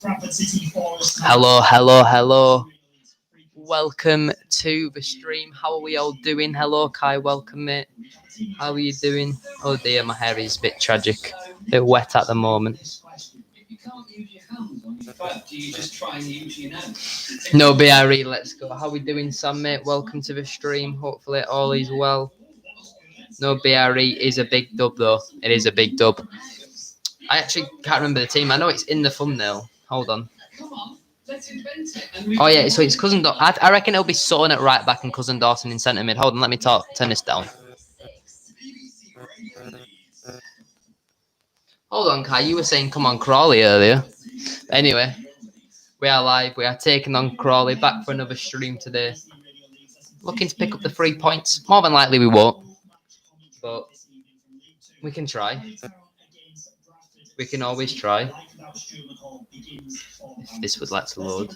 Hello, hello, hello. Welcome to the stream. How are we all doing? Hello, Kai. Welcome, mate. How are you doing? Oh dear, my hair is a bit tragic. A bit wet at the moment. No BRE, let's go. How are we doing, Sam, mate? Welcome to the stream. Hopefully all is well. No BRE is a big dub, though. It is a big dub. I actually can't remember the team. I know it's in the thumbnail. Hold on. Oh yeah, so it's Cousin Dawson. I reckon it'll be Sutton at right back and Cousin Dawson in centre mid. Hold on, let me turn this down. Hold on, Kai. You were saying come on Crawley earlier. Anyway, we are live. We are taking on Crawley. Back for another stream today. Looking to pick up the 3 points. More than likely we won't, but we can try. We can always try. If this would like to load. No,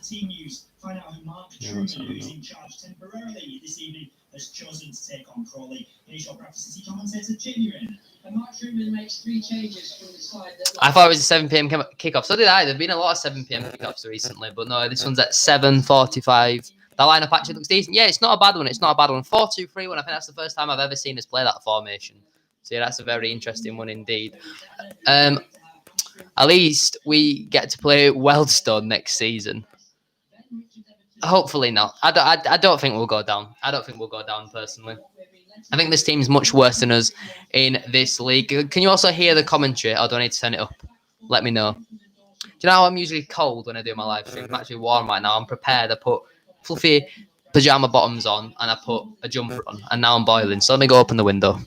has chosen to take on Crawley. Initial Bradford City commentator genuine. And Mark Truman makes 3 changes from the side that. I thought it was a 7 p.m. kickoff. So did I. There've been a lot of 7 p.m. kickoffs recently, but no, this one's at 7:45. That lineup actually looks decent. Yeah, it's not a bad one. It's not a bad one. 4-2-3-1. I think that's the first time I've ever seen us play that formation. So yeah, that's a very interesting one indeed. At least we get to play Wealdstone next season. Hopefully not. I don't think we'll go down. I don't think we'll go down personally. I think this team's much worse than us in this league. Can you also hear the commentary, or do I need to turn it up? Let me know. Do you know how I'm usually cold when I do my live stream? I'm actually warm right now. I'm prepared. I put fluffy pajama bottoms on and I put a jumper on, and now I'm boiling. So let me go open the window.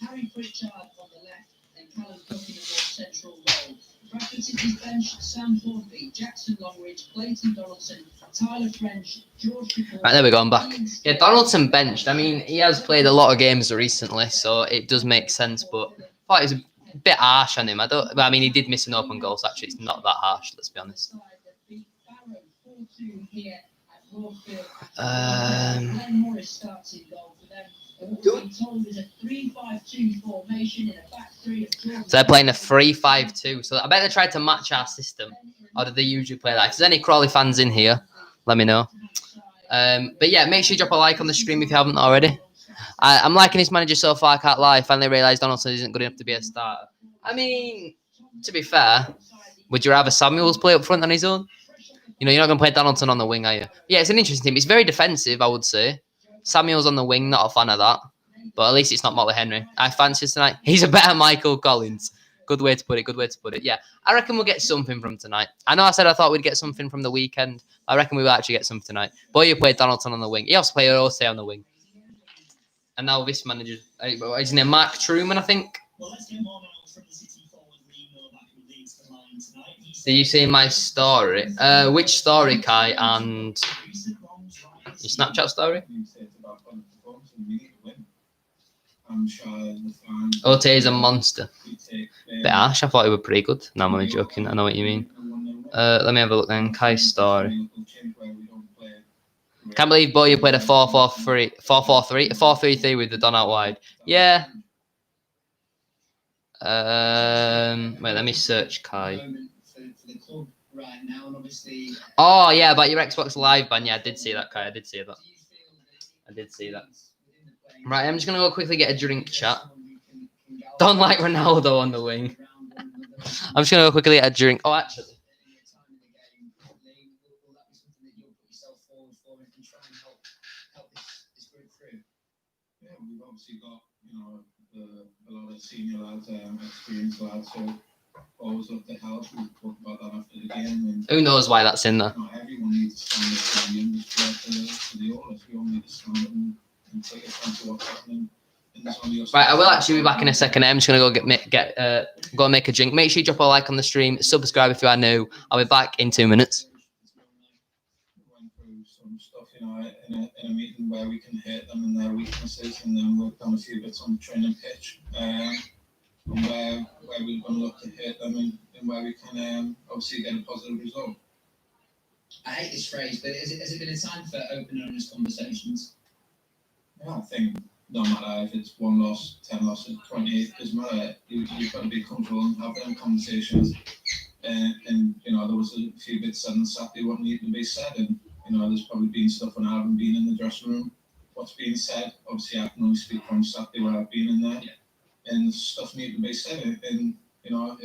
Harry Pritchard on the left and Callum Cooking in the central role. Bradford City's bench, Sam Hornby, Jackson Longridge, Clayton Donaldson, Tyler French, George Pickle. Right, there we go, I'm back. Yeah, Donaldson benched. I mean, he has played a lot of games recently, so it does make sense, but I thought it was a bit harsh on him. I mean, he did miss an open goal, so actually it's not that harsh, let's be honest. So they're playing a 3-5-2. So I bet they tried to match our system. Or did they usually play that? If there's any Crawley fans in here, let me know. But yeah, make sure you drop a like on the stream if you haven't already. I'm liking this manager so far, I can't lie. I finally realised Donaldson isn't good enough to be a starter. I mean, to be fair, would you rather Samuels play up front on his own? You know, you're not going to play Donaldson on the wing, are you? Yeah, it's an interesting team. It's very defensive, I would say. Samuels on the wing, not a fan of that. But at least it's not Motley Henry. I fancy tonight. He's a better Michael Collins. Good way to put it. Good way to put it. Yeah, I reckon we'll get something from tonight. I know I said I thought we'd get something from the weekend. I reckon we will actually get something tonight. Boyer played Donaldson on the wing. He also played Ose on the wing. And now this manager, his name Mark Truman, I think. Did you see my story? Which story, Kai? And your Snapchat story? Ote is a monster. Bit harsh. I thought he was pretty good. No, I'm only joking. I know what you mean. Let me have a look then. Kai's story. Can't believe Boyer played a 4-4-3, 4-3-3 with the Don out wide. Yeah. Wait, let me search Kai. Oh yeah, about your Xbox Live ban. Yeah, I did see that, Kai. I did see that. Right, I'm just going to go quickly get a drink, chat. Don't like Ronaldo on the wing. I'm just going to go quickly get a drink. Oh, actually. We've obviously got, a lot of senior lads, experienced lads, so always love to help. We'll talk about that after the game. Who knows why that's in there? Everyone needs to stand up for the industry, for the owners. We all need to stand up and take a chance of what's happening. Right, I will actually be back in a second. I'm just gonna go and make a drink. Make sure you drop a like on the stream, subscribe if you are new. I'll be back in 2 minutes. Went through some stuff, in a meeting where we can hit them and their weaknesses, and then work on a few bits on the training pitch, and where we're going to look to hit them and where we can obviously get a positive result. I hate this phrase, but has it been a time for open and honest conversations? Yeah, I think no matter if it's 1 loss, 10 losses, 20, it doesn't matter. You've got to be comfortable and have them conversations. And you know, there was a few bits said on Saturday what needed to be said, and you know, there's probably been stuff when I haven't been in the dressing room. What's being said, obviously, I can only speak from Saturday where I've been in there, and stuff needed to be said, and you know,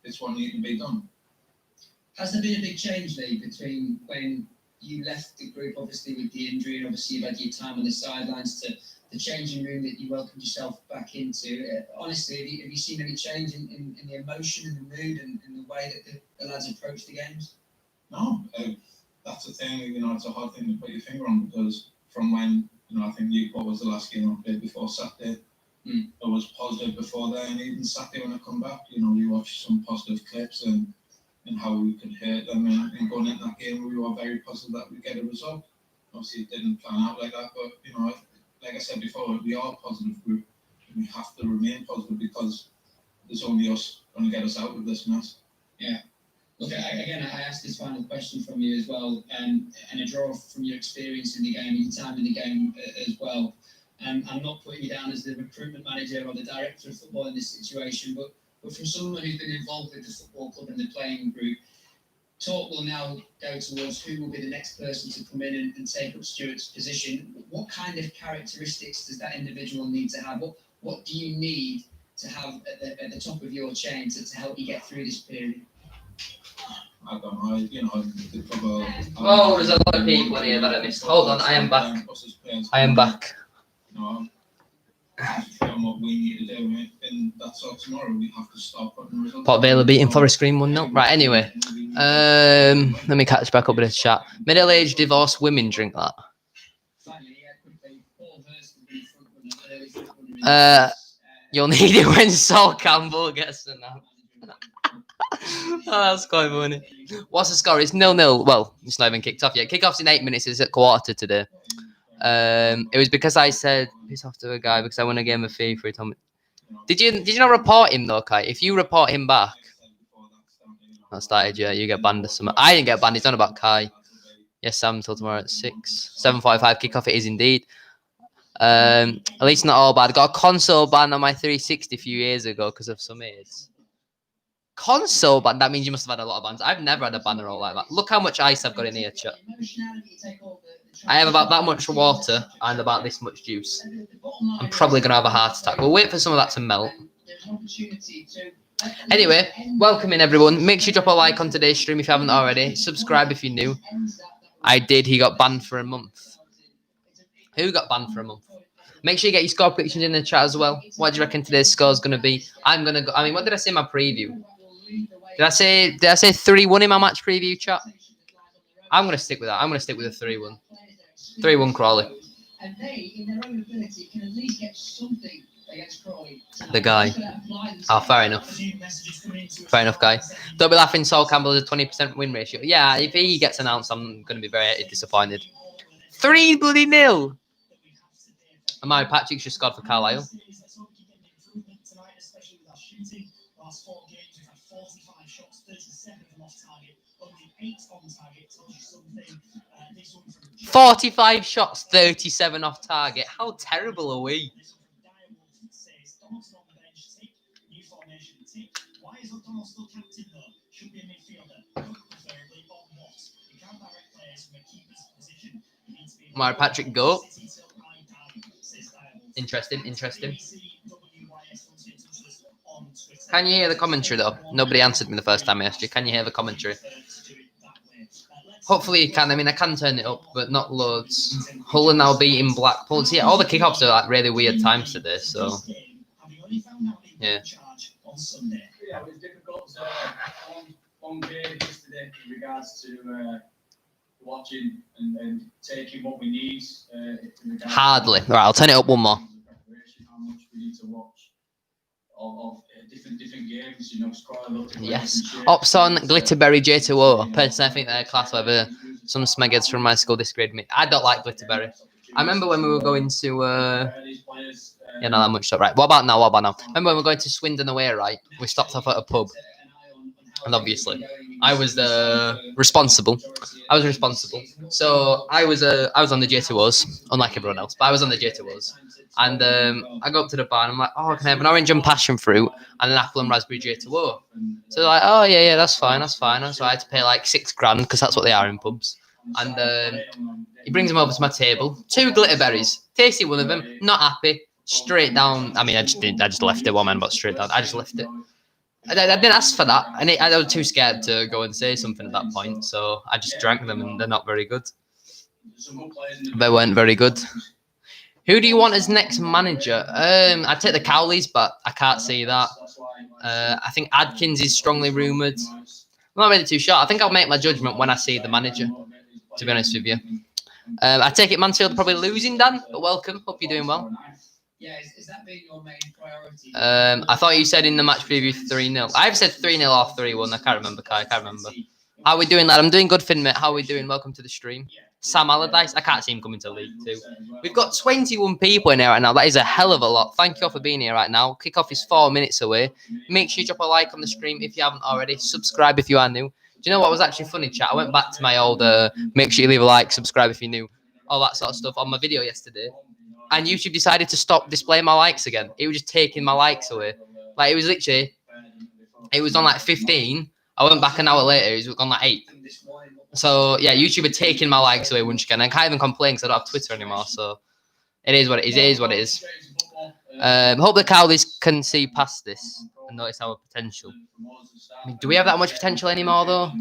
it's what needed to be done. Has there been a big change, Lee, between when you left the group, obviously with the injury, and obviously you've had your time on the sidelines, to the changing room that you welcomed yourself back into? Honestly, have you seen any change in the emotion and the mood and the way that the lads approach the games? No, that's the thing. You know, it's a hard thing to put your finger on, because from when, you know, I think Newport was the last game I played before Saturday. It was positive before then, and even Saturday when I come back, you know, we watched some positive clips and how we could hurt them, and going into that game we were very positive that we'd get a result. Obviously it didn't plan out like that, but you know, like I said before, we are a positive group, and we have to remain positive, because there's only us going to get us out of this mess. Yeah. Look, I asked this final question from you as well, and a draw from your experience in the game, your time in the game as well. I'm not putting you down as the recruitment manager or the director of football in this situation, but from someone who's been involved with the football club and the playing group, talk will now go towards who will be the next person to come in and take up Stuart's position. What kind of characteristics does that individual need to have? What do you need to have at the top of your chain to help you get through this period? I don't know, you know, the trouble. Oh, there's a lot of people in here that I missed. Hold on, I am back. I am back. You know, what we need to do, and that's all. Tomorrow we have to start putting results. Port Vale are beating Forest Green 1-0. Right, anyway. Let me catch back up with this chat. Middle-aged divorced women drink that. You'll need it when Sol Campbell gets announced. Oh, that's quite funny. What's the score? It's 0-0. Well, it's not even kicked off yet. Kick-off's in 8 minutes. It's at quarter today. It was because I said piss off to a guy because I won a game of FIFA. He told me. Did you not report him though, Kai? If you report him back, that started. Yeah, you get banned or something. I didn't get banned. It's not about Kai. Yes, Sam. Till tomorrow at 6. 7:45 kickoff. It is indeed. At least not all bad. Got a console ban on my 360 a few years ago because of some aids. Console ban? That means you must have had a lot of bans. I've never had a banner all like that. Look how much ice I've got in here, chat. I have about that much water and about this much juice. I'm probably going to have a heart attack. We'll wait for some of that to melt. Anyway, welcome in everyone. Make sure you drop a like on today's stream if you haven't already. Subscribe if you're new. I did. He got banned for a month. Who got banned for a month? Make sure you get your score predictions in the chat as well. What do you reckon today's score is going to be? I'm going to go. I mean, what did I say in my preview? Did I say 3-1 in my match preview, chat? I'm going to stick with that. I'm going to stick with a 3-1. 3-1 Crawley. And they, in their own ability, can at least get something against Crawley. The guy. Oh, fair enough. Fair enough, guy. Don't be laughing. Sol Campbell is a 20% win ratio. Yeah, if he gets announced, I'm going to be very disappointed. 3-0. Amari Patrick's just scored for Carlisle. Last 4 games, we've had 45 shots, 37 from off target, only 8 on target. Tells you something. This one from 45 shots, 37 off target. How terrible are we? This one from Direwolf says Donaldson on the bench, tick. New formation, tick. Why is O'Donnell still captain though? Should be a midfielder. Preferably on what? You can't direct players from a keeper's position. You need to be. Amari Patrick, go. Interesting. Can you hear the commentary though? Nobody answered me the first time I asked you. Can you hear the commentary? Hopefully you can. I mean, I can turn it up, but not loads. Hull are now beating Blackpool. See, all the kickoffs are like really weird times today. So yeah. Yeah, it was difficult on game yesterday in regards to watching and taking what we need. Hardly. All right, I'll turn it up one more. How much we need to watch of different games, you know. Yes. Opson, Glitterberry, J2O. Personally, I think they're class. Whether some smegheads from my school disagreed with me. I don't like Glitterberry. I remember when we were going to. Yeah, not that much stuff. Right. What about now? Remember when we were going to Swindon away? Right. We stopped off at a pub. And obviously, I was responsible. I was responsible. So I was on the J2Os, unlike everyone else, but I was on the J2Os. And I go up to the bar and I'm like, oh, can I have an orange and passion fruit and an apple and raspberry J2O? So they're like, oh yeah, that's fine. So I had to pay like £6,000 because that's what they are in pubs. And he brings them over to my table. 2 glitter berries. Tasty one of them. Not happy. Straight down. I mean, I just left it. One man, but straight down. I just left it. I didn't ask for that, and I was too scared to go and say something at that point. So I just drank them, and they're not very good. They weren't very good. Who do you want as next manager? I'd take the Cowleys, but I can't see that. I think Adkins is strongly rumoured. I'm not really too sure. I think I'll make my judgment when I see the manager, to be honest with you. I take it Mansfield are probably losing, Dan, but welcome. Hope you're doing well. Yeah, is that being your main priority? I thought you said in the match preview 3-0. I've said 3-0 or 3-1. I can't remember, Kai. I can't remember. How are we doing, lad? I'm doing good, Finn, mate. How are we doing? Welcome to the stream. Sam Allardyce. I can't see him coming to League 2. We've got 21 people in here right now. That is a hell of a lot. Thank you all for being here right now. Kickoff is 4 minutes away. Make sure you drop a like on the stream if you haven't already. Subscribe if you are new. Do you know what was actually funny, chat? I went back to my old make sure you leave a like, subscribe if you're new, all that sort of stuff on my video yesterday. And YouTube decided to stop displaying my likes again. It was just taking my likes away. Like, it was literally, it was on like 15. I went back an hour later, it was on like 8. So, yeah, YouTube had taken my likes away once again. I can't even complain because I don't have Twitter anymore. So, it is what it is. It is what it is. Hope the Cowleys can see past this and notice our potential. I mean, do we have that much potential anymore, though?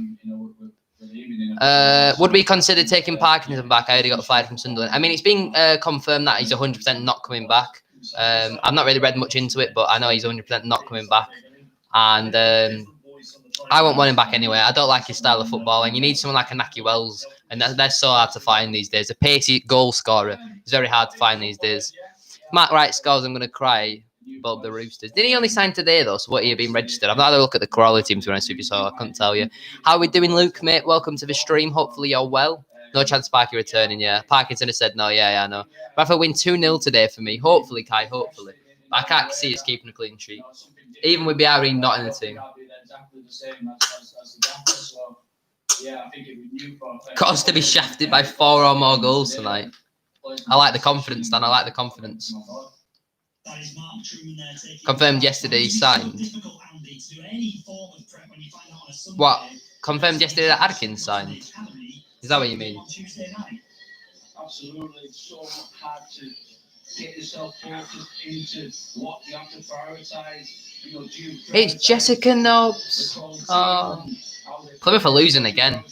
Would we consider taking Parkinson back? I already got fired from Sunderland. I mean, it's been confirmed that he's 100% not coming back. I've not really read much into it, but I know he's 100% not coming back. And I won't want him back anyway. I don't like his style of football, and you need someone like a Naki Wells, and they're so hard to find these days. A pacey goal scorer is very hard to find these days. Mark Wright scores, I'm going to cry. Bob the Roosters. Did he only sign today, though? So what, he had been registered? I've not had a look at the Crawley team, to be honest with you, so I couldn't tell you. How are we doing, Luke, mate? Welcome to the stream. Hopefully you're well. No chance Parky returning, yeah. Parkinson has said no, yeah, I know. Bradford win 2-0 today for me. Hopefully, Kai, hopefully. But I can't see us keeping a clean sheet. Even with BRE not in the team. Got us to be shafted by 4 or more goals tonight. I like the confidence, Dan. I like the confidence. Confirmed yesterday he signed. What? Confirmed yesterday that Adkins signed? Is that what you mean? Absolutely, it's so hard to get yourself focused into what you have to prioritize. It's Jessica Nobs. Oh, Plymouth are losing again.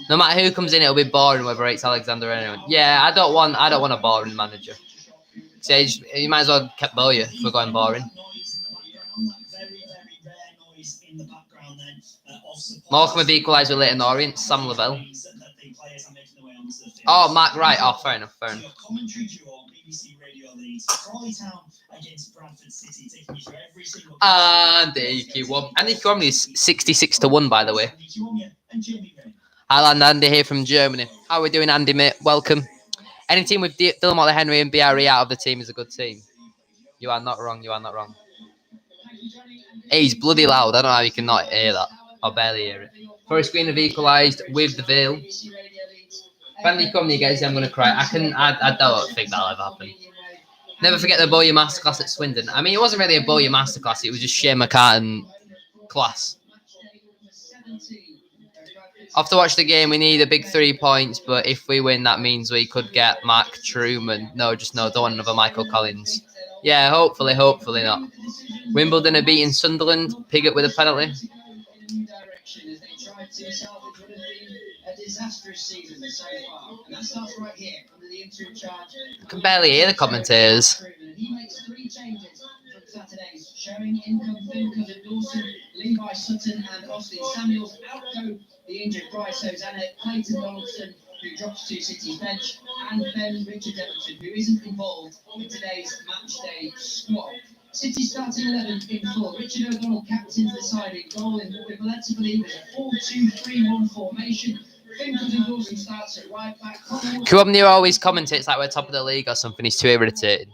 No matter who comes in, it'll be boring. Whether it's Alexander or anyone. Yeah, I don't want a boring manager. So you might as well kept Bowyer if we're going boring. Morecambe have equalised with Leighton Orient. Sam Lavelle. Oh, Mark Wright. Oh, fair enough. Andy Q1. Andy Q1 is 66-1, by the way. Highland Andy here from Germany. How are we doing, Andy, mate? Welcome. Any team with Dylan Motley Henry and BRE out of the team is a good team. You are not wrong. He's bloody loud. I don't know how you can not hear that. Or barely hear it. Forest Green have equalised with the Vale. Finally come, you guys. I'm going to cry. I don't think that'll ever happen. Never forget the Bowyer Masterclass at Swindon. I mean, it wasn't really a Bowyer Masterclass. It was just Shane McCartan class. After watch the game, we need a big 3 points, but if we win, that means we could get Mark Truman. No, don't want another Michael Collins. Yeah, hopefully not. Wimbledon are beating Sunderland. Pigott with a penalty. I can barely hear the commentators. Showing income Fincock and Dawson, Levi Sutton and Austin Samuels outgo the injured Bryce Hosanna, Clayton Donaldson, who drops to City's bench, and then Richard Everton, who isn't involved in today's matchday squad. City starting 11 in full. Richard O'Donnell captains the side in goal in what we've led to believe is a 4-2-3-1 formation. Fincock and Dawson starts at right back. Kwabney always commentates like we're top of the league or something. He's too irritating.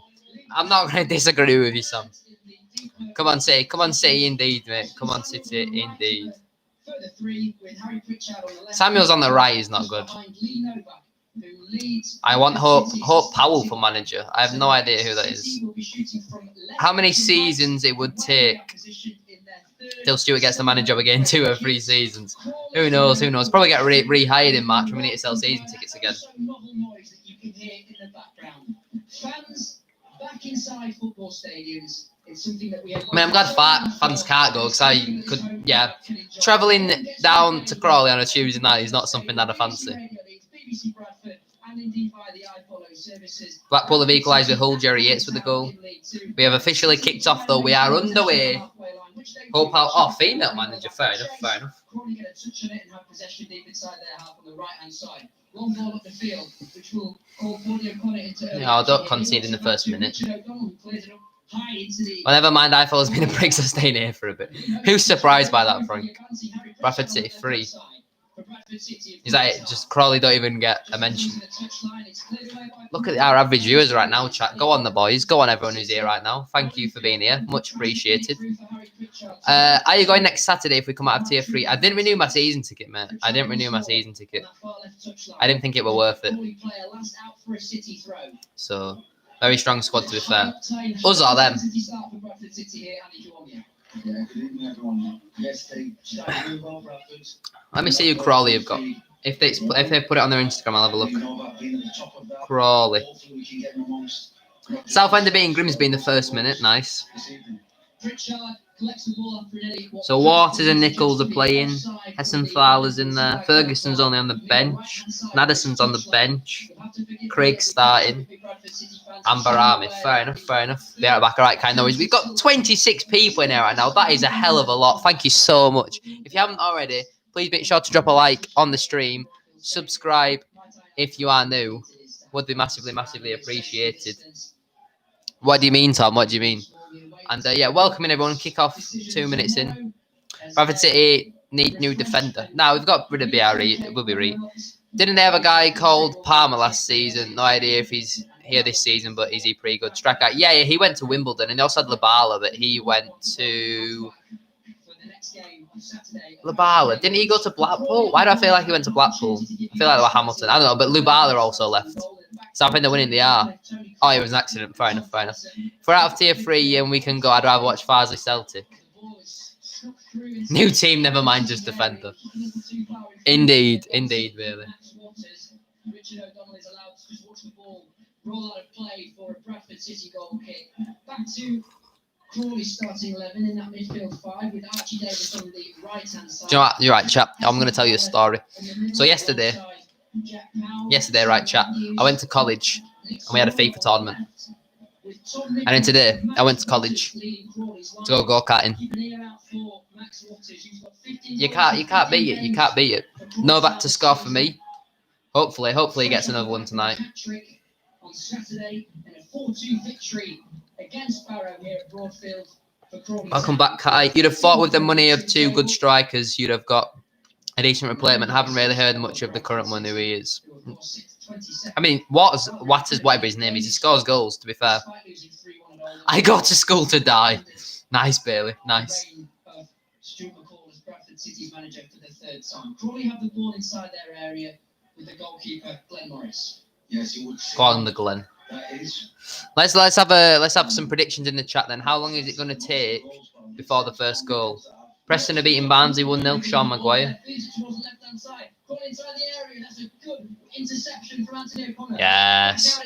I'm not going to disagree with you, Sam. Come on, City, indeed, mate. Come on, City, indeed. the 3 with Harry Pritchard on the left. Samuel's on the right is not good. I want Hope Powell for manager. I have no idea who that is. How many seasons it would take till Stuart gets the manager job again? 2 or 3 seasons. Who knows? Who knows? Probably get rehired in March when we need to sell season tickets again. Fans back inside football stadiums. It's something that we have. I mean, I'm glad fans can't go because I could, yeah. Travelling down to Crawley on a Tuesday night is not something that I fancy. Blackpool have equalised with Hull. Jerry Yates with the goal. We have officially kicked off though. We are underway. Hope Powell, oh, female manager. Fair enough. Fair enough. No, don't concede in the first minute. Well, never mind, I thought it was been a prick, so staying here for a bit. Who's surprised by that, Frank? Bradford City 3. Is that it? Just Crawley don't even get a mention. Look at our average viewers right now, chat. Go on, the boys. Go on, everyone who's here right now. Thank you for being here. Much appreciated. Are you going next Saturday if we come out of tier 3? I didn't renew my season ticket, mate. I didn't renew my season ticket. I didn't think it were worth it. So, very strong squad, to be fair. Us or them? Let me see who Crawley have got. If they put it on their Instagram, I'll have a look. Crawley. Southend are beating Grimsby in the first minute. Nice. So Waters and Nichols are playing. Hessenthaler's in there. Ferguson's only on the bench. Naderson's on the bench. Craig's starting. And Barami. Fair enough, fair enough. They're at the back, alright, kind of noise. We've got 26 people in here right now. That is a hell of a lot. Thank you so much. If you haven't already, please make sure to drop a like on the stream. Subscribe if you are new. Would be massively, massively appreciated. What do you mean, Tom? What do you mean? And yeah, welcoming everyone. Kick off 2 minutes in. Bradford City need new defender. Now we've got rid of BRE. It will be Reed. Didn't they have a guy called Palmer last season? No idea if he's here this season, but is he pretty good? Striker. Yeah, he went to Wimbledon, and he also had Labala, but he went to Labala. Didn't he go to Blackpool? Why do I feel like he went to Blackpool? I feel like they were Hamilton. I don't know, but Lubala also left. So I think they're winning the R. Oh, it was an accident. Fair enough, fair enough. If we're out of tier 3 and we can go, I'd rather watch Farsley Celtic. New team, never mind, just defender. Indeed, really. Roll out of play for a Bradford City goal kick. Back to Crawley starting 11 in that midfield 5 with Archie Davis on the right-hand side. Do you know what? You're right, chap. I'm going to tell you a story. So yesterday, right, chat, I went to college and we had a FIFA tournament. And then today, I went to college to go karting. You can't beat it. You can't beat it. Novak to score for me. Hopefully he gets another one tonight. On Saturday in a 4-2 victory against Barrow here at Broadfield for Crawley. Welcome back, Kai. You'd have thought with the money of 2 good strikers, you'd have got a decent replacement. Haven't really heard much of the current one, who he is. I mean, Waters, whatever his name is, he scores goals, to be fair. I go to school to die. Nice, Bailey. Nice. Stuart McCall as Bradford City's manager for the 3rd time. Crawley have the ball inside their area with the goalkeeper, Glenn Morris. Yes, he would. Go on, the Glen. That is. Let's have some predictions in the chat then. How long is it going to take before the first goal? Preston are beating Barnsley 1-0. Sean Maguire. Yes.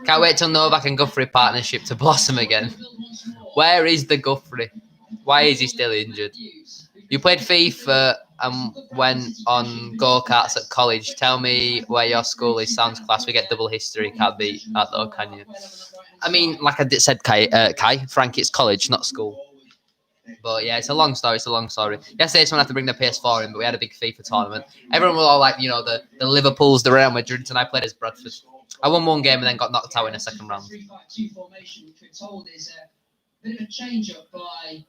Can't wait till Novak and Guthrie partnership to blossom again. Where is the Guthrie? Why is he still injured? You played FIFA and went on go-karts at college. Tell me where your school is. Sounds class. We get double history. Can't beat that though, can you? I mean, like I said, Kai, Frank, it's college, not school. But yeah, it's a long story. Yesterday, someone had to bring their PS4 in, but we had a big FIFA tournament. Everyone was all like, you know, the Liverpools, the Real Madrid, and I played as Bradford. I won 1 game and then got knocked out in the second round. 3-5-2 formation, which we're told is a bit of a change-up by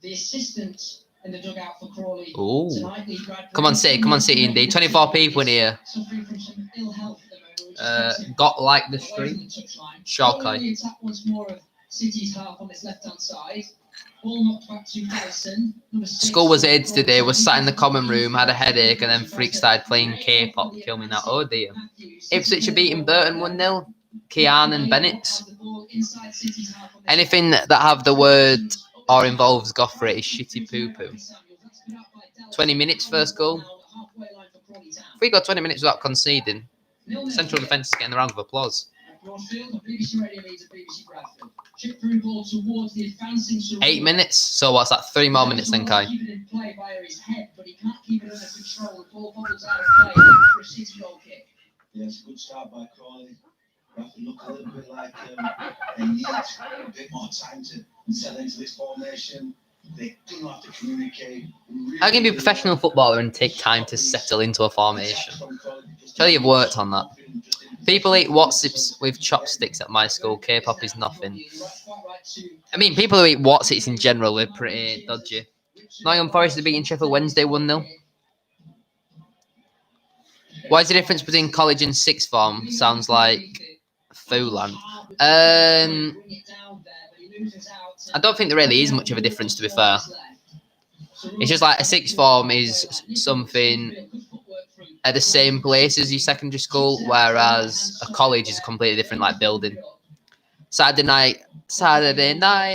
the assistant in the dugout for Crawley. Ooh. Come on, City, indeed. 24 people in here. Got like the stream. Sure, Kai. City's half on this left-hand side. Ball knocked back to Harrison. School was aids today, was sat in the common room, had a headache, and then freak started playing K-pop. Kill me now. Oh dear. Ipswich are beating Burton 1-0. Kian and Bennett. Anything that have the word or involves Goffrey is shitty poo-poo. 20 minutes first goal. If we got 20 minutes without conceding, central defence is getting a round of applause. 8 minutes. So what's that? 3 more minutes then, Kai. Yes, good start by Crawley. We have to look a little bit like they need a bit more time to settle into this formation. They do not have to communicate. How can you be a professional footballer and take time to settle into a formation? Tell you've worked on that. People eat Watsits with chopsticks at my school. K-pop is nothing. I mean, people who eat Watsits in general are pretty dodgy. Nottingham Forest are beating Sheffield Wednesday 1-0. What is the difference between college and sixth form? Sounds like Foolan. I don't think there really is much of a difference, to be fair. It's just like a sixth form is something at the same place as your secondary school, whereas a college is a completely different like building. Saturday night,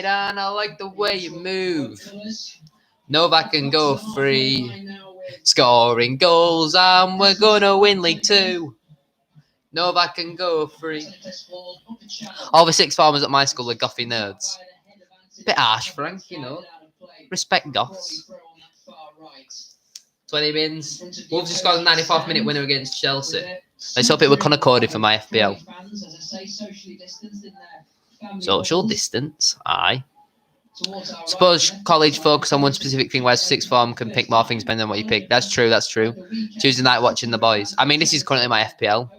and I like the way you move. Novak can go free, scoring goals, and we're gonna win League 2. Novak can go free. All the sixth formers at my school are gothy nerds. Bit harsh, Frank, you know. Respect goths. 20 wins. Wolves just got a 94th minute winner against Chelsea. Let's hope it were Connor Cody for my FPL. Social distance, aye. Suppose college focus on one specific thing, whereas sixth form can pick more things depending on what you pick. That's true, that's true. Tuesday night watching the boys. I mean, this is currently my FPL.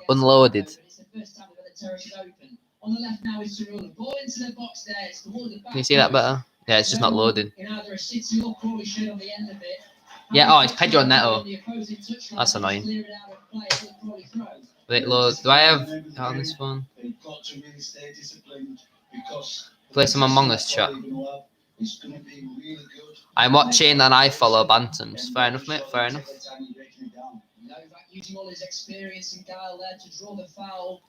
Unloaded. Can you see that better? Yeah, it's just not loading. Yeah, oh, it's Pedro Neto. That's annoying. Wait, load. Do I have on this one? Play some Among Us chat. I'm watching and I follow Bantams. Fair enough, mate. Fair enough.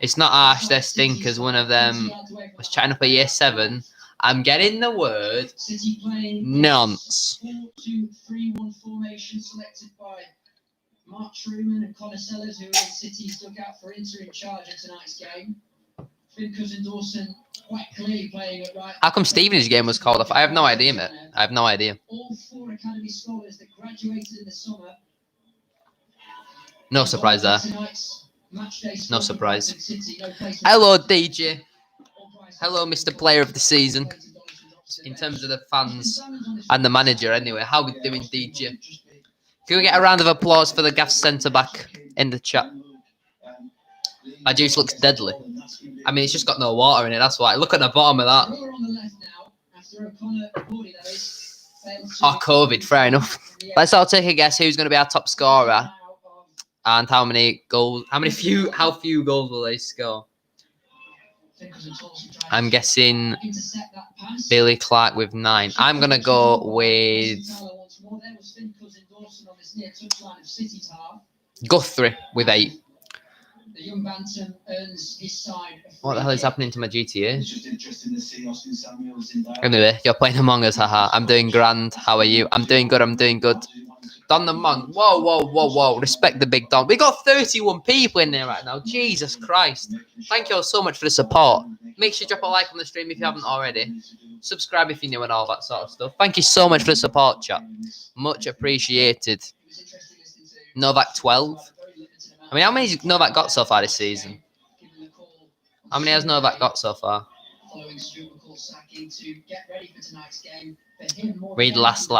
It's not harsh, they're stinkers. One of them was chatting up a year 7. I'm getting the word nonce. 4-2-3-1 formation selected by Mark Truman and Connor Sellers, who is City's dugout for Inter in charge of tonight's game. Finn Cousin-Dawson quite clearly playing at right. How come Stevenage game was called off? I have no idea, mate. I have no idea. All 4 academy scholars that graduated in the summer. No surprise there. No surprise. Hello, DJ. Hello, Mr. Player of the Season. In terms of the fans and the manager, anyway. How we doing, DJ? Can we get a round of applause for the Gaff centre-back in the chat? My juice looks deadly. I mean, it's just got no water in it, that's why. Look at the bottom of that. Oh, COVID, fair enough. Let's all take a guess who's going to be our top scorer and how many goals, how few goals will they score? I'm guessing Billy Clark with 9. I'm going to go with Guthrie with 8. What the hell is happening to my GTA? Anyway, you're playing Among Us, haha. I'm doing grand. How are you? I'm doing good, I'm doing good. Don the Monk. Whoa. Respect the big Don. We got 31 people in there right now. Jesus Christ. Thank you all so much for the support. Make sure you drop a like on the stream if you haven't already. Subscribe if you're new and all that sort of stuff. Thank you so much for the support, chat. Much appreciated. Novak 12. I mean, how many has Novak got so far this season? How many has Novak got so far? Read last.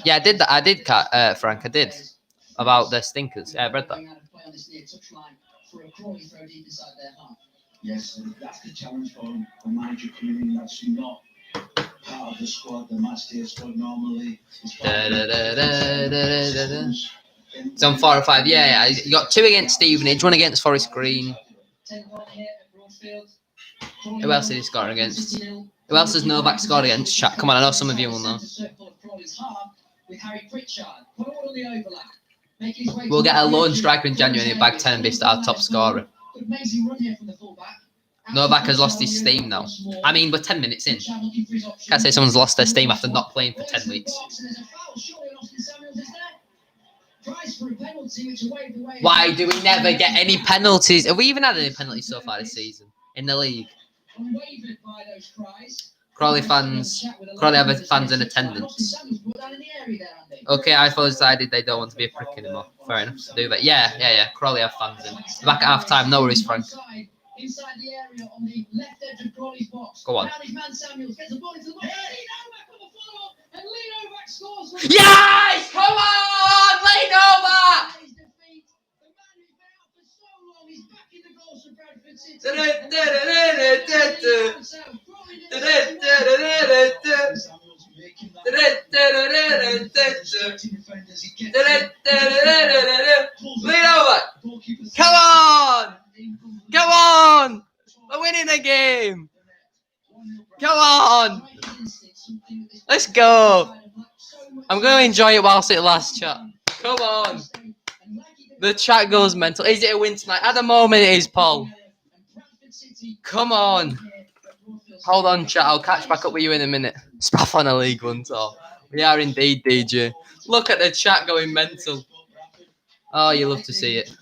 Yeah, I did that. I did, Frank. I did. About the stinkers. Yeah, I read that. Yes, that's the challenge for a manager coming in that's not part of the squad, the match day squad normally. It's on 4 or 5. Yeah. You got 2 against Stevenage, 1 against Forest Green. Who else did he score against? Who else has Novak scored against? Chat. Come on, I know some of you will know. We'll get a lone striker in January and bag 10 and be our top scorer. Novak has lost his steam now. I mean, we're 10 minutes in. Can't say someone's lost their steam after not playing for 10 weeks. Why do we never get any penalties? Have we even had any penalties so far this season in the league? Crawley fans in attendance. Okay, I thought decided they don't want to be a prick anymore. Fair enough to do that. Yeah. Crawley have fans in. Back at half time, no worries, Frank. Inside the area on the left edge of Crawley's box. Go on. Now his man Samuels gets the ball into the box. Lee Novak on the follow-up, and Lee Novak scores. Yes! Come on! Lee Novak! His defeat. The man who's been out for so long is back in the goals for Bradford City. Lee Novak! Come on! Come on! We're winning the game! Come on! Let's go! I'm going to enjoy it whilst it lasts, chat. Come on! The chat goes mental. Is it a win tonight? At the moment, it is, Paul. Come on! Hold on, chat. I'll catch back up with you in a minute. Spaff on a League One talk. We are indeed, DJ. Look at the chat going mental. Oh, you love to see it.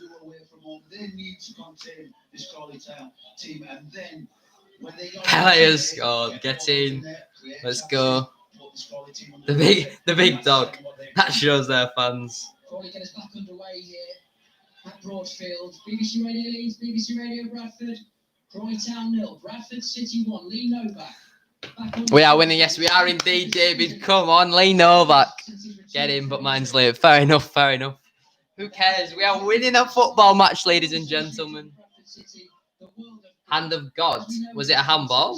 Pele has scored. Get in. Let's go. The big dog. That shows their fans. Crawley get us back underway here at Broadfield. BBC Radio Leeds, BBC Radio Bradford. Crawley Town 0, Bradford City 1. Lee Novak. We are winning. Yes, we are indeed, David. Come on, Lee Novak. Get in, but mine's late. Fair enough. Who cares? We are winning a football match, ladies and gentlemen. Hand of God. Was it a handball?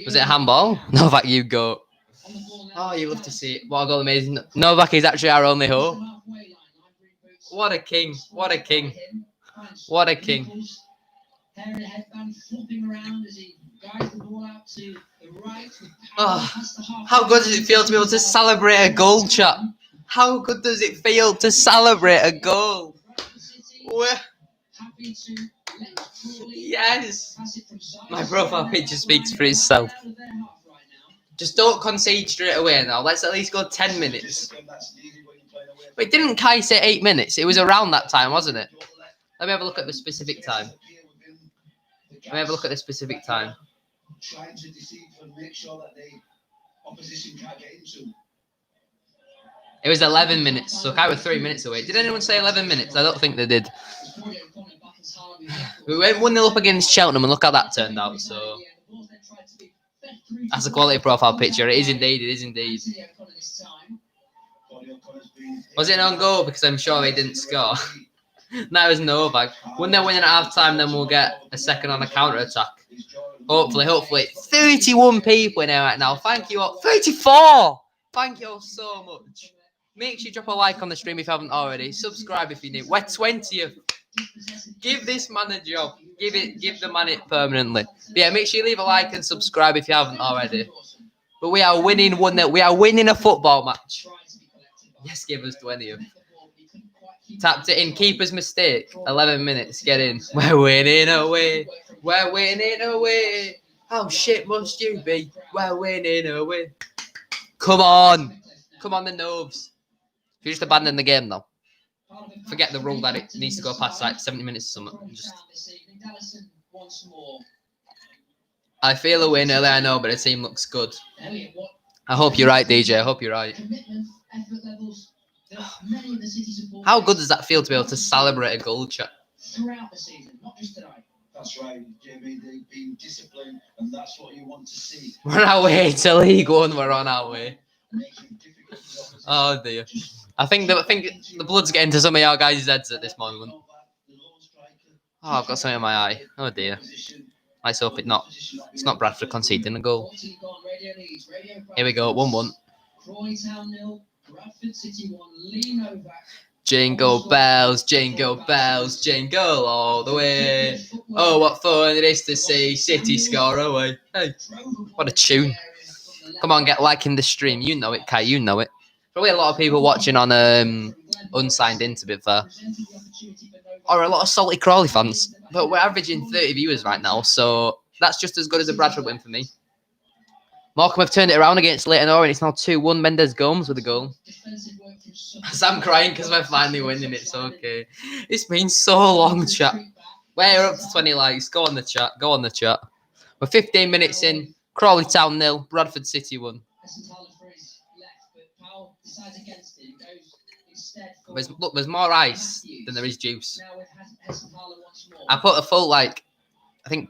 Was it a handball? Novak, you go. Oh, you love to see it. What a goal, amazing. Novak is actually our only hope. What a king. What a king. What a king. Oh, how good does it feel to be able to celebrate a goal, chat? How good does it feel to celebrate a goal? Yes. My profile picture speaks for itself. Just don't concede straight away now. Let's at least go 10 minutes. Wait, didn't Kai say 8 minutes? It was around that time, wasn't it? Let me have a look at the specific time. Trying to deceive and make sure that the opposition can't get into. It was 11 minutes, so Kai was 3 minutes away. Did anyone say 11 minutes? I don't think they did. We went 1-0 up against Cheltenham, and look how that turned out. So that's a quality profile picture. It is indeed. Was it an own goal? Because I'm sure they didn't score. No, it was Novak. When they're winning at half time, then we'll get a second on a counter attack. Hopefully. 31 people in here right now. Thank you all. 34! Thank you all so much. Make sure you drop a like on the stream if you haven't already. Subscribe if you need. We're 20th. Give this man a job. Give the man it permanently. But yeah, make sure you leave a like and subscribe if you haven't already. But we are winning 1-0. We are winning a football match. Yes, give us 20th. Tapped it in. Keeper's mistake. 11 minutes. Get in. We're winning away. We're winning away. How shit must you be? We're winning away. Come on. Come on, the Noves. You just abandon the game, though. Forget the rule that it needs to go past like 70 minutes or something. I feel a win early, I know, but the team looks good. I hope you're right, DJ. I hope you're right. How good does that feel to be able to celebrate a goal, chat? Throughout the season, not just tonight. That's right, Jamie. They've been disciplined, and that's what you want to see. We're on our way to League One. We're on our way. Oh dear. I think the blood's getting to some of your guys' heads at this moment. Oh, I've got something in my eye. Oh dear. Let's hope it's not Bradford conceding a goal. Here we go, 1-1. Crawley Town 0, Bradford City 1. Lee Novak. Jingle bells, jingle bells, jingle all the way. Oh, what fun it is to see City score away. Hey, what a tune. Come on, get liking the stream. You know it, Kai, you know it. Probably a lot of people watching on unsigned in, to be fair. Or a lot of salty Crawley fans. But we're averaging 30 viewers right now, so that's just as good as a Bradford win for me. Morecambe have turned it around against Leighton Orient. It's now 2-1. Mendes Gomes with a goal. Sam crying because we're finally winning. It's okay. It's been so long, chat. We're up to 20 likes. Go on the chat. Go on the chat. We're 15 minutes in. Crawley Town 0. Bradford City 1. There's more ice than there is juice. I put a full, I think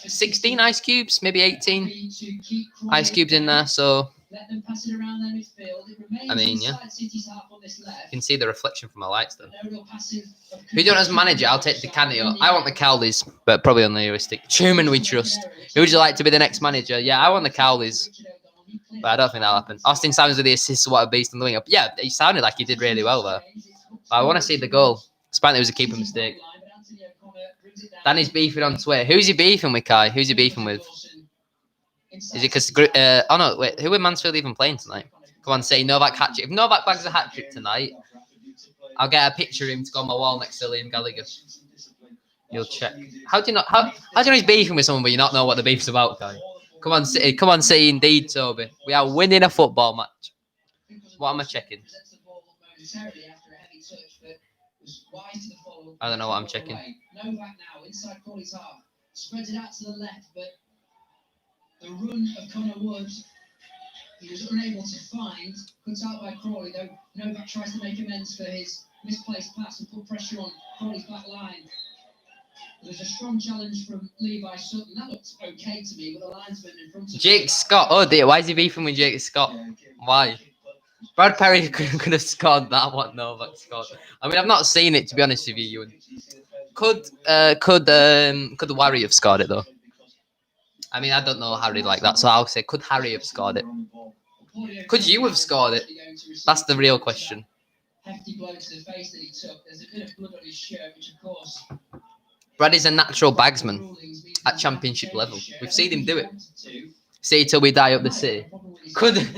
16 ice cubes, maybe 18 ice cubes in there. So, I mean, yeah. You can see the reflection from my lights, though. Who do you want as manager? I'll take the Canio. I want the Cowleys, but probably unrealistic. Truman we trust. Who would you like to be the next manager? Yeah, I want the Cowleys, but I don't think that'll happen. Austin Simons with the assist, what a beast on the wing up. Yeah, he sounded like he did really well there. But I want to see the goal. Apparently it was a keeper mistake. Danny's beefing on Twitter. Who's he beefing with, Kai? Who's he beefing with? Is it because... oh, no, wait. Who are Mansfield even playing tonight? Come on, say Novak hat-trick. If Novak bags a hat-trick tonight, I'll get a picture of him to go on my wall next to Liam Gallagher. You'll check. How do you know he's beefing with someone but you not know what the beef's about, Kai? Come on, City. Come on, City, indeed, Toby. We are winning a football match. What am I checking? I don't know what I'm checking. Novak now inside Crawley's half. Spreads it out to the left, but the run of Connor Wood, he was unable to find. Cut out by Crawley, though Novak tries to make amends for his misplaced pass and put pressure on Crawley's back line. There's a strong challenge from Levi Sutton. That looks okay to me with the linesman in front of Jake Scott. Oh dear, why is he beefing with Jake Scott? Why? Brad Perry could have scored that one. Novak scored. I mean, I've not seen it, to be honest with you, Ewan. Could the Warrior have scored it though? I mean, I don't know Harry like that, so I'll say, could Harry have scored it? Could you have scored it? That's the real question. Hefty blow to the face that he took. There's a bit of blood on his shirt, which of course. Brad is a natural bagsman at championship level. We've seen him do it. See till we die up the city. Could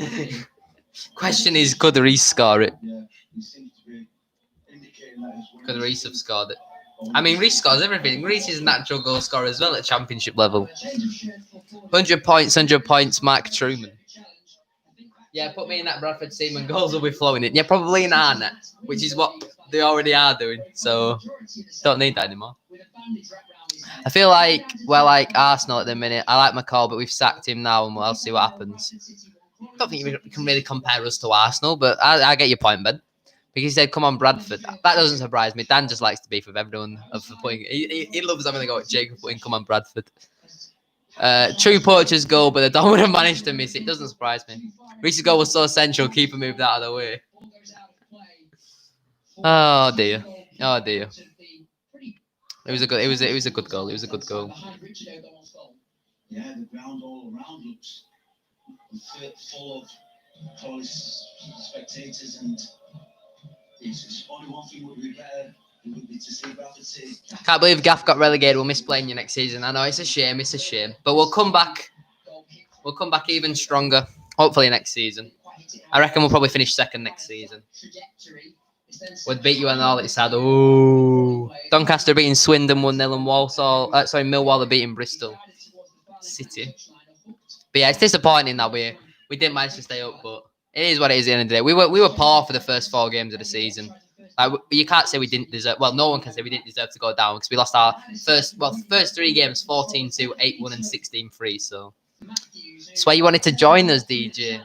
question is, could Reece score it? Could Reece have scored it? I mean, Reece scores everything. Reece is a natural goal scorer as well at championship level. 100 points, Mark Truman. Yeah, put me in that Bradford team and goals will be flowing in. Yeah, probably in our net, which is what they already are doing. So, don't need that anymore. I feel like we're like Arsenal at the minute. I like McCall, but we've sacked him now and we'll see what happens. I don't think you can really compare us to Arsenal, but I get your point, Ben. Because he said, come on, Bradford. That doesn't surprise me. Dan just likes to beef with everyone. He loves having a go at Jake for putting, come on, Bradford. True poacher's goal, but the Don would have managed to miss it. Doesn't surprise me. Reece's goal was so essential. Keeper moved out of the way. Oh, dear. Oh, dear. It was a good goal. It was a good goal. Yeah, the ground all around looks full of Crawley's spectators, and it's only one thing would be better. It would be to see Bradford City. Can't believe Gaff got relegated. We'll miss playing you next season. I know it's a shame. It's a shame, but we'll come back. We'll come back even stronger. Hopefully next season. I reckon we'll probably finish second next season. We'll beat you on all it's sad. Oh, Doncaster beating Swindon 1-0 and Millwall are beating Bristol City. But yeah, it's disappointing that we didn't manage to stay up, but it is what it is at the end of the day. We were poor for the first 4 games of the season. You can't say we didn't deserve. Well, no one can say we didn't deserve to go down because we lost our first 3 games 14-2, 8-1, and 16-3. So that's why you wanted to join us, DJ.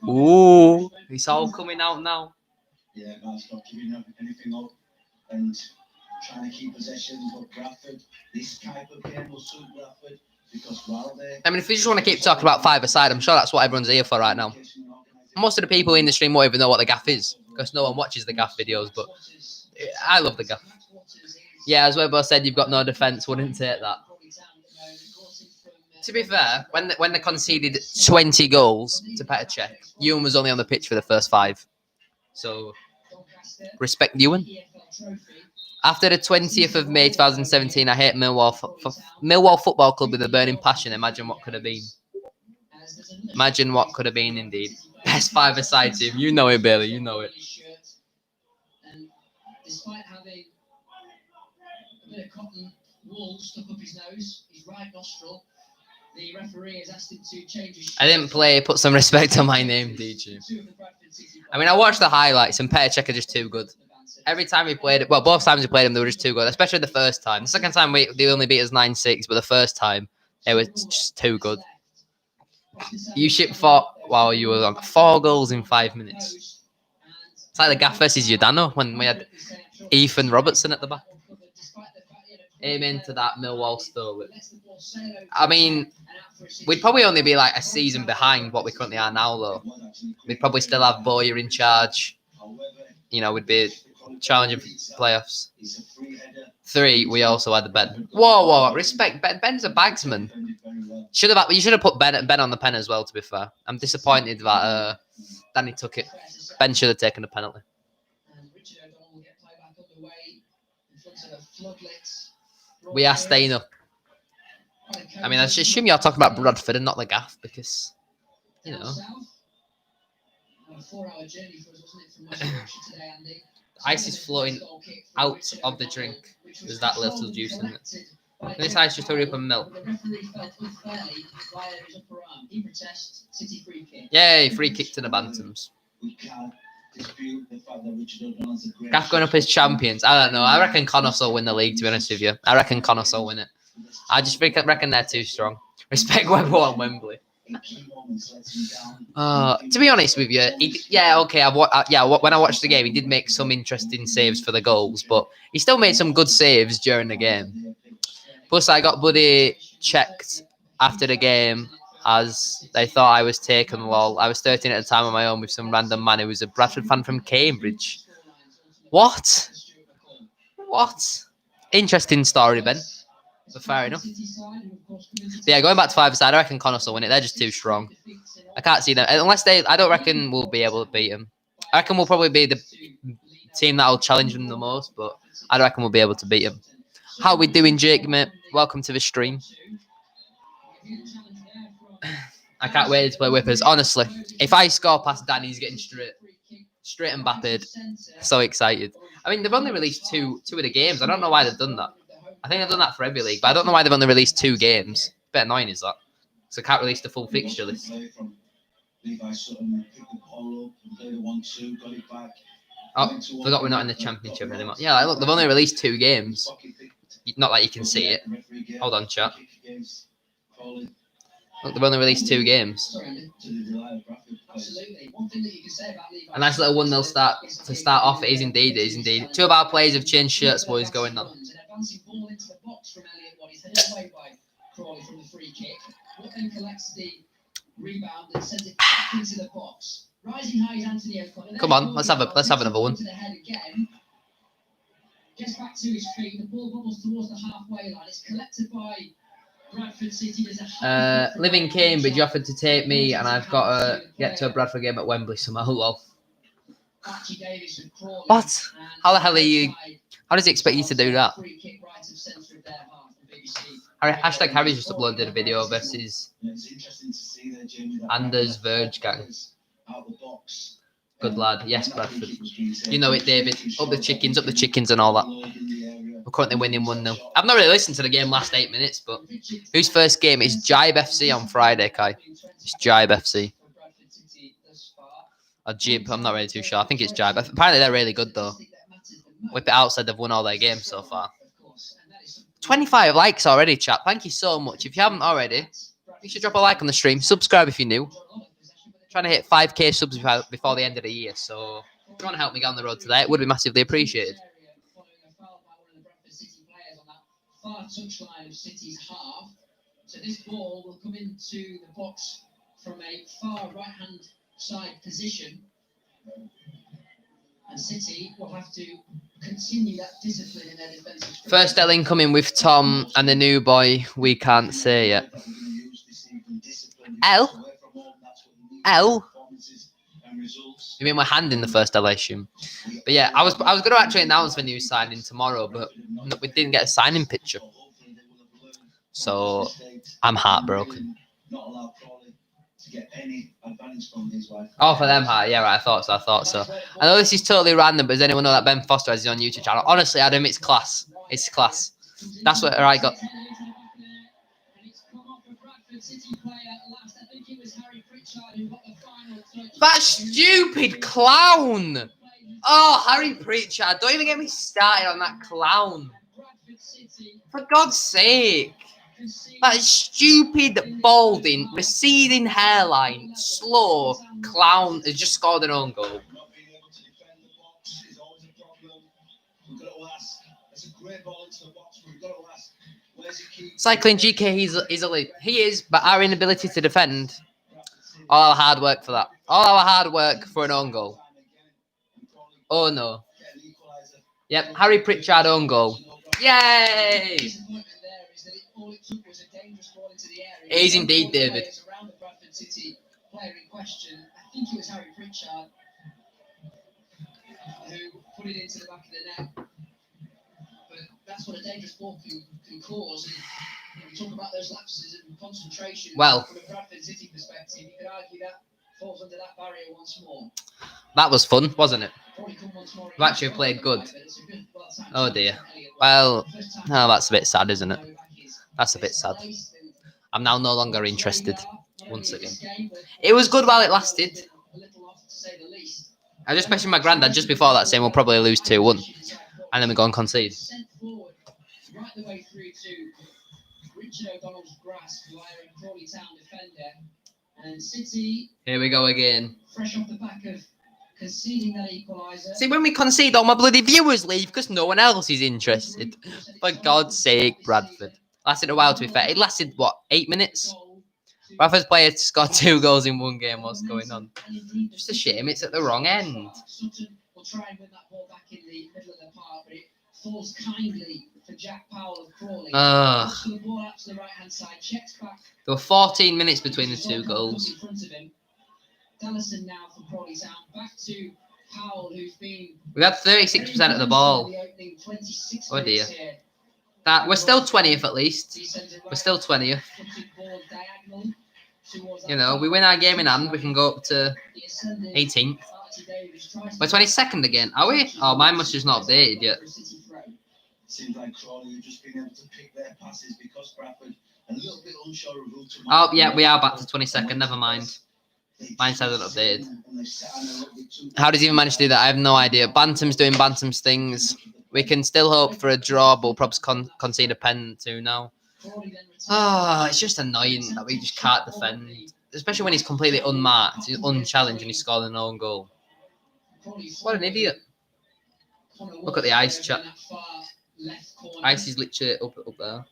Ooh, it's all coming out now. Yeah, that's not giving anything up and trying to keep possession. But Bradford, this type of game will suit Bradford because while they. I mean, if we just want to keep talking about 5-a-side, I'm sure that's what everyone's here for right now. Most of the people in the stream won't even know what the gaff is because no one watches the gaff videos. But I love the gaff. Yeah, as Webber said, you've got no defence. Wouldn't take that. To be fair, when they conceded 20 goals to Petr Cech, Ewan was only on the pitch for the first 5. So, respect Ewan. After the 20th of May 2017, I hate Millwall. Millwall Football Club with a burning passion. Imagine what could have been. Imagine what could have been, indeed. Best 5-a-side team. You know it, Bailey. You know it. Despite having a bit of cotton wool stuck up his nose, his right nostril, the referee has asked him to change his shirt. I didn't play. Put some respect on my name, did you? I mean, I watched the highlights, and Petr Cech are just too good. Every time we played it, well, both times we played them, they were just too good. Especially the first time. The second time they only beat us 9-6, but the first time it was just too good. You shipped 4 while you were on 4 goals in 5 minutes. It's like the Gaff versus Udano when we had Ethan Robertson at the back. Amen to that Millwall story. I mean, we'd probably only be like a season behind what we currently are now, though. We'd probably still have Boyer in charge. You know, we'd be challenging for playoffs. 3, we also had the Ben. Whoa, respect Ben. Ben's a bagsman. You should have put Ben on the pen as well. To be fair, I'm disappointed that Danny took it. Ben should have taken a penalty. We are staying up. I mean, I assume you're talking about Bradford and not the Gaff because, you know. Ice is flowing out of the drink. There's that little juice in it. This ice just hurry up and melt. Yay, free kick to the Bantams. Gaff going up as champions. I don't know. I reckon Connacht will win the league, to be honest with you. I reckon Connacht will win it. I just reckon they're too strong. Respect Wembley and Wembley. To be honest with you, when I watched the game, he did make some interesting saves for the goals, but he still made some good saves during the game. Plus, I got bloody checked after the game as they thought I was taken lol. I was 13 at the time on my own with some random man who was a Bradford fan from Cambridge. What? Interesting story, Ben. But fair enough. But yeah, going back to 5-a-side, I reckon Connacht will win it. They're just too strong. I can't see them. Unless I don't reckon we'll be able to beat them. I reckon we'll probably be the team that will challenge them the most, but I don't reckon we'll be able to beat them. How we doing, Jake, mate? Welcome to the stream. I can't wait to play Whippers. Honestly, if I score past Danny, he's getting straight and Mbappé'd. So excited. I mean, they've only released two of the games. I don't know why they've done that. I think they've done that for every league, but I don't know why they've only released 2 games. A bit annoying, is that? So I can't release the full fixture list. Oh, forgot we're not in the championship anymore. Yeah, like, look, they've only released 2 games. Not like you can see it. Hold on, chat. Look, they've only released 2 games. A nice little 1-0 start to start off. It is indeed. 2 of our players have changed shirts. What is going on? Ball into the box from Elliott, what he's headed away by CRAWLEY from the free kick. What then collects the rebound and sends it back into the box. Rising high is Anthony O'Connor. Come on, let's have another one. To the head again. Gets back to his feet. The ball bubbles towards the halfway line. It's collected by Bradford City. Live in Cambridge. You offered to take me, and I've got to get to a Bradford game at Wembley somehow. Lol. What? How the hell are you? How does he expect you to do that? Hashtag Harry's just uploaded a video versus Anders Verge gang. Good lad. Yes, Bradford. You know it, David. Up the chickens and all that. We're currently winning 1-0. I've not really listened to the game last 8 minutes, but whose first game? It's Jibe FC on Friday, Kai. It's Jibe FC. Or Jib, I'm not really too sure. I think it's Jibe. Apparently they're really good, though. Whip it out, said they've won all their games so far. 25 likes already, chat. Thank you so much. If you haven't already, you should drop a like on the stream. Subscribe if you're new. Trying to hit 5k subs before the end of the year. So if you want to help me get on the road today, it would be massively appreciated. So this ball will come into the box from a far right-hand side position. And City will have to continue that discipline in their defensive. First L incoming with Tom and the new boy we can't say yet. L? L? You mean my hand in the first L, I assume. But yeah, I was going to actually announce the new signing tomorrow, but we didn't get a signing picture. So I'm heartbroken. Oh, for them, yeah, right. I thought so. I know this is totally random, but does anyone know that Ben Foster has his own YouTube channel? Honestly, Adam, it's class. It's class. That's what I got. That stupid clown! Oh, Harry Pritchard. Don't even get me started on that clown. For God's sake. That stupid, balding, receding hairline, slow clown has just scored an own goal. Cycling GK easily. He is, but our inability to defend. All our hard work for that. All our hard work for an own goal. Oh no. Yep, Harry Pritchard own goal. Yay! It is indeed, David. Player in question, I think it was Harry Pritchard who put it into the back of the net. But that's what a dangerous ball can cause. And when we talk about those lapses and concentration, well, from a Bradford City perspective, you could argue that falls under that barrier once more. That was fun, wasn't it? We actually played good. Oh dear. Well, no, that's a bit sad, isn't it? That's a bit sad. I'm now no longer interested. Once again, it was good while it lasted. I just mentioned my granddad just before that saying we'll probably lose 2-1, and then we go and concede. Here we go again. Fresh off the back of conceding that equaliser. See, when we concede, all my bloody viewers leave because no one else is interested. For God's sake, Bradford. Lasted a while, to be fair. It lasted, what, 8 minutes? Bradford's player scored 2 goals in 1 game. What's going on? Just a shame it's at the wrong end. Sutton will try and win that ball back in the middle of the park, but it falls kindly for Jack Powell of Crawley. The ball out to the right-hand side, checks back. There were 14 minutes between the 2 goals. Dallison now from Crawley Town, back to Powell, who's been... We had 36% of the ball. Oh dear. That we're still 20th at least. We're still 20th. You know, we win our game in hand, we can go up to 18th. We're 22nd again, are we? Oh, mine must just not updated yet. Seems like Crawley have just been able to pick their passes because Bradford a little bit unsure of who to. Oh yeah, we are back to 22nd. Never mind. Mine hasn't updated. How does he even manage to do that? I have no idea. Bantam's doing Bantam's things. We can still hope for a draw, but we'll probably concede a pen too now. Oh, it's just annoying that we just can't defend. Especially when he's completely unmarked, he's unchallenged, and he's scored an own goal. What an idiot. Look at the ice chat. Ice is literally up there.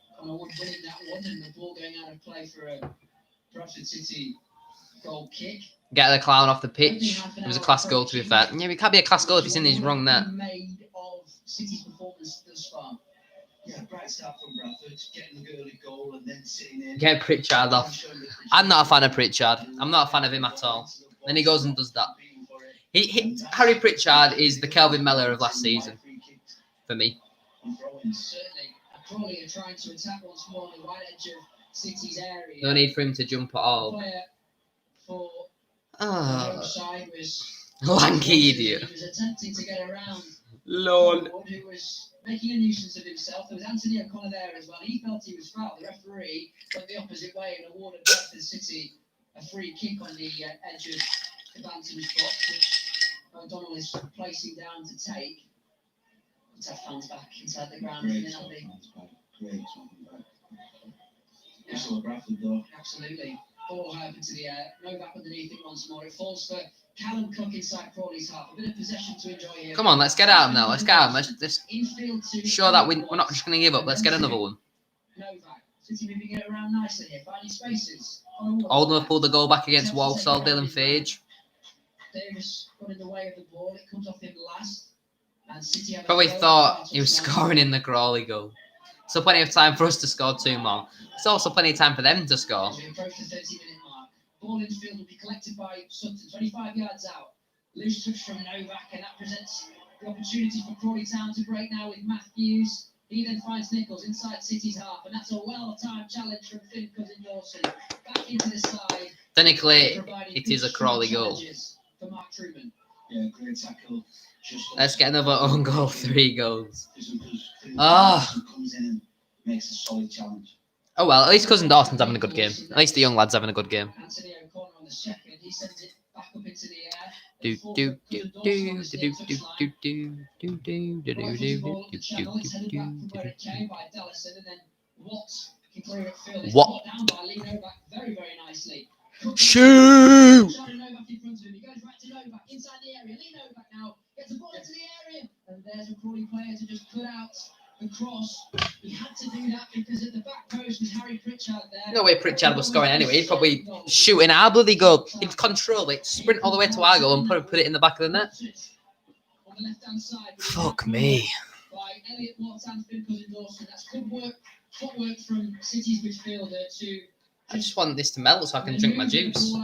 Get the clown off the pitch. It was a class goal, to be fair. Yeah, it can't be a class goal if he's in his wrong net. Yeah, bright start from Bradford, getting the early goal and then sitting in. Get Pritchard off. I'm not a fan of Pritchard. I'm not a fan of him at all. Then he goes and does that. Harry Pritchard is the Kelvin Miller of last season, for me. No need for him to jump at all. Oh. Lanky idiot. Lol. Who was making a nuisance of himself. There was Anthony O'Connor there as well. He felt he was fouled. The referee went the opposite way and awarded Bradford City a free kick on the edge of the Bantam's box, which O'Donnell is placing down to take. Let's have fans back inside the ground. Great. Yeah. Bradford, though. Absolutely. Ball high up into the air. Novak underneath it once more. It falls for Callum Cook inside Crawley's half. A bit of possession to enjoy here. Come on, let's get at him now. Let's get at him. Let's show that we're not just going to give up. Let's get another one. Novak. City moving it around nicely here. Finding spaces. Oldham pulled the goal back against Walsall, Dylan Fage. Davis got in the way of the ball. It comes off him last. And City have Probably thought he was scoring in the Crawley goal. So plenty of time for us to score 2 more. It's also plenty of time for them to score. As we approach the 30-minute mark, Ball in field will be collected by Sutton, 25 yards out. Loose touch from Novak, and that presents the opportunity for Crawley Town to break now with Matthews. He then finds Nichols inside City's half, and that's a well-timed challenge from Finn Cousin-Dawson. Back into the side. Technically, it is a Crawley goal. For Mark Truman. Yeah, great tackle. Let's get another own goal, 3 goals. Ah. Comes in and makes a solid challenge. Oh well, at least Cousin Dawson's having a good game. At least the young lad's having a good game. Anthony O'Connor on the second. He sends it back up into the air. Do do do do do do do do do do do do do do What? Down by Lee Novak very, very nicely. Shoot! Novak in front of him. He goes right to Novak inside the area. Lee Novak now gets the ball into the area, and there's a Crawley player to just put out the cross. He had to do that because at the back post was Harry Pritchard there. No way Pritchard was scoring anyway. He'd probably shoot in our bloody goal. He'd control it, sprint all the way to our goal, and probably put it in the back of the net. On the left-hand side, Fuck me. by Elliot Watts and Finn Cousin-Dawson. That's good work. Footwork from City's midfielder to. I just want this to melt so I can drink my juice.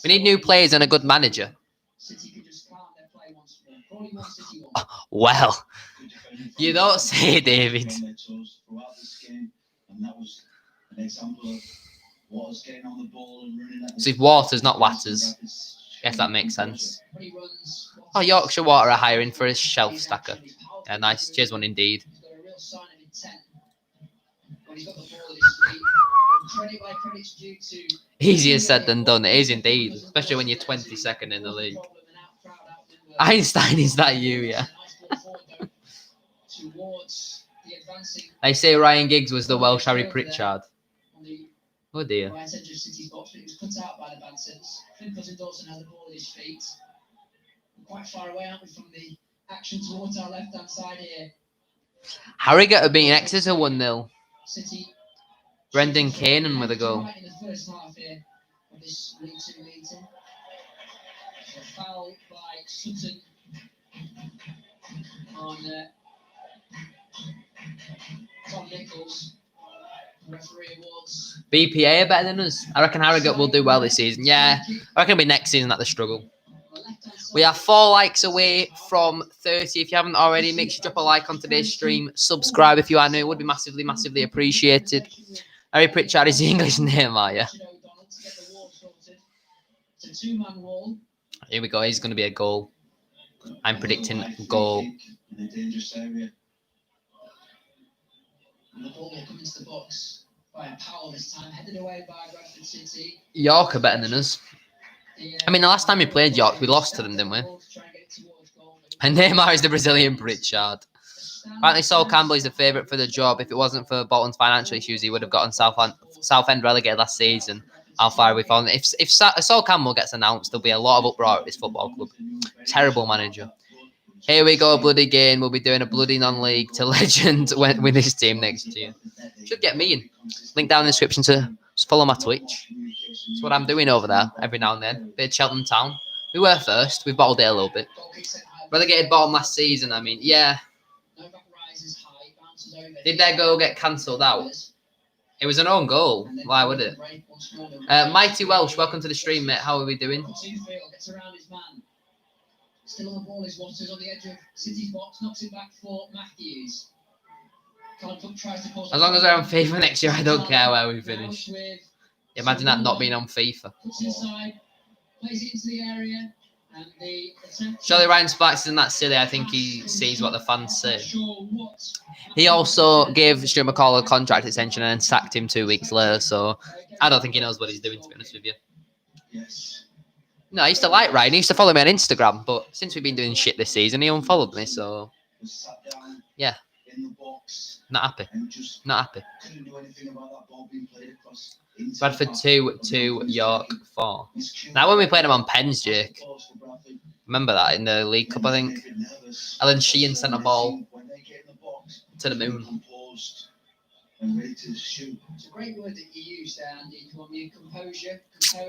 We need new players and a good manager. City can just calm their play once more. Crawley won, City won. Well, you don't say, David. Throughout this game, and that was an example of Waters getting on the ball and running at the So if Waters, not Watters. Guess that makes sense. Oh, Yorkshire Water are hiring for a shelf stacker. Yeah, nice. Cheers one indeed. He's got a real sign of intent when he's got the ball at his feet. Credit where credit's due to. Easier said than done. It is indeed, especially when you're 22nd in the league. Einstein, is that you? Yeah. They say Ryan Giggs was the Welsh Harry Pritchard. Oh dear. Right edge of City's box, but it was cut out by the Bansons. Finn Cousin-Dawson has the ball at his feet. We're quite far away, aren't we, from the action towards our left-hand side here. Harrogate are beating Exeter 1-0. City. Brendan Kanan with a goal. Right in the first half here of this League 2 meeting. A foul by Sutton on Tom Nichols. Referee awards. BPA are better than us. I reckon Harrogate will do well this season. Yeah, I reckon it'll be next season that they struggle. We are 4 likes away from 30. If you haven't already, make sure you drop a like on today's stream. Subscribe if you are new. It would be massively, massively appreciated. Harry Pritchard is the English name, are you? Here we go. He's going to be a goal. I'm predicting goal. In a dangerous area. And the ball will come into the box by a Powell this time, headed away by Bradford City. York are better than us. I mean, the last time we played York, we lost to them, didn't we? And Neymar is the Brazilian Pritchard. Apparently, Sol Campbell is the favourite for the job. If it wasn't for Bolton's financial issues, he would have gotten Southend relegated last season. How far we fallen. If Sol Campbell gets announced, there'll be a lot of uproar at this football club. Terrible manager. Here we go, bloody game. We'll be doing a bloody non-league to legend with this team next year. Should get me in. Link down in the description to follow my Twitch. That's what I'm doing over there every now and then. Bit of Cheltenham Town. We were first. We bottled it a little bit. Relegated bottom last season. I mean, yeah. Did their goal get cancelled out? It was an own goal. Why would it? Mighty Welsh, welcome to the stream, mate. How are we doing? Still on the ball is Waters on the edge of City's box, knocks it back for Matthews. As long as we're on FIFA next year, I don't care where we finish. Imagine that not being on FIFA. Inside, plays it into the area, and the Surely Ryan Sparks isn't that silly. I think he sees what the fans say. He also gave Stuart McCall a contract extension and then sacked him 2 weeks later, so I don't think he knows what he's doing, to be honest with you. Yes. No, I used to like Ryan. He used to follow me on Instagram, but since we've been doing shit this season, he unfollowed me, so yeah. Not happy. Not happy. Bradford 2, York 4. Now when we played him on pens, Jake. Remember that in the League Cup, I think. Alan Sheehan sent a ball to the moon. It's a great word that you used there, Andy. You want me composure?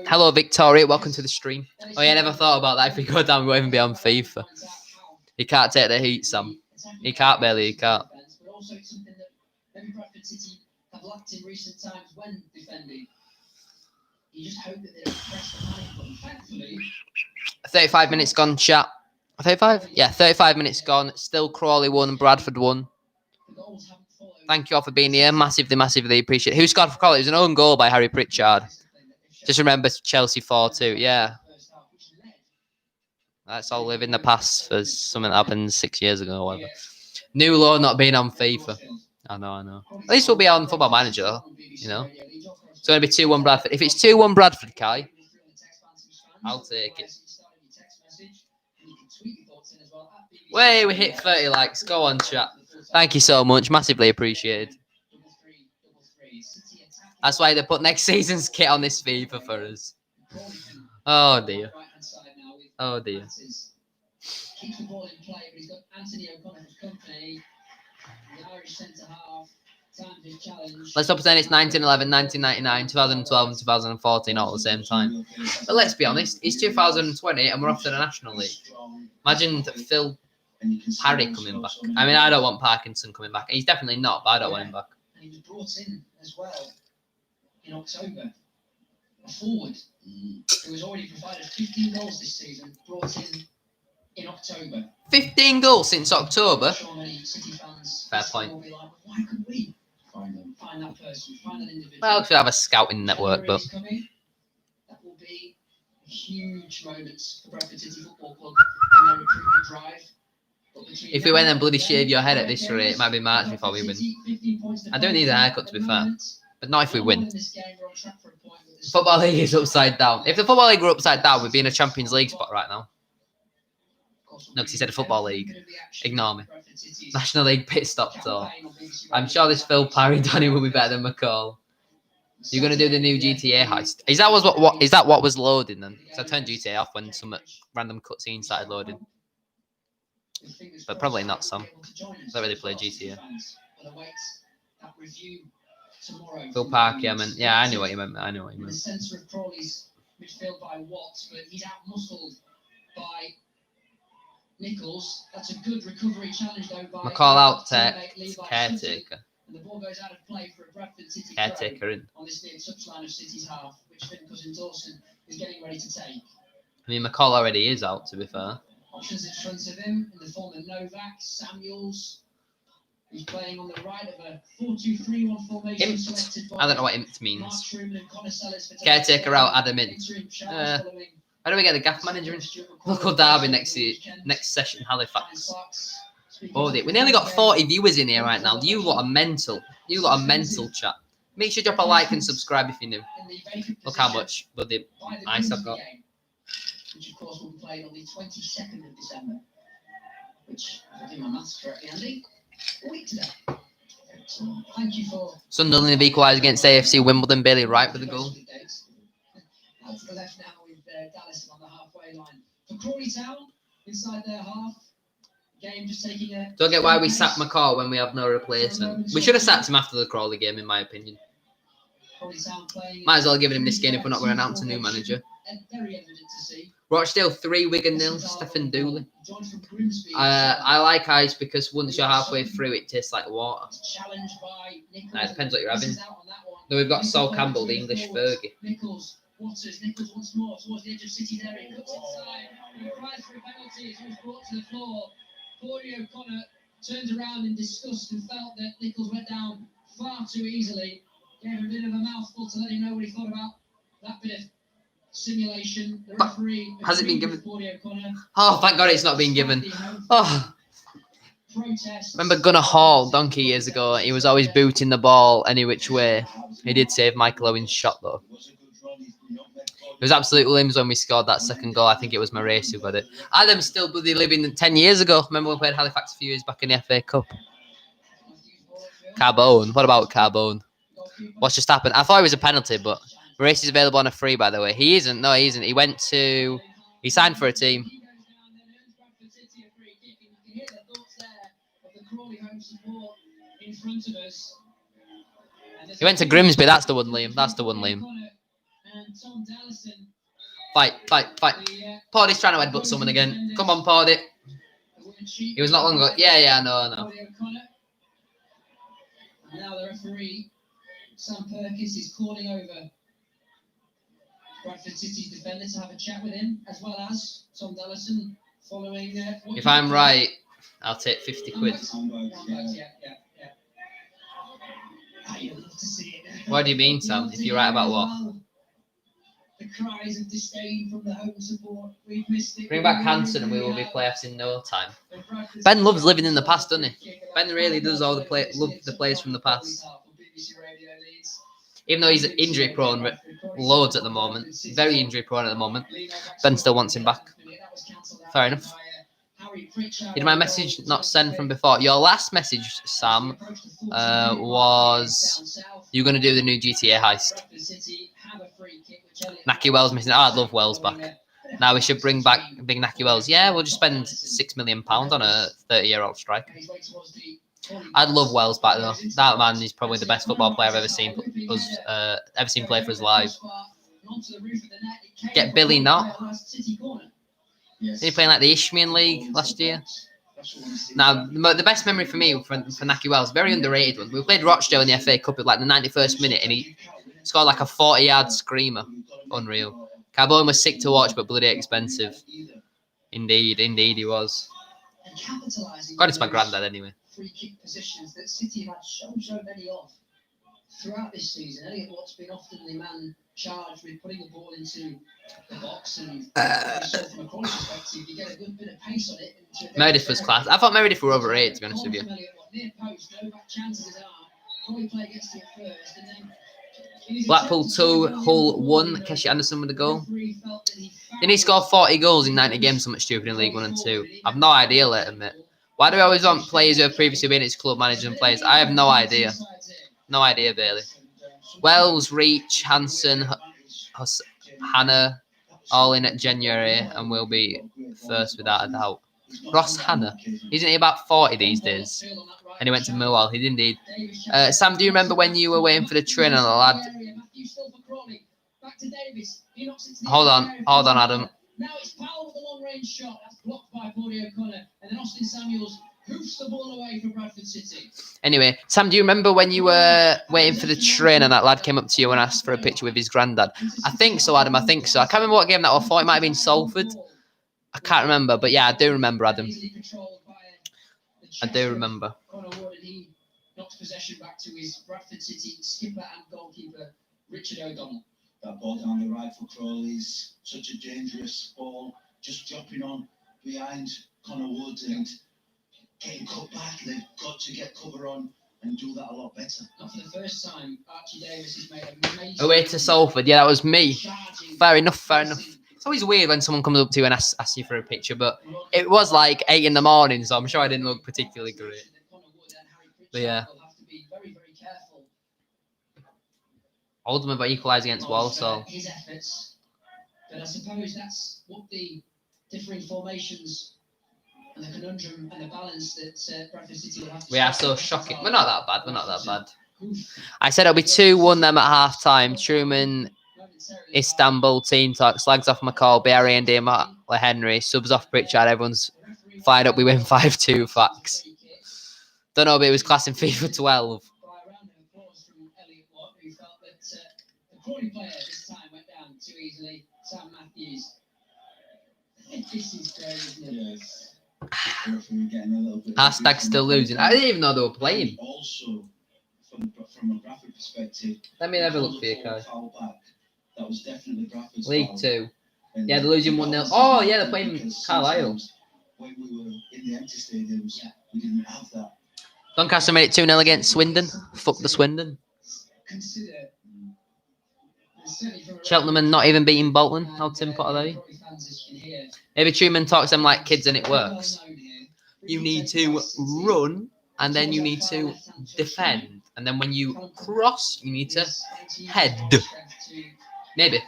Hello, Victoria. Welcome to the stream. Oh, yeah, I never thought about that. If we go down, we won't even be on FIFA. He can't take the heat, Sam. He can't, barely. He can't. But also, it's something that maybe Bradford City have lacked in recent times when defending. You just hope that they don't press the panic button. Thankfully, 35 minutes gone, chat. 35? Yeah, 35 minutes gone. Still Crawley won, Bradford won. the goals haven't followed. Thank you all for being here. Massively, massively appreciate it. Who scored for Crawley? It was an own goal by Harry Pritchard. Just remember Chelsea 4-2. Yeah. Let's all live in the past for something that happened 6 years ago or whatever. New law not being on FIFA. I know. At least we'll be on Football Manager, though, you know. It's going to be 2-1 Bradford. If it's 2-1 Bradford, Kai, I'll take it. Way, we hit 30 likes. Go on, chat. Thank you so much. Massively appreciated. That's why they put next season's kit on this FIFA for us. Oh, dear. Oh, dear. Keeps the ball in play, but he's got Anthony O'Connor for company. The Irish centre half. Time for his challenge. Let's not pretend it's 1911, 1999, 2012, and 2014 all at the same time. But let's be honest, it's 2020 and we're off to the National League. Imagine Phil Parry coming back. I mean, I don't want Parkinson coming back. He's definitely not, but I don't want him back. And he was brought in as well in October. A forward who has already provided 15 goals this season, brought in October. 15 goals since October. Sure many City fans Fair point. will be like, why could we find that person, find that individual? Well, because we have a scouting network, but That will be a huge moment for Bradford City Football Club in their recruitment drive. if we went and bloody shave your head at this rate, it might be March before we win. I do need a haircut, to be fair, but not if we win. The Football League is upside down. If the Football League were upside down, we'd be in a Champions League spot right now. No, because he said a Football League. Ignore me. National League pit stop tour. I'm sure this Phil Parry Donny will be better than McCall. You're gonna do the new GTA heist. Is that what was loading then? Because I turned GTA off when some random cutscene started loading. But probably not some. I don't really play GTA. Phil Park, yeah, man. Yeah, I knew what you meant. The centre of Crawley's midfield by Watts, but he's out-muscled by Nichols. That's a good recovery challenge though by McCall out teammate Levi Sutton. caretaker. And the ball goes out of play for a Bradford City Caretaker in. on this near touchline of City's half, which Finn Cousin-Dawson is getting ready to take. I mean, McCall already is out, to be fair. Options in front of him in the form of Novak, Samuels. He's playing on the right of a 4-2-3-1 formation Impt. selected by I don't know what impt Mark means. Truman and Connor Sellers for Caretaker out, Adam in. Interim Chants following Why don't we get the gaff manager in? Local derby next session, Halifax. Oh, we nearly got 40 viewers in here right now. You lot are mental. You lot are mental, chat. Make sure you drop a like and subscribe if you're new. Look how much bloody ice I've got. Which of course will be played on the 22nd of December. Which, if I do my maths correctly, Andy, a week today. So, thank you for... Sunderland have equalised against AFC Wimbledon. Bailey Wright with the goal. Out to the left now with Dallas on the halfway line. For Crawley Town, inside their half. Game just taking a... Don't get why we sacked McCall when we have no replacement. We should have sacked him after the Crawley game, in my opinion. Might as well give him this game if we're not going to announce a new manager. Very evident to see. Rochdale 3, Wigan 0, Stephen Dooley. I like ice because once you're halfway through, it tastes like water. Now, it depends what you're having. Then we've got Sol Campbell, the English Fergie. Nichols once more towards the edge of City's area. Cuts inside. He cries for a penalty as he was brought to the floor. Corey O'Connor turned around in disgust and felt that Nichols went down far too easily. Gave him a bit of a mouthful to let him know what he thought about that bit of simulation. The referee has it been given? Corey O'Connor. Oh, thank God it's not been given. Oh. Remember Gunnar Hall, donkey years ago? He was always booting the ball any which way. He did save Michael Owen's shot, though. It was absolute limbs when we scored that second goal. I think it was Maurice who got it. Adam's still bloody living 10 years ago. Remember when we played Halifax a few years back in the FA Cup? Carbone. What about Carbone? What's just happened? I thought it was a penalty, but Maurice is available on a free, by the way. He isn't. No, he isn't. He signed for a team. He went to Grimsby. That's the one, Liam. That's the one, Liam. Fight. Paudy's trying to headbutt someone again. Come on, Paudy. He was not long ago. Yeah, I know. Now the referee, Sam Perkins, is calling over Bradford City's defender to have a chat with him, as well as Tom Dallison following. If I'm right, I'll take 50 quid. What do you mean, Sam? If you're right about what? The cries of disdain from the home support. We've missed it. Bring back Hanson and we will be playoffs in no time. Ben loves living in the past, doesn't he? Ben really does love the players from the past. Even though he's injury prone, loads at the moment, very injury prone at the moment, Ben still wants him back. Fair enough. Did my message not send from before? Your last message, Sam, was you're going to do the new GTA heist. Naki Wells missing. Oh, I'd love Wells back. Now we should bring back big Naki Wells. Yeah, we'll just spend £6 million on a 30-year-old striker. I'd love Wells back though. That man is probably the best football player I've ever seen play for us live. Get Billy Knott. Did he play in like the Isthmian League last year? Now, the best memory for me for Naki Wells, very underrated one. We played Rochdale in the FA Cup at like the 91st minute, and he scored like a 40-yard screamer. Unreal. Carbone was sick to watch, but bloody expensive. Indeed he was. God, it's my granddad anyway. Free kick positions that City have had so many of throughout this season. Elliot Watt's been often the man charged with putting the ball into the box, and from a Crawley perspective, you get a good bit of pace on it. Meredith was class. I thought Meredith were overrated, to be honest with you. Blackpool 2, Hull 1. Keshi Anderson with the goal. Didn't he score 40 goals in 90 games? Something stupid in League 1 and 2. I've no idea, let admit. Why do we always want players who have previously been his club managers and players? I have no idea. No idea, Bailey. Wells, Reach, Hanson, Hannah, all in at January, and we'll be first without a doubt. Ross Hannah, isn't he about 40 these days? And he went to Millwall. He did indeed. Sam, do you remember when you were waiting for the train and the lad? Hold on, Adam. Now it's Powell with the long-range shot. That's blocked by Claudio O'Connor. And then Austin Samuels hoofs the ball away from Bradford City. Anyway, Sam, do you remember when you were waiting for the train and that lad came up to you and asked for a picture with his granddad? I think so, Adam. I think so. I can't remember what game that was. I thought it might have been Salford. I can't remember. But yeah, I do remember, Adam. I do remember. He knocks possession back to his Bradford City skipper and goalkeeper, Richard O'Donnell. That ball down the right for Crawley's such a dangerous ball, just dropping on behind Connor Wood and getting cut back. They've got to get cover on and do that a lot better. Not for the first time, Archie Davis has made a major... Away to Salford. Yeah, that was me. Fair enough. It's always weird when someone comes up to you and asks you for a picture, but it was like 8 in the morning, so I'm sure I didn't look particularly great. But yeah. Oldham about equalised against Walsall. His efforts, but I suppose that's what the differing formations and the conundrum and the balance that Bradford City will have to... We are so shocking. We're not that bad. I said it'll be 2-1 them at half time. Truman, Istanbul, team talk, slags off McCall, Barry and Matt Henry, subs off Pritchard. Everyone's fired up. We win 5-2. Facts. Don't know, but it was class in FIFA 12. Crawley player this time went down too easily. Sam Matthews. This is crazy, isn't it? Yes. Hashtag still losing. I didn't even know they were playing. Also, from a Bradford perspective, Let me have a look for you, Kai. That was definitely Bradford's League foul. 2. Yeah, they're losing 1-0. Oh, yeah, they're playing Carlisle. When we were in the empty stadiums, we didn't have that. Doncaster made it 2-0 against Swindon. Fuck the Swindon. Consider. Cheltenham not even beating Bolton. How Tim Potter are they? Maybe Truman talks them like kids and it works. You need to run and then you need to defend. And then when you cross, you need to head. Maybe.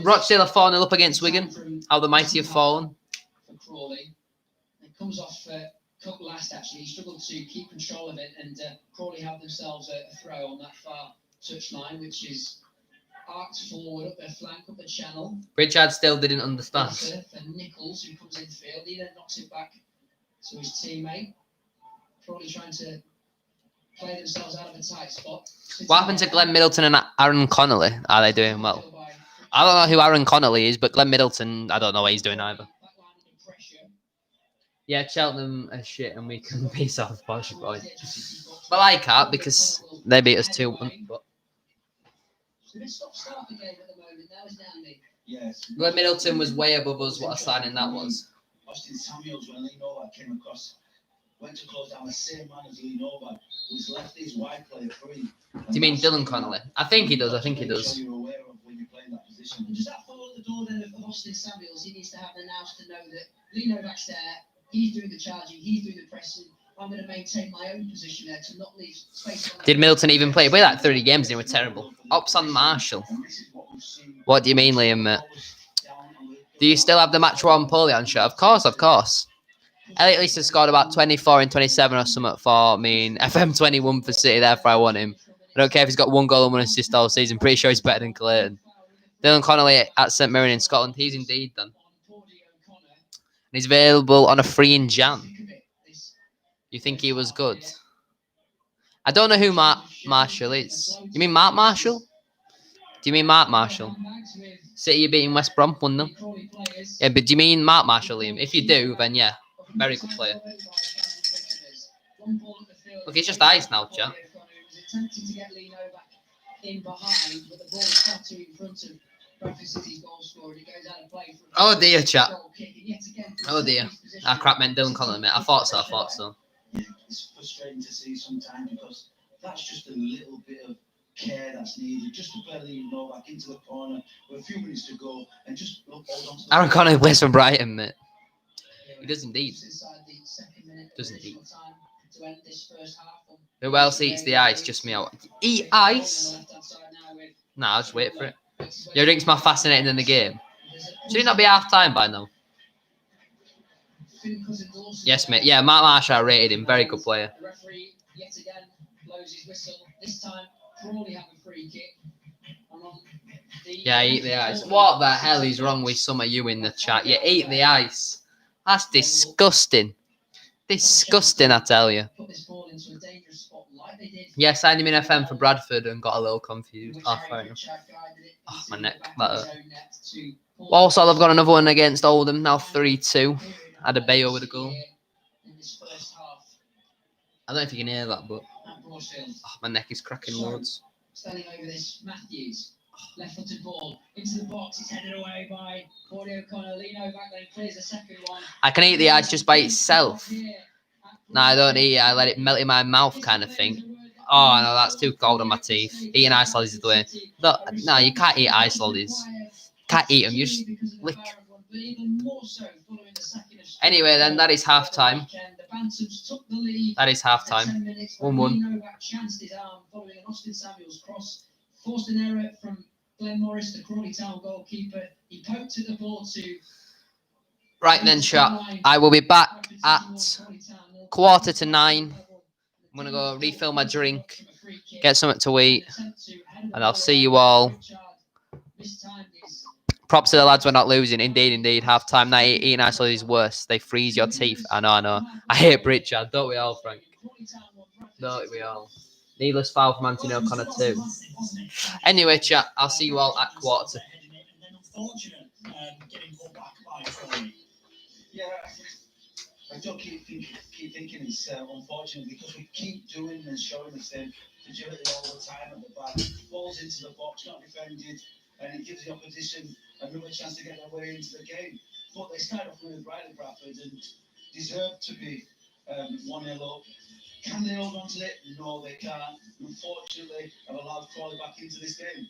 Rochdale are 4-0 up against Wigan. How the mighty have fallen. It comes off cut last actually. He struggled to keep control of it and Crawley have themselves a throw on that far touchline, which is arced forward up their flank, up the channel. Pritchard still didn't understand. For Nichols, who comes in field, he then knocks it back to his teammate. Probably trying to play themselves out of a tight spot. What happened to Glenn Middleton and Aaron Connolly? Are they doing well? I don't know who Aaron Connolly is, but Glenn Middleton, I don't know what he's doing either. Yeah, Cheltenham are shit, and we can piece off Porsche boy. But I can't because they beat us 2-1. But Yes. Glenn Middleton was way above us. What a signing that was. Austin Samuels, when Lee Novak came across, went to close down the same man as Lee Novak, who's left his wide player free. Do you mean Dylan Connolly? I think he does. I think he does. You're aware of when you're playing that position. And does that fall at the door then of Austin Samuels? He needs to have the nous to know that Lee Novak's there. He's doing the charging. He's doing the pressing. I'm going to maintain my own position there to not leave space. Did Middleton even play? We had like 30 games and they were terrible. Ops on Marshall. What do you mean, Liam, mate? Do you still have the match one Polian shirt? Of course, of course. Elliot Lisa scored about 24 and 27 or something for me in FM 21 for City, therefore I want him. I don't care if he's got 1 goal and 1 assist all season. Pretty sure he's better than Clayton. Dylan Connolly at St Mirren in Scotland. He's indeed done. And he's available on a free in Jan. You think he was good? I don't know who Mark Marshall is. You mean Mark Marshall? Do you mean Mark Marshall? City beating West Brom 1-0. Yeah, but do you mean Mark Marshall, Liam? If you do, then yeah. Very good player. Look, it's just ice now, chat. Oh dear, chat. Oh dear. Ah, crap, meant Dylan Connolly, mate. I thought so. Yeah, it's frustrating to see sometimes because that's just a little bit of care that's needed just to play Lee Novak into the corner with a few minutes to go and just hold on to the Aaron Connolly plays for Brighton, mate. He does indeed. Does indeed. Who else eats the ice? Just me out. Eat ice? Nah, I'll just wait for it. Your drink's more fascinating than the game. Should it not be half time by now? Yes, mate. Yeah, Mark Marshall, I rated him. Very good player. The referee yet again blows his whistle. This time, Crawley have a free kick. Yeah, eat the ice. What the hell is wrong with some of you in the chat? You eat the ice. That's disgusting. Disgusting, I tell you. Yeah, signed him in FM for Bradford and got a little confused. Oh, fair enough. Oh, my neck. Also, I've got another one against Oldham, now 3-2. Had a Bayo with a goal. I don't know if you can hear that, but my neck is cracking loads. Standing over this, Matthews. Left-footed ball into the box. It's headed away by Cordy O'Connor. Lino back then clears the second one. I can eat the ice just by itself. No, I don't eat it. I let it melt in my mouth kind of thing. Oh, no, that's too cold on my teeth. Eating ice lollies is the way. No, you can't eat ice lollies. Can't eat them. You just lick. Anyway, then, that is half-time. That is half-time. 1-1. Forced an error from Glenn Morris, the Crawley Town goalkeeper. He poked at the ball to... Right then, chat. I will be back at 8:45. I'm going to go refill my drink, get something to eat, and I'll see you all. Props to the lads, we're not losing. Indeed. Half-time night eating ice is worse. They freeze your teeth. I know. I hate Pritchard. Don't we all, Frank? Don't we all? Needless foul from Anthony O'Connor too. Anyway, chat, I'll see you all at 8:45. Yeah, I don't keep thinking it's unfortunate because we keep doing and showing the same fragility all the time at the back. Balls into the box, not defended, and it gives the opposition another chance to get their way into the game. But they start off with Bradford and deserve to be 1-0 up. Can they hold on to it? No, they can't. Unfortunately, I've allowed Crawley back into this game.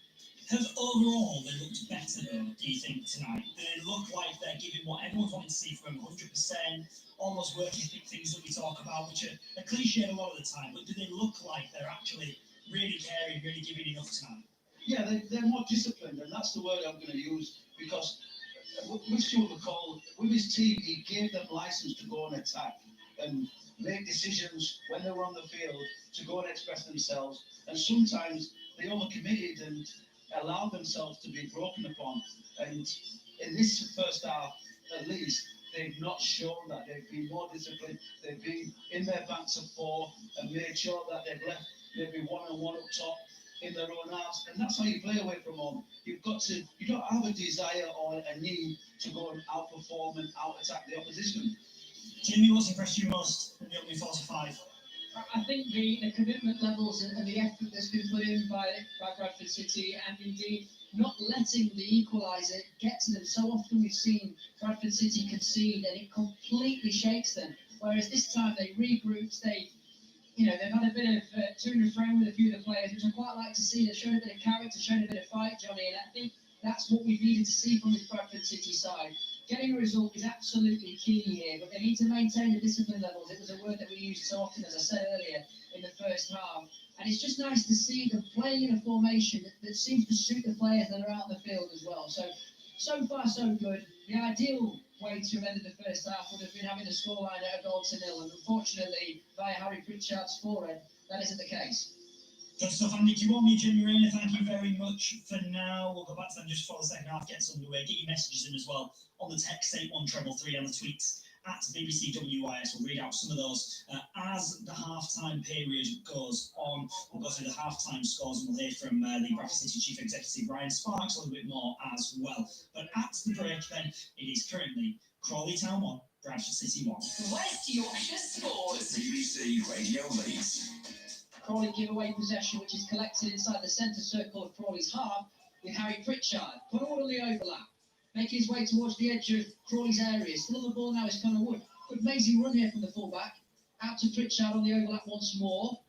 Has overall they looked better, though, do you think, tonight? Do they look like they're giving what everyone's wanting to see from them, 100%, almost work ethic things that we talk about, which are cliche a lot of the time, but do they look like they're actually really caring, really giving enough tonight? Yeah, they're more disciplined, and that's the word I'm going to use, because with Stuart McCall, with his team, he gave them license to go and attack and make decisions when they were on the field to go and express themselves, and sometimes they overcommitted and allowed themselves to be broken upon. And in this first half, at least, they've not shown that. They've been more disciplined. They've been in their backs of four and made sure that they've left maybe one-on-one up top in their own house, and that's how you play away from home. You don't have a desire or a need to go and outperform and out-attack the opposition. Jimmy, what's impressed you most in the opening 45? I think the commitment levels and the effort that's been put in by Bradford City, and indeed not letting the equaliser get to them. So often we've seen Bradford City concede and it completely shakes them, whereas this time they regrouped, they've had a bit of to and fro with a few of the players, which I quite like to see. They've shown a bit of character, shown a bit of fight, Johnny, and I think that's what we've needed to see from this Bradford City side. Getting a result is absolutely key here, but they need to maintain the discipline levels. It was a word that we used so often, as I said earlier, in the first half. And it's just nice to see them playing in a formation that seems to suit the players that are out in the field as well. So far, so good. The ideal way to have ended the first half would have been having the scoreline at 0-0, and unfortunately, via Harry Pritchard's forehead, that isn't the case. Good stuff, Andy. Do you want me, Jimmy Rayner? Thank you very much for now. We'll go back to them just before the second half gets underway. Get your messages in as well on the text 81333 and the tweets at BBC WIS. We'll read out some of those as the half-time period goes on. We'll go through the half-time scores and we'll hear from the Bradford City Chief Executive Brian Sparks a little bit more as well. But at the break then, it is currently Crawley Town 1, Bradford City 1. West Yorkshire Sports. BBC Radio Leeds. Crawley give away possession, which is collected inside the centre circle of Crawley's half with Harry Pritchard. Connor Wood on the overlap, making his way towards the edge of Crawley's area. Still on the ball now is Connor Wood. Good amazing run here from the fullback. Out to Pritchard on the overlap once more.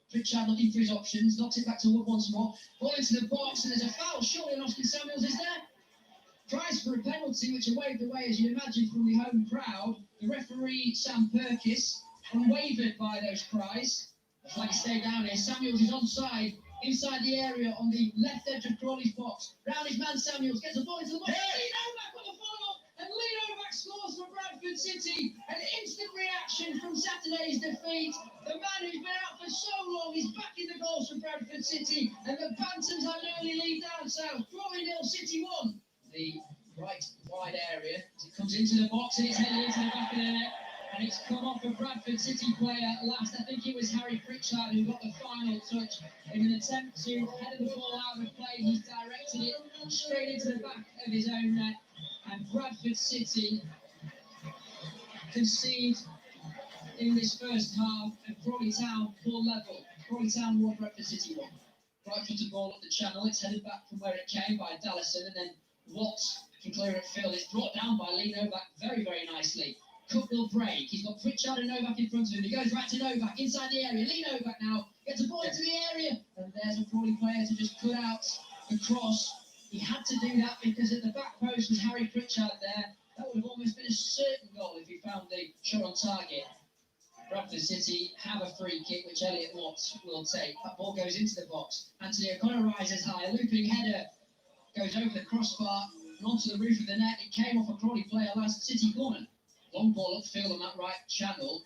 Pritchard looking for his options, knocks it back to Wood once more. Ball into the box, and there's a foul. Surely Austin Samuels is there. Tries for a penalty, which are waved away, as you imagine, from the home crowd. The referee, Sam Perkis, unwavered by those cries. The flag stayed down here. Samuels is onside, inside the area on the left edge of Crawley's box. Round his man Samuels, gets the ball into the box. Lee Novak on the follow-up, and Lee Novak scores for Bradford City. An instant reaction from Saturday's defeat. The man who's been out for so long is back in the goals for Bradford City, and the Bantams have an early lead down south. Crawley 0, City 1. The right wide area as it comes into the box, and it's headed into the back of the net. And it's come off a Bradford City player last. I think it was Harry Pritchard who got the final touch in an attempt to head the ball out of play. He's directed it straight into the back of his own net. And Bradford City concede in this first half. And Crawley Town full level. Crawley Town 1, Bradford City 1. Right footed ball up the channel. It's headed back from where it came by Dallison. And then Watts can clear it field. It's brought down by Lee Novak very, very nicely. Cook will break. He's got Pritchard and Novak in front of him. He goes right to Novak inside the area. Lee Novak now gets a ball into the area. And there's a Crawley player to just put out the cross. He had to do that because at the back post was Harry Pritchard there. That would have almost been a certain goal if he found the shot on target. Bradford City have a free kick, which Elliot Watts will take. That ball goes into the box. Anthony O'Connor rises high. A looping header goes over the crossbar and onto the roof of the net. It came off a Crawley player last City corner. Long ball upfield on that right channel.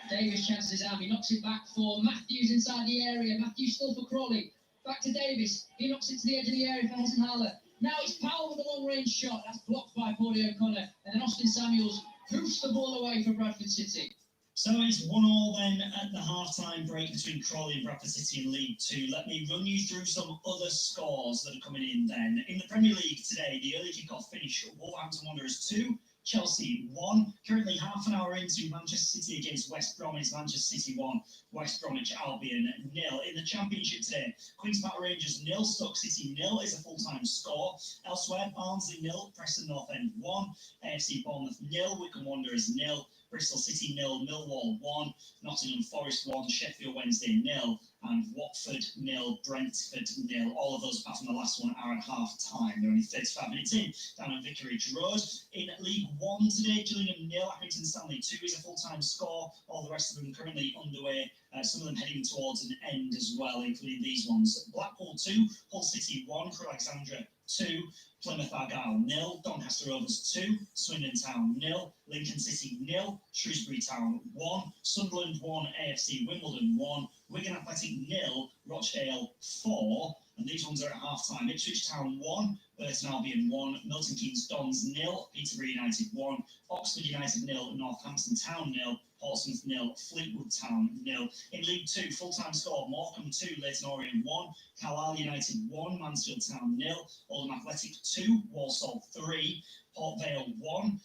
Davis chances his arm. He knocks it back for Matthews inside the area. Matthews still for Crawley. Back to Davis. He knocks it to the edge of the area for Hessenhaler. Now it's Powell with a long-range shot. That's blocked by Paulie O'Connor. And then Austin Samuels hoofs the ball away for Bradford City. So it's 1-1 then at the half-time break between Crawley and Bradford City in League 2. Let me run you through some other scores that are coming in then. In the Premier League today, the early kick-off finish, Wolverhampton Wanderers 2, Chelsea 1. Currently half an hour into Manchester City against West Brom. It's Manchester City 1, West Bromwich Albion 0. In the Championship today, Queen's Park Rangers 0, Stoke City 0 is a full-time score. Elsewhere, Barnsley 0, Preston North End 1, AFC Bournemouth 0, Wycombe Wanderers 0, Bristol City 0, Millwall 1, Nottingham Forest 1, Sheffield Wednesday 0, and Watford 0, Brentford 0. All of those, apart from the last one, are at half-time. They're only 35 minutes in, down at Vicarage Road. In League 1 today, Gillingham 0, Accrington Stanley 2 is a full-time score. All the rest of them currently underway. Some of them heading towards an end as well, including these ones. Blackpool 2, Hull City 1, Crewe Alexandra 2, Plymouth Argyle 0, Doncaster Rovers 2, Swindon Town 0, Lincoln City 0, Shrewsbury Town 1, Sunderland 1, AFC Wimbledon 1, Wigan Athletic 0, Rochdale 4, And these ones are at half-time. Ipswich Town 1, Burton Albion 1, Milton Keynes Dons 0, Peterborough United 1, Oxford United 0, Northampton Town 0, Portsmouth 0, Fleetwood Town 0. In League 2, full-time score, Morecambe 2, Leyton Orient 1, Carlisle United 1, Mansfield Town 0, Oldham Athletic 2, Walsall 3, Port Vale 1,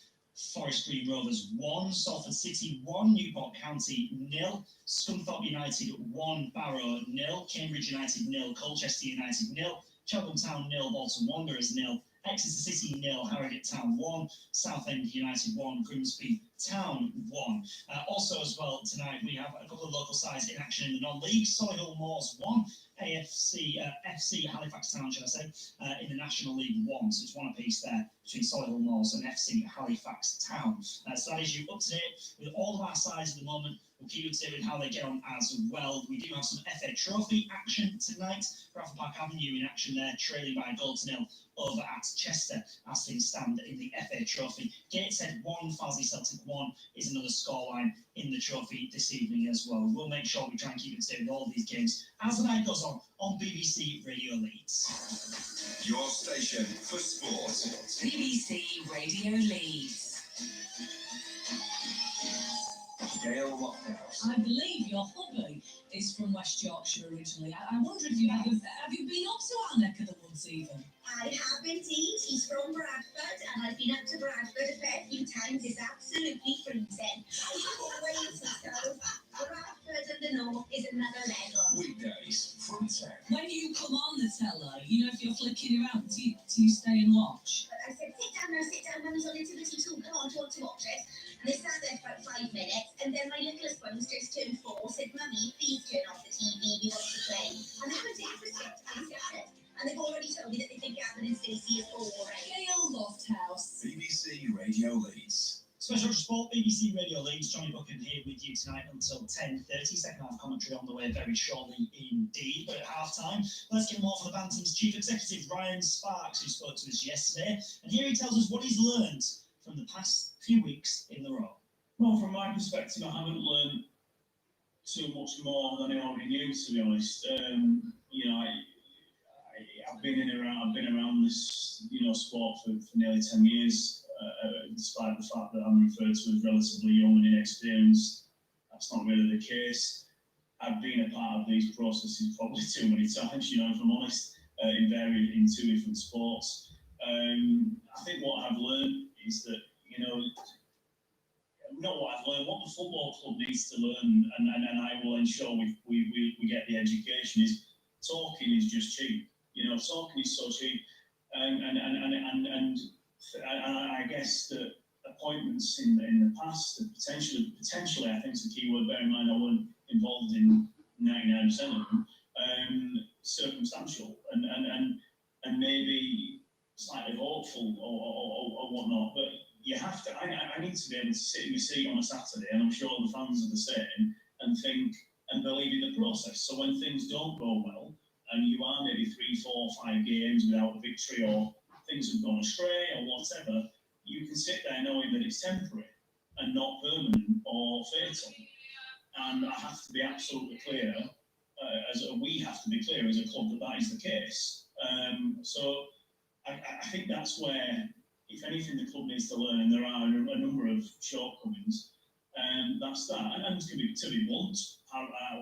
Forest Green Rovers 1, Salford City 1, Newport County 0, Scunthorpe United 1, Barrow 0, Cambridge United 0, Colchester United 0, Cheltenham Town 0, Bolton Wanderers 0, Exeter City 0, Harrogate Town 1, Southend United 1, Grimsby Town 1. Also as well tonight we have a couple of local sides in action in the non-league. Solihull Moors 1, FC Halifax Town, should I say, in the National League 1. So it's one apiece there between Solihull Moors and FC Halifax Town. So that is you up to date with all of our sides at the moment. We'll keep you up to date with how they get on as well. We do have some FA Trophy action tonight. Bradford Park Avenue in action there, trailing by a goal to nil over at Chester as things stand in the FA Trophy. Gateshead 1, Farsley Celtic 1 is another scoreline in the trophy this evening as well. We'll make sure we try and keep it safe with all of these games as the night goes on BBC Radio Leeds. Your station for sport. BBC Radio Leeds. Gale Lockhouse. I believe your hubby is from West Yorkshire originally. I wonder if you have you been up to our neck of the woods even? I have indeed. He's from Bradford, and I've been up to Bradford a fair few times. It's absolutely freezing. Always so. Bradford and the north is another level. Weekdays from 10. When you come on the teller, you know, if you're flicking around, do you stay and watch? I said, sit down, Mummy's on Nativity 2. Come on, talk to watch it. And they sat there for about 5 minutes, and then my littlest one's just turned 4, said, Mummy, please turn off the TV, we want to play. And that was it for 6 days, that's it. And they've already told me that they think Gavin and Stacey is boring. Gale Lofthouse. BBC Radio Leeds. Special Sport, BBC Radio Leeds. Johnny Buchan here with you tonight until 10:30. Second half commentary on the way very shortly indeed. But at half time, let's get more from the Bantam's Chief Executive, Ryan Sparks, who spoke to us yesterday. And here he tells us what he's learned from the past few weeks in the role. Well, from my perspective, I haven't learned too much more than I already knew, to be honest. I've been around this, sport for nearly 10 years, despite the fact that I'm referred to as relatively young and inexperienced. That's not really the case. I've been a part of these processes probably too many times, if I'm honest, in 2 different sports. I think what I've learned is that, not what I've learned, what the football club needs to learn, and I will ensure we get the education, is talking is just cheap. Talking is so cheap, and I guess that appointments in the past, potentially, I think it's a key word. Bear in mind, I wasn't involved in 99% of them. Circumstantial and maybe slightly hopeful or whatnot, but you have to. I need to be able to sit in my seat on a Saturday, and I'm sure the fans are the same, and think and believe in the process. So when things don't go well, and you are maybe 3, 4, 5 games without a victory, or things have gone astray, or whatever, you can sit there knowing that it's temporary and not permanent or fatal. And I have to be absolutely clear, we have to be clear as a club that is the case. So I think that's where, if anything, the club needs to learn, and there are a number of shortcomings. That's that. And to be blunt,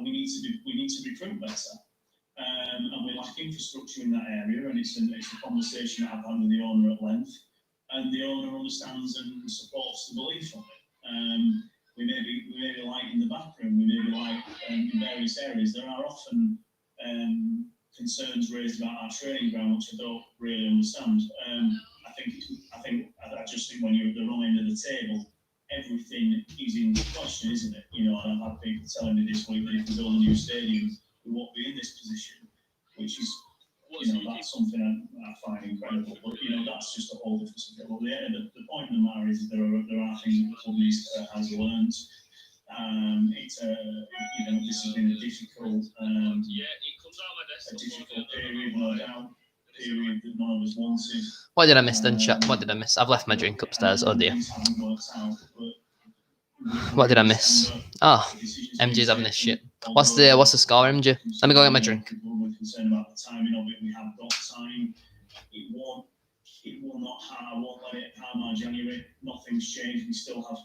we need to recruit better. And we lack infrastructure in that area, and it's a conversation that I've had with the owner at length, and the owner understands and supports the belief of it. We may be light in the back room, we may be light in various areas. There are often concerns raised about our training ground, which I don't really understand. I just think when you're at the wrong end of the table, everything is in question, isn't it? And I've had people telling me this week that if we build a new stadium, we won't be in this position, which is, that's something I find incredible. But that's just a whole different subject. But the point of the matter is there are things that the club has learned. This has been a difficult period, no doubt. Period that none of us wanted. What did I miss then, chat? What did I miss? I've left my drink upstairs. Oh dear. What did I miss? Oh, MJ's having this shit. What's the score, MJ? Let me go get my drink. concerned about the timing of it. We have got time. It will not harm. I won't let it harm our January. Nothing's changed. We still have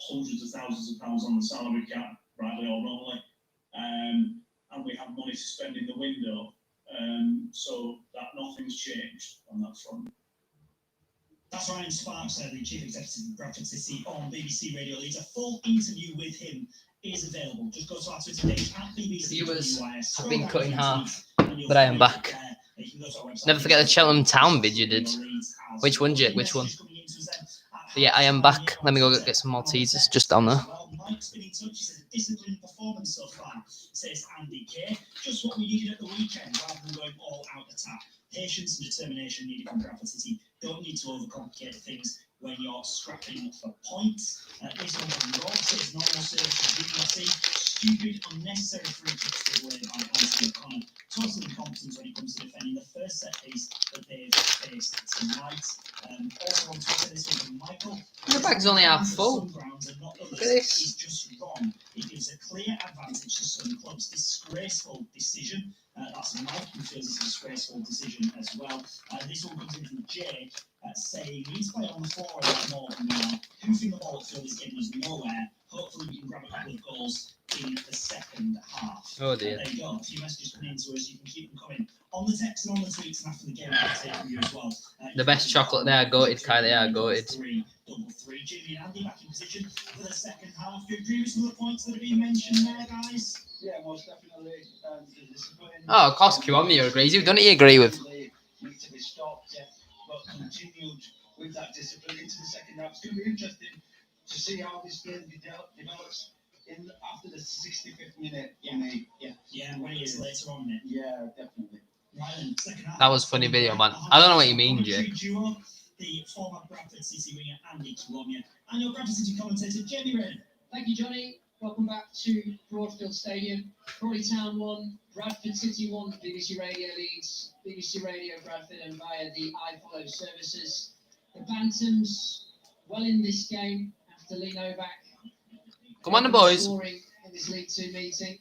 hundreds of thousands of pounds on the salary cap, rightly or wrongly, and we have money to spend in the window. So that nothing's changed on that front. That's Ryan Sparks, the Chief Executive of Bradford City on BBC Radio Leeds. A full interview with him is available. Just go to our Twitter page at BBC. Viewers WIS. have been cut in half, but I am back. Never forget the Cheltenham Town vid you did. Which one, Jake? Which one? But yeah, I am back. Let me go get some Maltesers just down there. Mike's been in touch. He says a disciplined performance so far, says Andy K. Just what we needed at the weekend rather than going all out attack. Patience and determination needed from Bradford City. Don't need to overcomplicate things when you're scrapping for points. This one from Rob says normal service to BRC. Stupid, unnecessary free kicks to away by Anthony O'Connor. Totally incompetent when it comes to defending the first set piece that they've faced tonight. Also on Twitter, this one from Michael. The bag's only half full. Look at this. Is just wrong. It gives a clear advantage to some clubs. Disgraceful decision. That's Mike who feels it's a disgraceful decision as well. This one comes in from Jay saying he needs to play on the floor a lot more than now. Hoofing the ball at field is getting us nowhere. Hopefully we can grab a couple of goals in the second half. Oh dear. There you go. A few messages coming in to us. You can keep them coming on the text and on the tweets, and after the game we'll take from you as well. The best chocolate they are goated, Kai. They are goated. 3-3. Jimmy and Andy back in position for the second half. Do you agree with some of the points that have been mentioned there, guys? Yeah, most definitely. Oh, of course, Kiwami agrees. Who don't he agree with? Need to be stopped, yeah, but continued with that discipline into the second half. It's going to be interesting to see how this game develops in after the 65th minute. Yeah, and when he is later on, Nick. Yeah, definitely. Right then, second half. That was funny video, man. I don't know what you mean, Jake. Duo, the former Bradford City winger Andy Kiwami and your Bradford City commentator Jamie Wren. Thank you, Johnny. Welcome back to Broadfield Stadium. Crawley Town 1, Bradford City 1, BBC Radio Leeds, BBC Radio Bradford, and via the iFollow services. The Bantams well in this game after Lee Novak. Come on, the boys. Scoring in this League 2 meeting.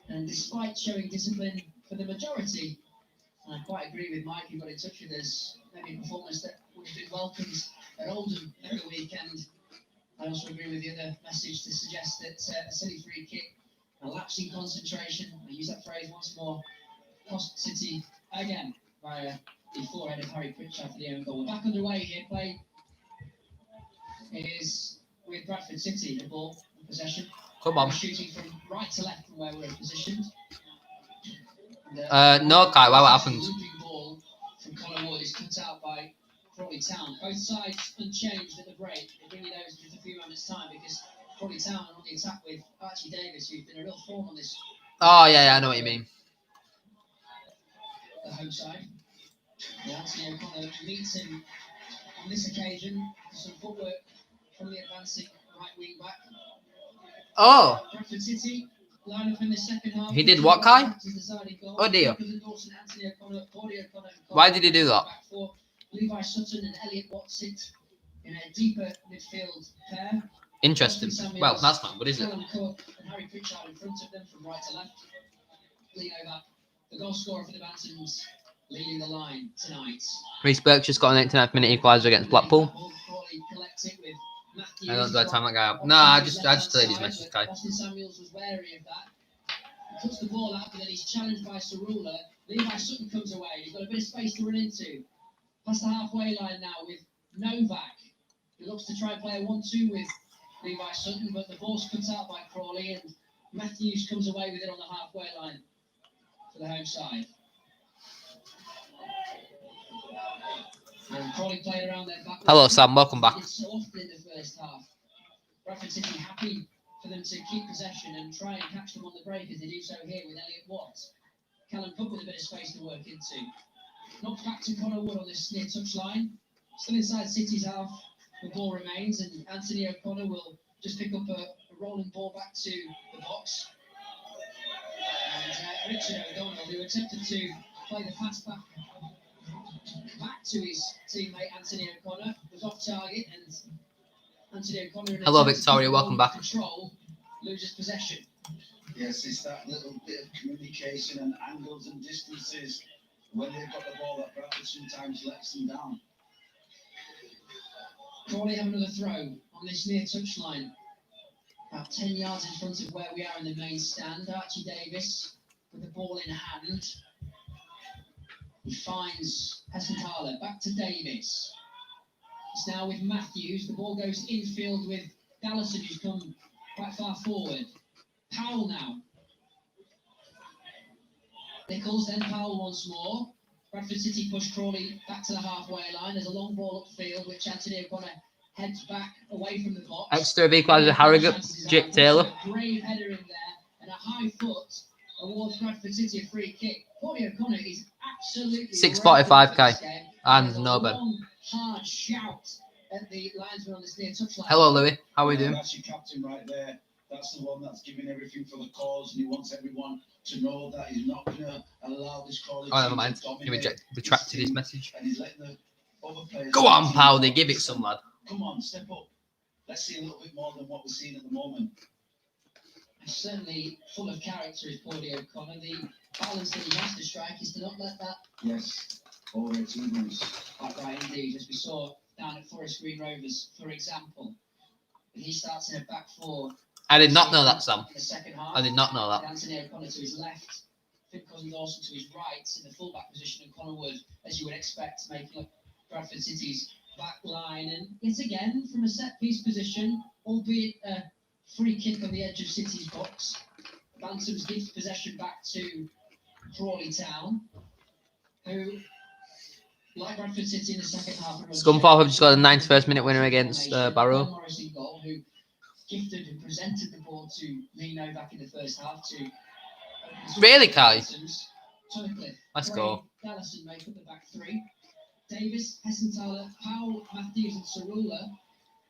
And despite showing discipline for the majority, and I quite agree with Mike, who got in touch with us, maybe a performance that would have been welcomed at Oldham at the weekend. I also agree with the other message to suggest that a silly free kick, a lapse in concentration, I use that phrase once more, cost City again via the forehead of Harry Pritchard for the own goal. We're back underway here. Play is with Bradford City, the ball in possession. Come on. We're shooting from right to left from where we're positioned. No, Kai, what happened? The looping ball from Connor Wood is cut out by Crawley Town. Both sides unchanged at the break. They bring it over in just a few moments' time because Crawley Town are on the attack with Archie Davis, who's been a real form on this. Oh, yeah, I know what you mean. The home side. Anthony O'Connor meets him on this occasion for some footwork from the advancing right wing back. Oh. Bradford City line up in the second half. He did what, Kai? Oh, dear. Why did he do that? Levi Sutton and Elliot Watson in a deeper midfield pair. Interesting. Well, that's not good, is it? Callum Cook and Harry Pritchard in front of them from right to left. Lee Novak, the goal scorer for the Bantams, leading the line tonight. Reece Burke just got an 89th minute equaliser against Blackpool. I don't do I time that guy up. No, I just delayed his message, Kai. Austin Samuels was wary of that. He puts the ball out, but then he's challenged by Cerula. Levi Sutton comes away. He's got a bit of space to run into. Past the halfway line now with Novak, who looks to try and play a 1-2 with Levi Sutton, but the ball's cut out by Crawley, and Matthews comes away with it on the halfway line for the home side. And Crawley played around their back. Hello, Sam. Welcome back. So often in the first half. Bradford City happy for them to keep possession and try and catch them on the break as they do so here with Elliot Watts. Callum Cook with a bit of space to work into. Knocked back to Connor Wood on this near touchline. Still inside City's half. The ball remains, and Anthony O'Connor will just pick up a rolling ball back to the box. And Richard O'Donnell, who attempted to play the pass back to his teammate Anthony O'Connor, was off target, and Anthony O'Connor. Hello, Victoria. Welcome back. Control loses possession. Yes, it's that little bit of communication and angles and distances when they've got the ball that Bradford sometimes lets them down. Crawley have another throw on this near touchline. About 10 yards in front of where we are in the main stand. Archie Davis with the ball in hand. He finds Hessenthaler. Back to Davis. It's now with Matthews. The ball goes infield with Dallison, who's come quite far forward. Powell now. Nichols, then Powell once more. Bradford City push Crawley back to the halfway line. There's a long ball upfield, which Anthony O'Connor heads back away from the box. Extra of equaliser, Harrogate, Jake Taylor. A brave header in there and a high foot awards Bradford City a free kick. Paulie O'Connor is absolutely 6:45 Kai and no Noben. Hard shout at the linesman on this near touchline. Hello, Louis. How are we doing? That's your captain right there. That's the one that's giving everything for the cause, and he wants everyone to know that he's not going to allow this Crawley. Oh, never mind. He retracted his message. And he's letting the other players. Go on, Powdy. Give it some, lad. Come on, step up. Let's see a little bit more than what we're seeing at the moment. Certainly full of character is Paulie O'Connor. The balance that he has to strike is to not let that. Yes, over achievements. Quite right indeed, as we saw down at Forest Green Rovers, for example. But he starts in a back four. I did not know that, Sam. In the second half. I did not know that. Anthony O'Connor to his left, Finn Cousins-Dawson to his right in the full-back position, and Connor Wood, as you would expect, making up Bradford City's back line. And yet again, from a set-piece position, albeit a free kick on the edge of City's box, Bantams gives possession back to Crawley Town, who, like Bradford City in the second half... Scunthorpe have just got a 91st minute winner against Barrow. Morris in goal, who gifted and presented the ball to Lino back in the first half to Really, Kai? Tunnicliffe, Let's go. Dallison make up the back three. Davis, Hessenthaler, Powell, Matthews, and Cerula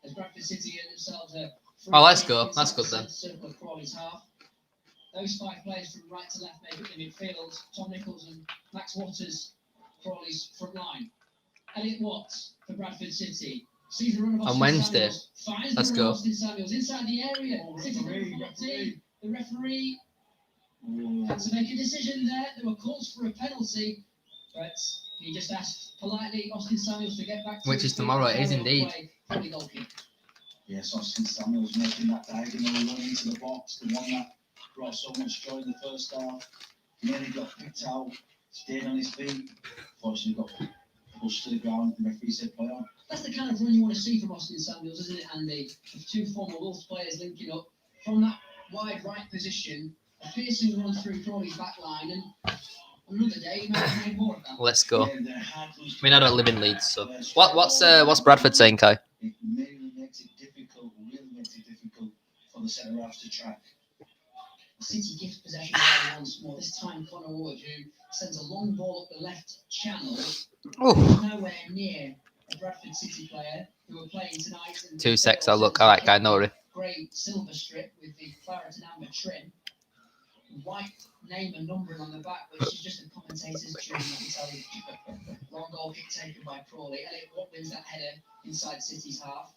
as Bradford City get themselves a. Oh, let's go. That's good then. Circle of Crawley's half. Those five players from right to left make up the midfield. Tom Nichols and Max Waters, Crawley's front line. Elliot Watts for Bradford City. Sees the run of On Austin Wednesday. Samuels, finds Let's the go. run of Austin Samuels inside the area. City Referee. The referee had to make a decision there. There were calls for a penalty, but he just asked politely Austin Samuels to get back to Which his is feet. tomorrow, it is indeed. Probably goal kick. Yes, Austin Samuels making that diagonal run into the box, the one that brought so much joy in the first half. Nearly got picked out, stayed on his feet. Fortunately got pushed to the ground, and the referee said play on. That's the kind of run you want to see from Austin Samuels, isn't it, Andy? Of two former Wolves players linking up from that wide right position, a piercing run through Crawley's back line, and another day he might have made more of that. Let's go. Yeah, their heart was- I mean, I don't live in Leeds, so what's Bradford saying, Kai? It really makes it difficult for the centre halves to track. City gives possession away once more. This time Connor Wood, who sends a long ball up the left channel, nowhere near a Bradford City player who are playing tonight. 2 secs, I'll look. All right, Kai, no worry. Grey silver strip with the claret and amber trim. White name and numbering on the back, which is just a commentator's tune, I can tell you. Long goal kick taken by Crawley. Elliot Watt wins that header inside City's half.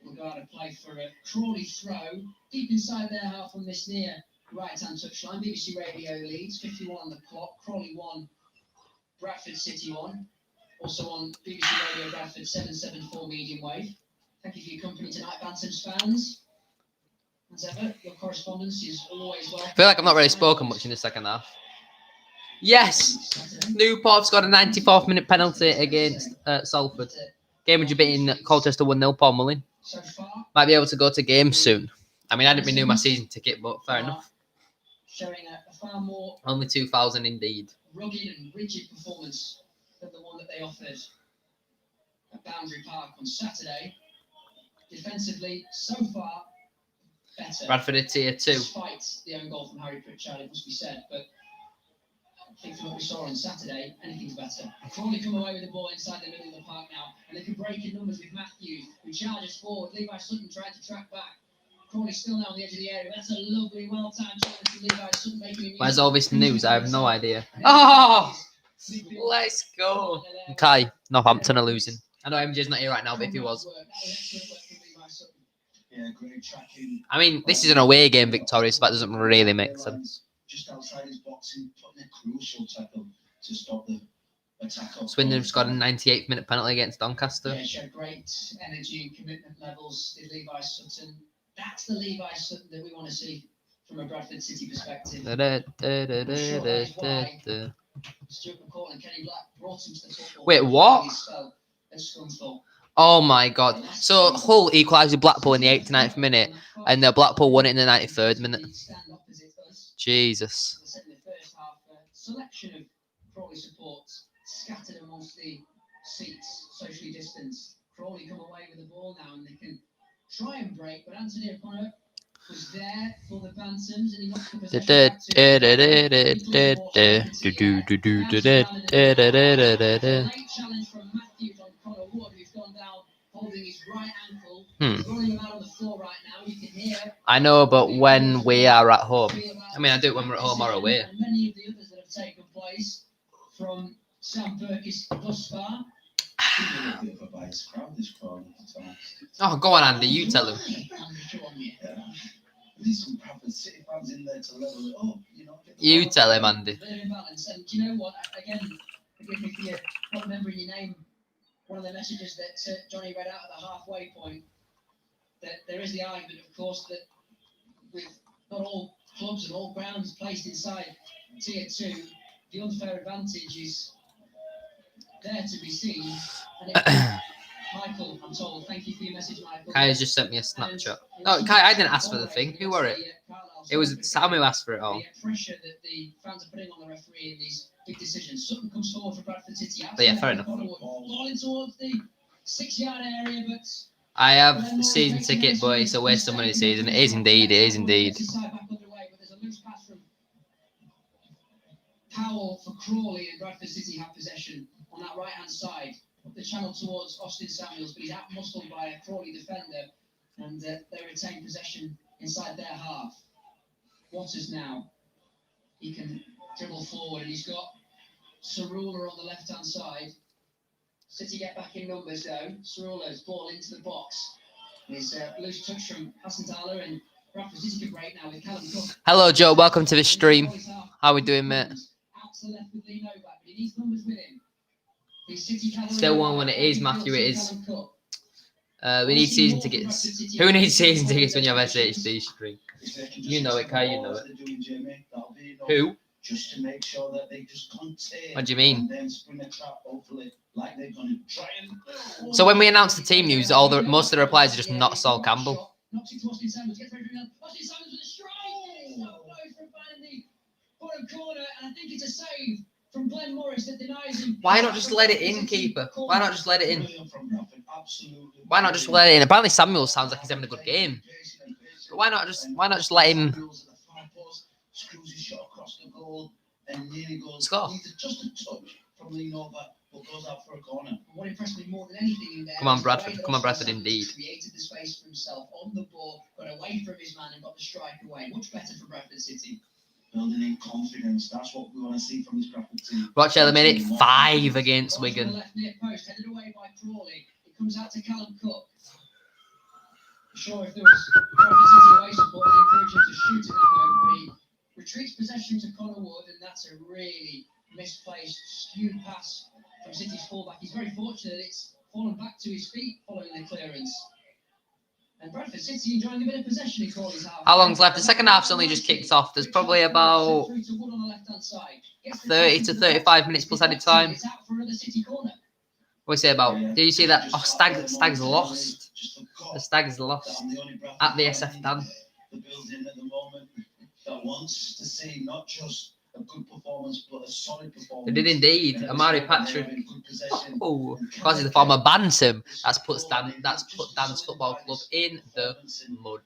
We'll go out of play for a Crawley throw deep inside their half on this near right-hand touchline. BBC Radio leads 51 on the clock. Crawley 1, Bradford City 1. Also on BBC Radio Bradford 774 medium wave. Thank you for your company tonight, Bantams fans. As ever, your correspondence is always welcome. I feel like I've not really spoken much in the second half. Yes! Newport's got a 94th minute penalty against Salford. Game would you beating Colchester 1-0, Paul Mullin. So far, Might be able to go to games soon. I mean, I didn't renew my season ticket, but fair enough. showing a far more Only 2,000 indeed. rugged and rigid performance than the one that they offered at Boundary Park on Saturday. Defensively, so far, better. Bradford are tier 2. Despite the own goal from Harry Pritchard, it must be said. But I think from what we saw on Saturday, anything's better. Crawley come away with the ball inside the middle of the park now, and they can break in numbers with Matthews, who charges forward. Levi Sutton trying to track back. Crawley still now on the edge of the area. That's a lovely, well-timed challenge from Levi Sutton, making him. Where's all this news? I have no idea. Oh! Let's go. Kai, Northampton are losing. I know MJ's not here right now, but if he was. Yeah, great tracking. I mean, this is an away game, Victoria, so that doesn't really make sense. Just outside his boxing, putting a crucial tackle to stop the attack. Swindon scored a 98th minute penalty against Doncaster. Yeah, showed great energy and commitment levels. Did Levi Sutton. That's the Levi Sutton that we want to see from a Bradford City perspective. Stuart McCall and Kenny Black brought him to the football. Wait, what? Scunthorpe. Oh my god. So Hull equalised with Blackpool in the 89th minute, and the Blackpool won it in the 93rd minute. Jesus. In the first half, selection of Crawley supports scattered amongst the seats, socially distanced. Crawley come away with the ball now, and they can try and break, but Anthony O'Connor was there for the Bantams, and he knocked the possession back to late challenge from Matthews on Connor Wood, who's gone down holding his right ankle. Rolling him out on the floor right now. You can hear. I know, but when we are at home, I mean, I do it when we're at home or away. And many of the others that have taken place from Sam Burkiss thus far. A bit of a biased crowd, this crowd. Oh, go on, Andy. You tell him. There's some Bradford City fans in there to level it up, you know. You tell him, Andy. They're in balance, and do you know what? Again, forgive me for not remembering your name. One of the messages that Johnny read out at the halfway point. That there is the argument, of course, that with not all clubs and all grounds placed inside Tier 2, the unfair advantage is there to be seen. And Michael, I'm told, thank you for your message, Michael. Kai has just sent me a Snapchat. No, Kai, I didn't ask for the thing. Who were it? It was Sam who asked for it all. The pressure that the fans are putting on the referee in these big decisions. Sutton comes forward for Bradford City. But yeah, fair enough. Balling towards the 6-yard area, but I have a season ticket, but it's a waste of money season. It is indeed. It is indeed. There's a loose pass from Powell for Crawley, and Bradford City have possession on that right-hand side. Up the channel towards Austin Samuels, but he's out-muscled by a Crawley defender, and they retain possession inside their half. Waters now. He can dribble forward, and he's got Cerula on the left-hand side. City get back in numbers, though. Cerula's ball into the box. There's a loose touch from Hassan Tyler, and Bradford City can break now with Callum Cook. Hello, Joe. Welcome to the stream. How we doing, mate? Out to the left with Lee Novak, but he needs numbers with him. Still 1-1 it is, Matthew. It is. We need season tickets. Who needs season tickets when you have SHD stream? You know it, Kai. You know it. Who? Just to make sure that they just contain. What do you mean? And then spring a trap, hopefully, like they're going to try and. So when we announce the team news, most of the replies are just not Sol Campbell. Knocks it to Austin Samuels. Gets ready to Austin Samuels with a strike. It's not close from the bottom corner, and I think it's a save from Glenn Morris that denies him. Why not just let it in, keeper? Why not just let it in? Absolutely. Why not just let it in? Apparently Samuel sounds like he's having a good game. But why not just let him Screws his shot across the goal and nearly goes. Score. Just a touch from Lee Novak, but goes out for a corner. What impressed me more than anything in there. Come on, Bradford. Come on, Bradford, indeed. Created the space for himself on the ball, got away from his man and got the strike away. Much better for Bradford City. Building in confidence. That's what we want to see from this Bradford team. Rochdale a minute 5 against Wigan. Left near post, headed away by Crawley. It comes out to Callum Cook. Sure, if there was Bradford City away support, I'd encourage him to shoot at that moment, but he retreats possession to Connor Wood, and that's a really misplaced, skewed pass from City's fullback. He's very fortunate that it's fallen back to his feet following the clearance. And Bradford City enjoying a bit of possession in Crawley's half. How long's left? The second half's only just kicked off. There's probably about 30 to 35 minutes plus added time. It's out for another City corner. What do you say about? Did you see that? Oh, Stag's lost. The Stag's lost at the SF Dan. The building at the moment that wants to see not just a good performance, but a solid performance. They did indeed. Amari Patrick. Oh, because he's the former Bantam. That's put Dan's football club in the mud.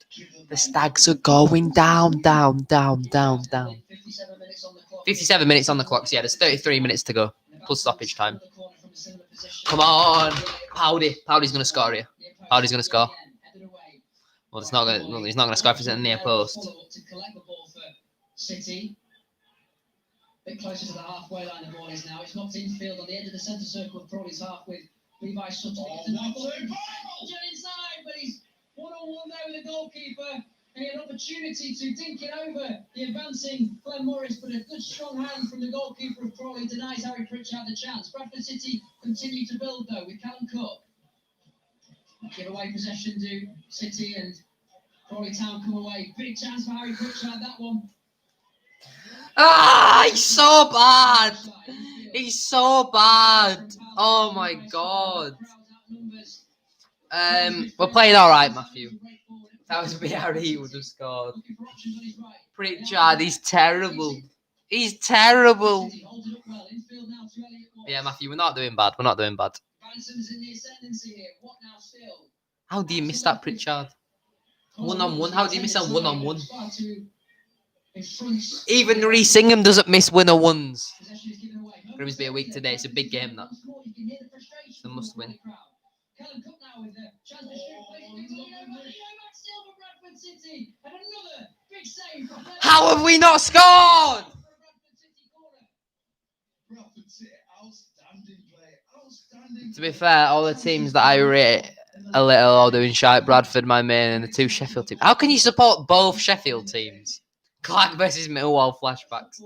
The Stags are going down. 57 minutes on the clock. So yeah, there's 33 minutes to go plus stoppage time. Come on, Powdy's going to score here. Powdy's going to score. Well, he's not going to score if he's in the near post. City. A bit closer to the halfway line the ball is now. It's knocked infield on the edge of the centre circle of Crawley's half with Levi Sutton. It's a knock inside, but he's 1-on-1 there with the goalkeeper. And he had an opportunity to dink it over the advancing Glenn Morris, but a good strong hand from the goalkeeper of Crawley denies Harry Pritchard the chance. Bradford City continue to build though with Callum Cook. Give away possession to City and Crawley Town come away. Big chance for Harry Pritchard, that one. Ah, he's so bad. He's so bad. Oh my god. We're playing all right, Matthew. If that was BRE, he would have scored. Pritchard, he's terrible. He's terrible. Yeah, Matthew, we're not doing bad. We're not doing bad. How do you miss that, Pritchard? 1-on-1. How do you miss a 1-on-1? Even Reece Ingham doesn't miss 1-on-1s. Grimsby a week today. It's a big game, that. It's a must win. How have we not scored? To be fair, all the teams that I rate a little are doing shite. Bradford, my main, and the 2 Sheffield teams. How can you support both Sheffield teams? Clark versus Millwall flashbacks.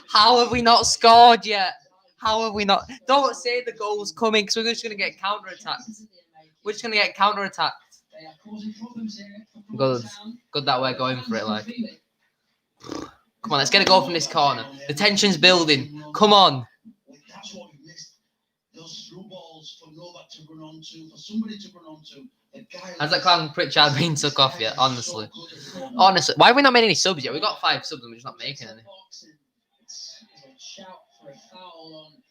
How have we not scored yet? How have we not? Don't say the goal's coming because we're just going to get counter-attacked. We're just going to get counter-attacked. Good. Good that we're going for it, like. Come on, let's get a goal from this corner. The tension's building. Come on. That's what we missed. Those through balls for Novak to run onto, for somebody to run onto. Has that clown Pritchard been took off yet? Honestly. Honestly. Why have we not made any subs yet? We got 5 subs and we're just not making any. It's a shout for a foul on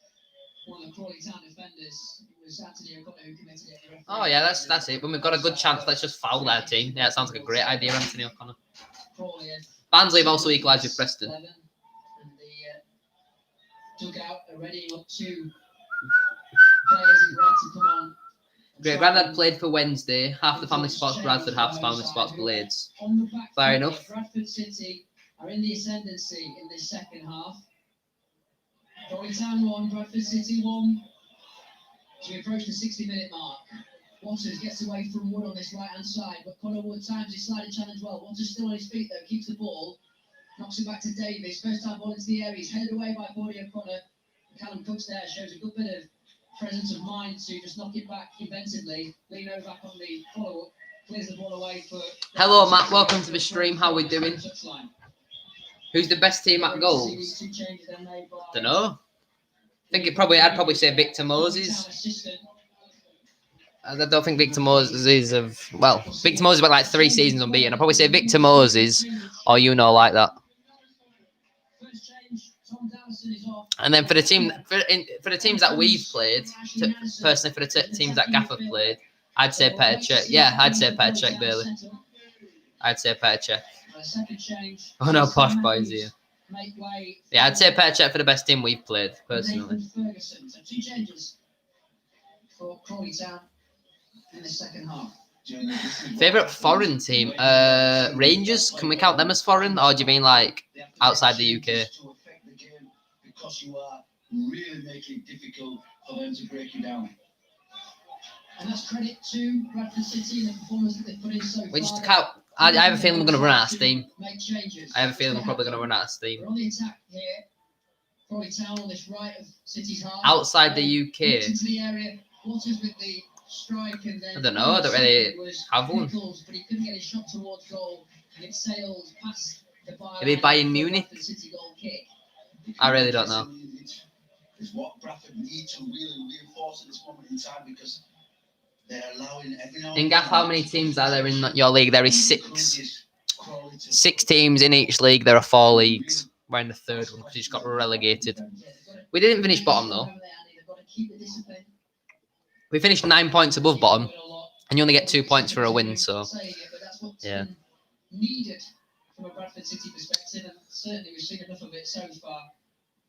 one of the Crawley Town defenders. It was Anthony O'Connor who committed it. Oh yeah, that's it. When we've got a good chance, let's just foul their team. Yeah, it sounds like a great idea, Anthony O'Connor. Barnsley have also equalised with Preston. And the dugout are ready up to players in red to come on. Great Grandad played for Wednesday. Half the family supports Bradford, half the family supports Blades. Fair enough. Bradford City are in the ascendancy in this second half. Crawley Town 1, Bradford City 1. As we approach the 60-minute mark, Waters gets away from Wood on this right-hand side, but Connor Wood times his sliding challenge well. Waters still on his feet though, keeps the ball, knocks it back to Davis. First time ball into the area, he's headed away by Fordy O'Connor. Callum Cooks there shows a good bit of presence of mind to just knock it back inventively. Lino back on the follow-up, clears the ball away for... Hello Matt, welcome to the stream. How are we doing? Who's the best team at goals? Don't know. I think I'd probably say Victor Moses. I don't think Victor Moses is Victor Moses about like 3 seasons unbeaten. I'd probably say Victor Moses or like that. And then for the team for the teams that we've played, personally for the teams that Gaffer played, I'd say Petr Cech. Yeah, I'd say Petr Cech, Bailey. I'd say Petr Cech. Oh no, posh boys here. Yeah, I'd say Petr Cech for the best team we've played, personally. Two changes for Crawley Town in the second half. Favourite foreign team? Rangers? Can we count them as foreign? Or do you mean like outside the UK? Because you are really making it difficult for them to break you down. And that's credit to Bradford City and the performance that they've put in so far. I have a feeling we're going to run out of steam. I have a feeling we're probably going to run out of steam. We're on the attack here. Crawley Town on this right of City's half. Outside the UK. Into the area. Waters with the strike and then... I don't know. I don't really have one. But he couldn't get his shot towards goal. And it sailed past the bar. Maybe Bayern Munich? City goal kick. I really don't know. It's what Bradford need to really reinforce at this moment in time because they're allowing every now and in Gaff, how many teams are there in your league? There is 6. 6 teams in each league. There are 4 leagues. We're in the 3rd one because we just got relegated. We didn't finish bottom though. We finished 9 points above bottom, and you only get 2 points for a win. So, yeah. Needed from a Bradford City perspective, and certainly we've seen enough of it so far.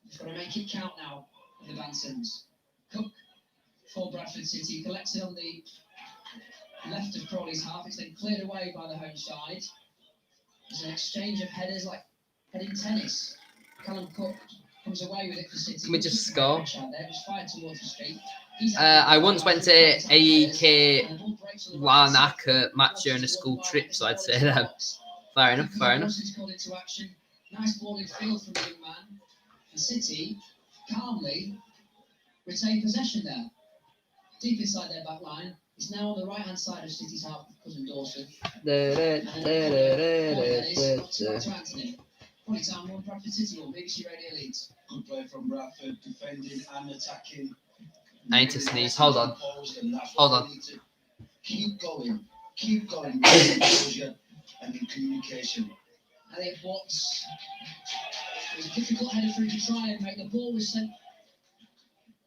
We've got to make it count now for the Bansons. Cook for Bradford City collects it on the left of Crawley's half. It's then cleared away by the home side. There's an exchange of headers like heading tennis. Callum Cook comes away with it for City. Can we just score? There was fired towards the street. I once went to AEK Larnaca match during a school trip, so I'd say that. Fair enough, fair enough. Nice ball in field from the young man. And City calmly retain possession there. Deep inside their back line. It's now on the right-hand side of City's half with cousin Dawson. Probably time one Bradford City or BBC Radio Leeds. Good play from Bradford, defending and attacking. I need to sneeze. Hold on. Hold on. Keep going with composure and in communication. I think it was a difficult header for him to try and make. The ball was sent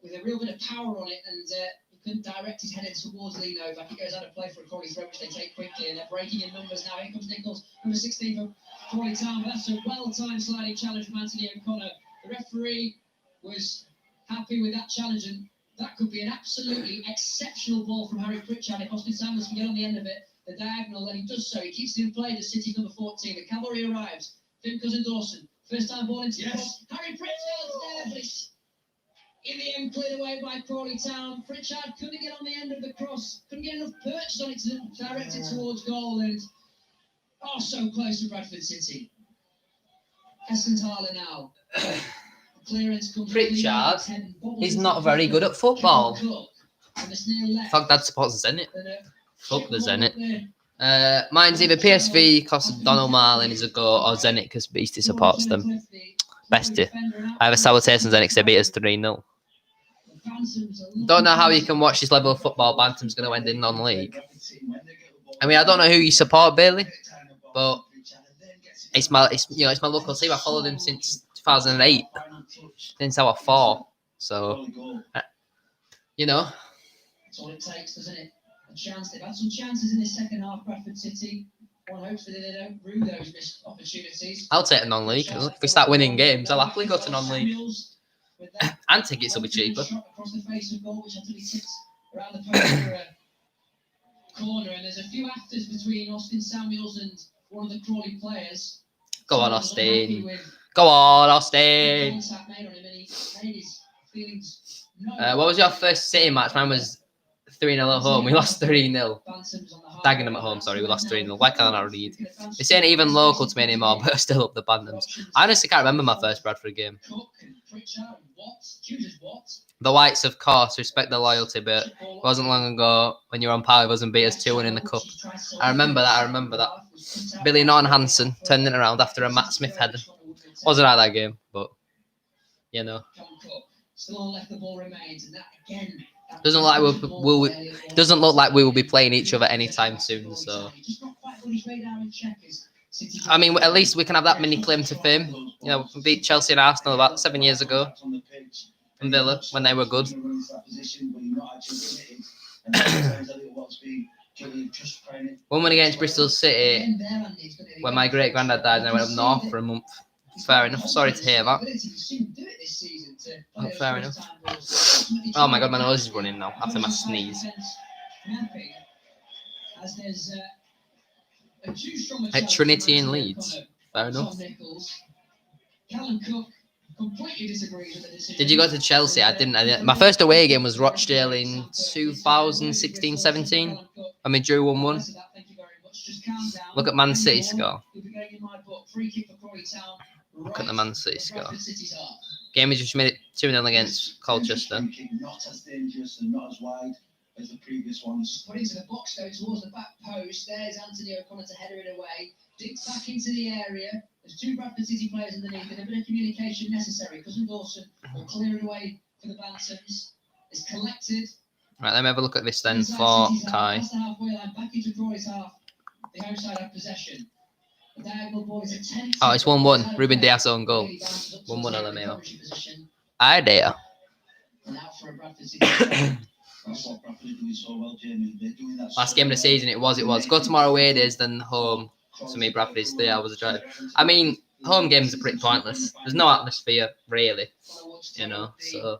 with a real bit of power on it, and he couldn't direct his head in towards Lino. Back it goes out of play for a Crawley throw, which they take quickly, and they're breaking in numbers now. Here comes Nichols, number 16 for Crawley Town, but that's a well-timed sliding challenge from Anthony O'Connor. The referee was happy with that challenge, and that could be an absolutely exceptional ball from Harry Pritchard. If Austin Samuels can get on the end of it, the diagonal, and he does so. He keeps it in play to City's number 14. The cavalry arrives. Finn Cousin Dawson. First time ball into the cross. Harry Pritchard's there, but it's in the end cleared away by Crawley Town. Pritchard couldn't get on the end of the cross. Couldn't get enough purchase on it to direct it towards goal. And so close to Bradford City. Essenthaler now. Clearance comes. Pritchard is not very good at football. Fuck, that supports Zenit. Fuck the Zenit. Mine's either PSV because Donald Marlin is a go, or Zenit because Beastie supports them. Bestie. I have a sour taste on Zenit because they beat us 3-0. Don't know how you can watch this level of football. Bantam's going to end in non-league. I mean, I don't know who you support, Bailey, but it's my local team. I followed him since 2008, since I was 4. So, That's all it takes, doesn't it? A chance. They've had some chances in this second half, Bradford City. One hopes that they don't rue those missed opportunities. I'll take a non-league. If we start winning games, I'll happily go to non-league. And tickets will be cheaper. Across the face of goal, which had to be tipped around the post for a corner. And there's a few afters between Austin Samuels and one of the Crawley players. Go on, Austin. Go on, Austin. What was your first City match? Mine was 3-0 at home. We lost 3-0. Dagenham at home, sorry. We lost 3-0. Why can't I not read? This ain't even local to me anymore, but I still up the Bantams. I honestly can't remember my first Bradford game. The Whites, of course, respect their loyalty, but it wasn't long ago when you were on par with us and beat us 2-1 in the cup. I remember that. Billy Norton-Hansen turned it around after a Matt Smith header. Wasn't out that game, but, Still on left, the ball remains, and that again. Doesn't look like we will be playing each other anytime soon. So, I mean, at least we can have that mini claim to fame. We beat Chelsea and Arsenal about 7 years ago, and Villa when they were good. One win against Bristol City when my great granddad died, and I went up north for a month. Fair enough. Sorry to hear that. Oh, fair enough. Oh my god, my nose is running now after my sneeze. At Trinity in Leeds. Fair enough. Did you go to Chelsea? I didn't. My first away game was Rochdale in 2016-17. And we drew 1-1. Look at Man City score. Look at the Man City score. Game we just made it 2-0 against Colchester. Not as dangerous and not as wide as the previous ones. Put into the box though towards the back post. There's Anthony O'Connor to header it away. Digs back into the area. There's 2 Bradford City players underneath and a bit of communication necessary. Cousin Dawson will clear it away for the Bantams. It's collected. Right, let me have a look at this then for Kai. That's the halfway line. Back into Crawley's half. The outside have possession. Oh, it's 1-1. Ruben Diaz own goal. 1-1 LMAO. Aye, there. Last game of the season, it was. Go tomorrow away days, then home. To me, Bradford is 3 hours of drive. I mean, home games are pretty pointless. There's no atmosphere, really. So.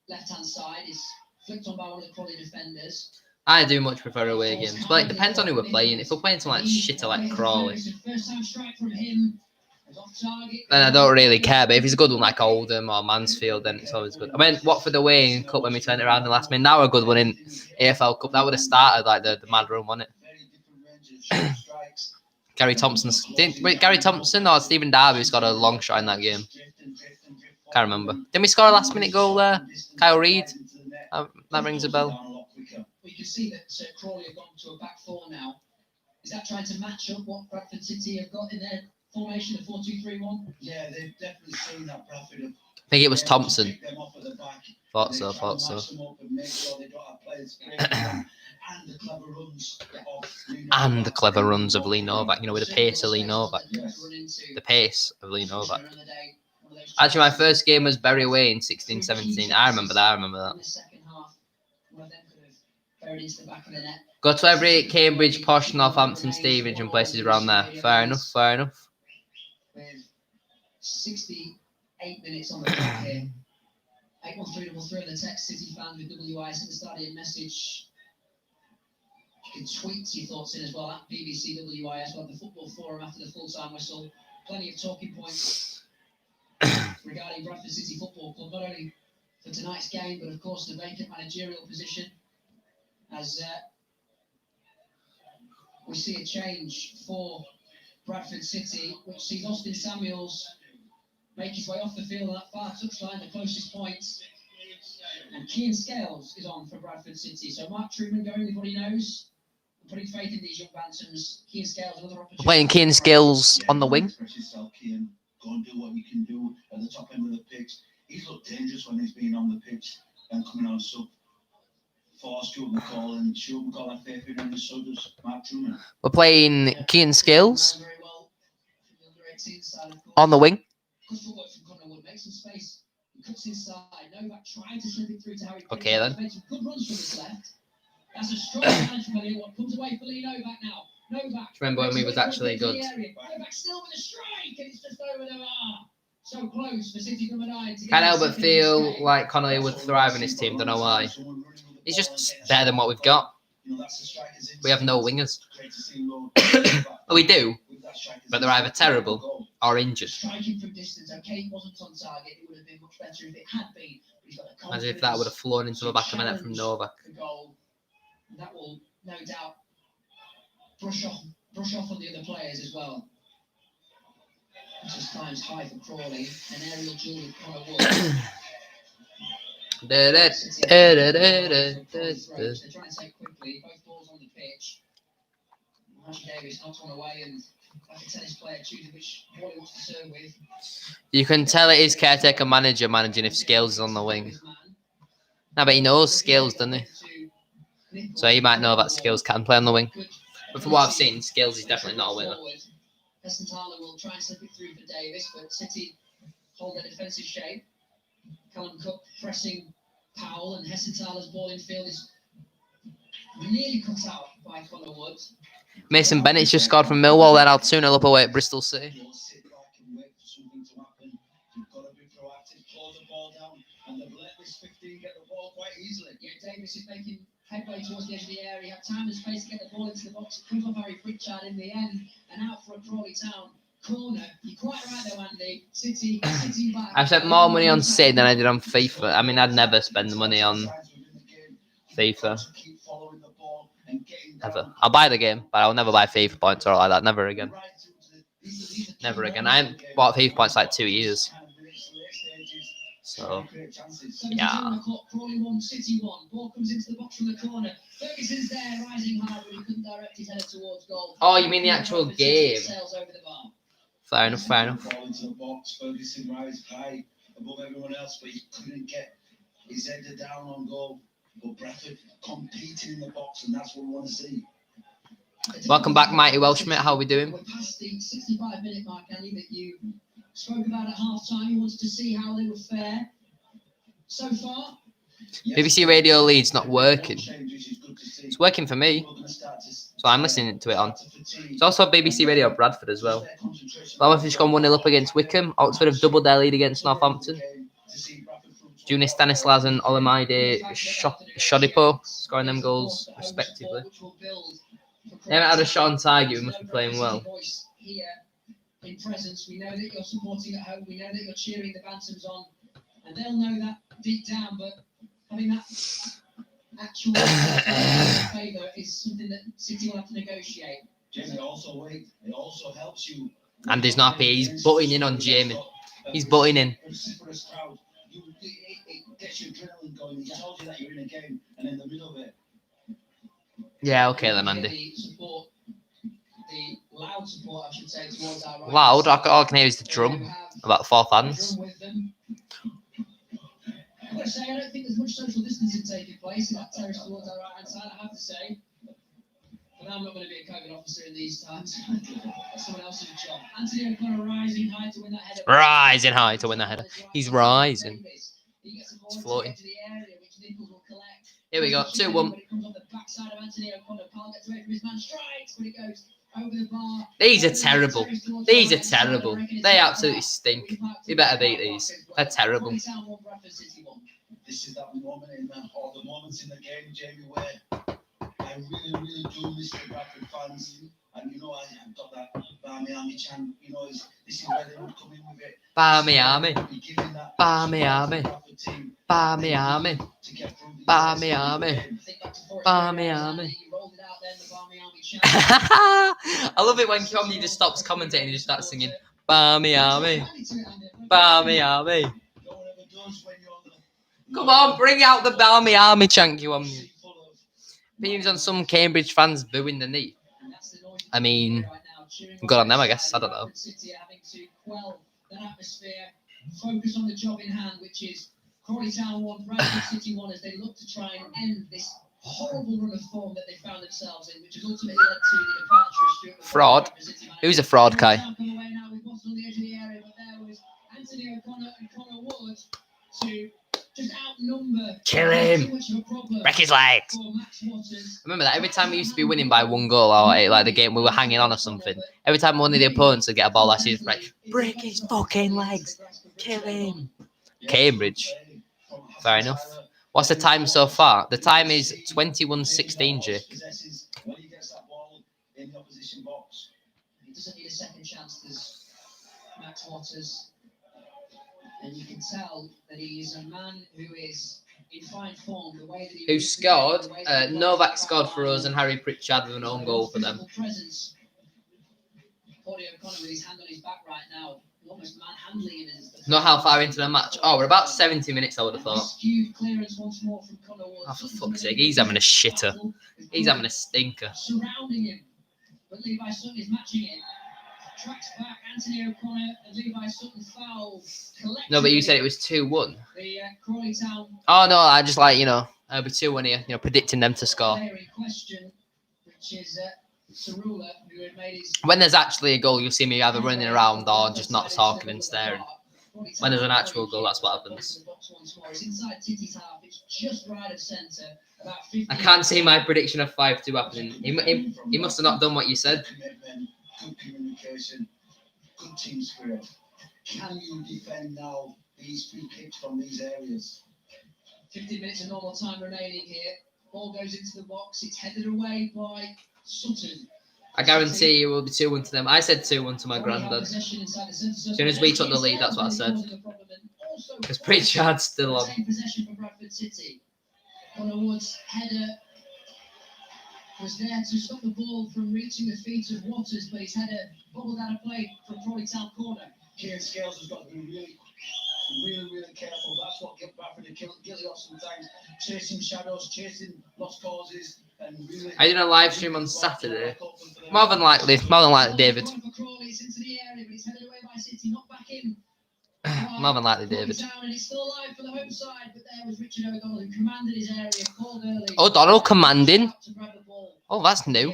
Left-hand side is flicked on by one of the Crawley defenders. I do much prefer away games, but it depends on who we're playing. If we're playing something like shitter like Crawley, then I don't really care. But if it's a good one like Oldham or Mansfield, then it's always good. I mean, Watford away in Cup when we turned it around in the last minute. Now a good one in AFL Cup. That would have started like the mad run, wouldn't it? Gary Thompson's Gary Thompson or Stephen Darby's got a long shot in that game. Can't remember. Didn't we score a last minute goal there? Kyle Reid. That rings a bell. We can see that Crawley have gone to a back four now. Is that trying to match up what Bradford City have got in their formation, the 4-2-3-1? Yeah, they've definitely seen that Bradford. I think it was Thompson. Thought so. And the clever runs of Lee Novak, you know, with the pace of Lee Novak. The pace of Lee Novak. Actually, my first game was Bury away in 16-17. I remember that. Go to every Cambridge, Posh, Northampton, Stevenage and places around there. Fair enough. With 68 minutes on the clock here. 81333 on the text, City fans with WIS at the stadium message. You can tweet your thoughts in as well at BBC WIS. We'll have the football forum after the full-time whistle. Plenty of talking points regarding Bradford City Football Club, not only for tonight's game, but of course the vacant managerial position. As we see a change for Bradford City, which sees Austin Samuels make his way off the field on that far touchline, the closest point. And Cian Scales is on for Bradford City. So Mark Truman going with what he knows, putting faith in these young bantams. Cian Scales, another opportunity. We're playing Cian Scales on the wing. Go and do what you can do at the top end of the pitch. He's looked dangerous when he's been on the pitch and coming on sub. For Stuart McCall and Stuart McCall had faith in him, and so does Mark Truman. We're playing Cian Scales on the wing. Okay then. That's a strong challenge from anyone. Comes away for Lee Novak now. Novak. Remember when we was actually good? Novak still with a strike, and it's just over the bar. So close for City number 9. Can't help but feel like Connolly would thrive in his team. Don't know why. He's just better than what we've got. We have no wingers. Well, we do, but they're either terrible or injured. Striking from distance, okay, it wasn't on target. It would have been much better if it had been. As if that would have flown into the back of the net from Novak. That will no doubt brush off on the other players as well. Just times high for Crawley, an aerial duel with Connor Wood. They're trying to take quickly, both balls on the pitch. Matthew Davis knocks one away, and like a tennis player choosing which ball he wants to serve with. You can tell it is caretaker manager managing if Scales is on the wing. No, but he knows Scales, doesn't he? So he might know that Scales can play on the wing. But from what I've seen, Scales is definitely not a winner. Hessenthaler will try and slip it through for Davis, but City hold their defensive shape. Callum Cook pressing Powell, and Hessenthaler's ball in field is nearly cut out by Connor Wood. Mason Bennett's just scored from Millwall, then I'll 2-0 up away at Bristol City. Yeah, Davis is making headway towards the edge of the area. Had time and space to get the ball into the box. It comes off Harry Pritchard in the end, and out for a Crawley Town corner. You're quite right though, Andy. City back. I've spent more money on City than I did on FIFA. I mean, I'd never spend the money on FIFA. Ever. I'll buy the game, but I'll never buy FIFA points or like that. Never again. Never again. I haven't bought FIFA points like 2 years. So, yeah. Crawley 1, City 1. Ball comes into the box from the corner. Ferguson's there, rising high, but he couldn't direct his header towards goal. Oh, you mean the actual game? Fair enough. Ball into the box. Ferguson rise high above everyone else, but he couldn't get his header down on goal. But Bradford competing in the box, and that's what we want to see. Welcome back, Mighty Welshmit. How are we doing? We're past the 65-minute mark, Andy, that you spoke about at half-time. You wanted to see how they would fare so far. BBC Radio Leeds not working. It's working for me, so I'm listening to it on. It's also BBC Radio Bradford as well. Bournemouth have gone 1-0 up against Wickham. Oxford have doubled their lead against Northampton. Junior Stanislas and Olamide Shodipo scoring them goals respectively. They haven't had a shot on target. We must be playing well. in presence. We know that you're supporting at home. We know that you're cheering the Bantams on, and they'll know that deep down. But having that actual favour is something that City will have to negotiate. Jamie, it also helps you. And he's not happy. He's butting in on Jamie. He's butting in. It gets your adrenaline going. He tells you that you're in a game, and in the middle of it. Yeah, okay then, Andy. The loud support, I should say, towards our right. Loud? All I can hear is the drum. About 4 fans. I've got to say, I don't think there's much social distancing taking place in that terrace towards our right-hand side, I have to say. But I'm not going to be a COVID officer in these times. That's someone else's job. Anthony O'Connor rising high to win that header. Rising high to win that header. He's rising. He's floating. Here we go, 2-1. These are terrible. These are terrible. They absolutely stink. You better beat these. They're terrible. This is that moment in all the moments in the game, Jamie, where I really do miss the Bradford fans. And you know, I've got that Barmy Army chant. You know, this is where they would come in with it. Barmy Army. Barmy Army. Barmy Army. Barmy Army. Barmy Army. I love it when Comedy just stops commentating and just starts singing Barmy Army. Barmy Army. Come on, bring out the Barmy Army chant you on. Seems on some Cambridge fans booing the knee. I mean, good on them, I guess. I don't know. Focus on the job in hand, which is Crawley Town 1, Bradford City 1, as they look to try and end this horrible run of form that they found themselves in, which has ultimately led to the departure of fraud. Who's a fraud, Kai? Anthony O'Connor and Connor Wood to just outnumber. Kill him. Break his legs. Remember that every time we used to be winning by 1 goal, or like the game we were hanging on or something. Every time one of the opponents would get a ball, I see like break his fucking legs. Kill him. Cambridge. Fair enough. What's the time so far? The time is 21:16, Jake. When he gets that ball in the opposition box, he doesn't need a second chance. There's Max Waters. And you can tell that he is a man who is in fine form. The way that he who scored? Novak scored for us, and Harry Pritchard with an own goal for them. O'Connor with his hand on his back right now, almost manhandling him. Not how far into the match. Oh, we're about 70 minutes, I would have thought. Oh, for fuck's sake, he's having a shitter. He's having a stinker. Surrounding him, but Levi Sutton is matching it. Tracks back, Anthony O'Connor and Levi Sutton foul. No, but you said it was 2-1. The Crawley Town. Oh no, I just like, it'll be 2-1 here. Predicting them to score. Question, which is Cerula, who had made his... When there's actually a goal, you'll see me either running around or just not talking and staring. When there's an actual goal, that's what happens. I can't see my prediction of 5-2 happening. He must have not done what you said. Good communication, good team spirit. Can you defend now these free kicks from these areas? 15 minutes of normal time remaining here. Ball goes into the box. It's headed away by Sutton. I guarantee it will be 2-1 to them. I said 2-1 to my granddad. As soon as we took the lead, that's what I said. Because Pritchard's still on. Possession for Bradford City. Connor Wood's header was there to stop the ball from reaching the feet of Waters, but his header bubbled out of play from Crawley Town corner. Kieran Scales has got to be really careful. That's what Bradford are guilty of sometimes. Chasing shadows, chasing lost causes. I did a live stream on Saturday. More than likely, David. More than likely, David. O'Donnell commanding. Oh, that's new.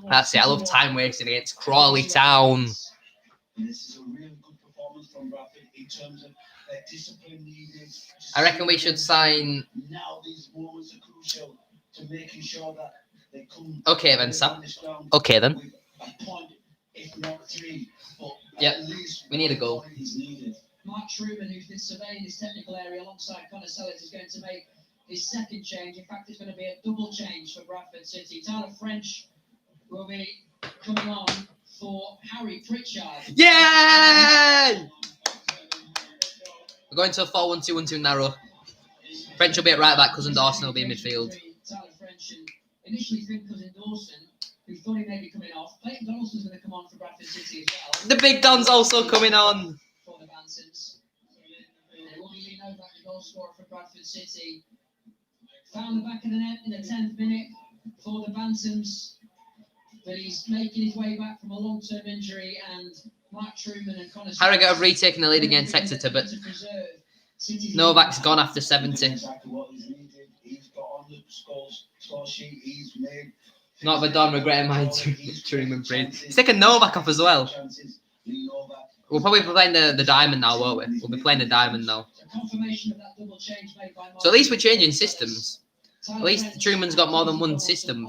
That's it. I love time wasting against Crawley Town. This is a really good performance from Bradford in terms of their discipline needed. I reckon we should sign. Now these moments are crucial to making sure that they come. Okay then, Sam. Okay then. A point, if not 3. But yep. We need a goal. Mark Truman, who's been surveying this technical area alongside Connor Sellers, is going to make his second change. In fact, it's going to be a double change for Bradford City. Tyler French will be coming on for Harry Pritchard. Yeah! We're going to a 4-1-2-1-2 narrow. French will be at right back, Cousin Dawson will be in midfield. Tyler French and initially think Cousin Dawson, who thought he may be coming off. Clayton Donaldson's going to come on for Bradford City as well. The big Don's also coming on. For the Bantams. And it will be Lee Novak, the goal scorer for Bradford City. Found the back of the net in the 10th minute for the Bantams. But he's making his way back from a long-term injury, and Mark Truman and Connor Harrogate have retaken the lead against Exeter, but Novak's gone after 70. Not the Don regretting my Truman praise. He's taking Novak off as well. We'll probably be playing the diamond now, won't we? We'll be playing the diamond now. So at least we're changing systems. At least Truman's got more than one system.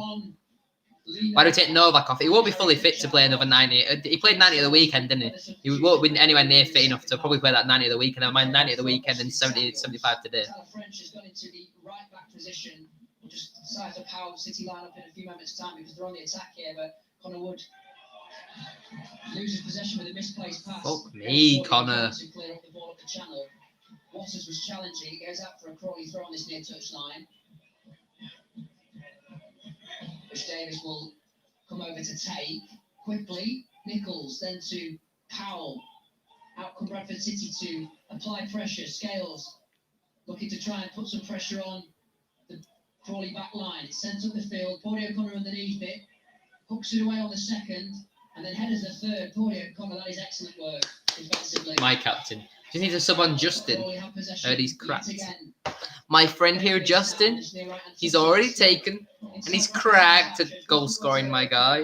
Why do we take Novak off? He won't be fully fit to play another 90. He played 90 at the weekend, didn't he? He won't be anywhere near fit enough to probably play that 90 at the weekend. Never mind 90 at the weekend and 70, 75 today. French has gone into the right back position. We'll just decide to power City line up in a few moments' time because they're on the attack here. But Connor Wood loses possession with a misplaced pass. Fuck me, Connor. To clear up the ball up the channel. Waters was challenging. He goes out for a Crawley throw on this near touch line. Which Davis will come over to take quickly. Nichols then to Powell. Out come Bradford City to apply pressure. Scales looking to try and put some pressure on the Crawley back line. It sends up the field. Porty O'Connor underneath it. Hooks it away on the second. And then headers the third. Porty O'Connor, that is excellent work defensively. My captain. Do you need to sub on Justin? Heard he's cracked. My friend here, Justin, he's already taken and he's cracked at goal scoring, my guy.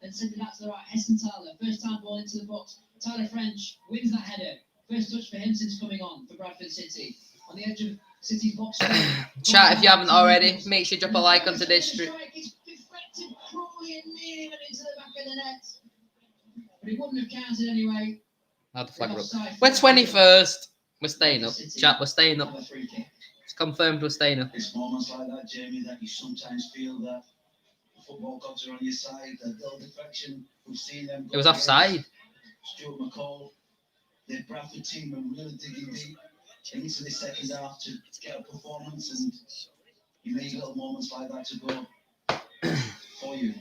Then send it out to the right. Heston Tyler, first time ball into the box. Tyler French wins that header. First touch for him since coming on for Bradford City. On the edge of City's box. Chat, if you haven't already, make sure you drop a like on today's stream. It's deflected Crawley and nearly even into the back of the net. But he wouldn't have counted anyway. How'd the flag up? We're 21st. We're staying up. Chat, we're staying up. It's confirmed we're staying up. It's moments like that, Jamie, that you sometimes feel that the football gods are on your side, that little deflection. We've seen them. It was offside. Stuart McCall, the Bradford team are really digging deep into the second half to get a performance, and you need little moments like that to go for you.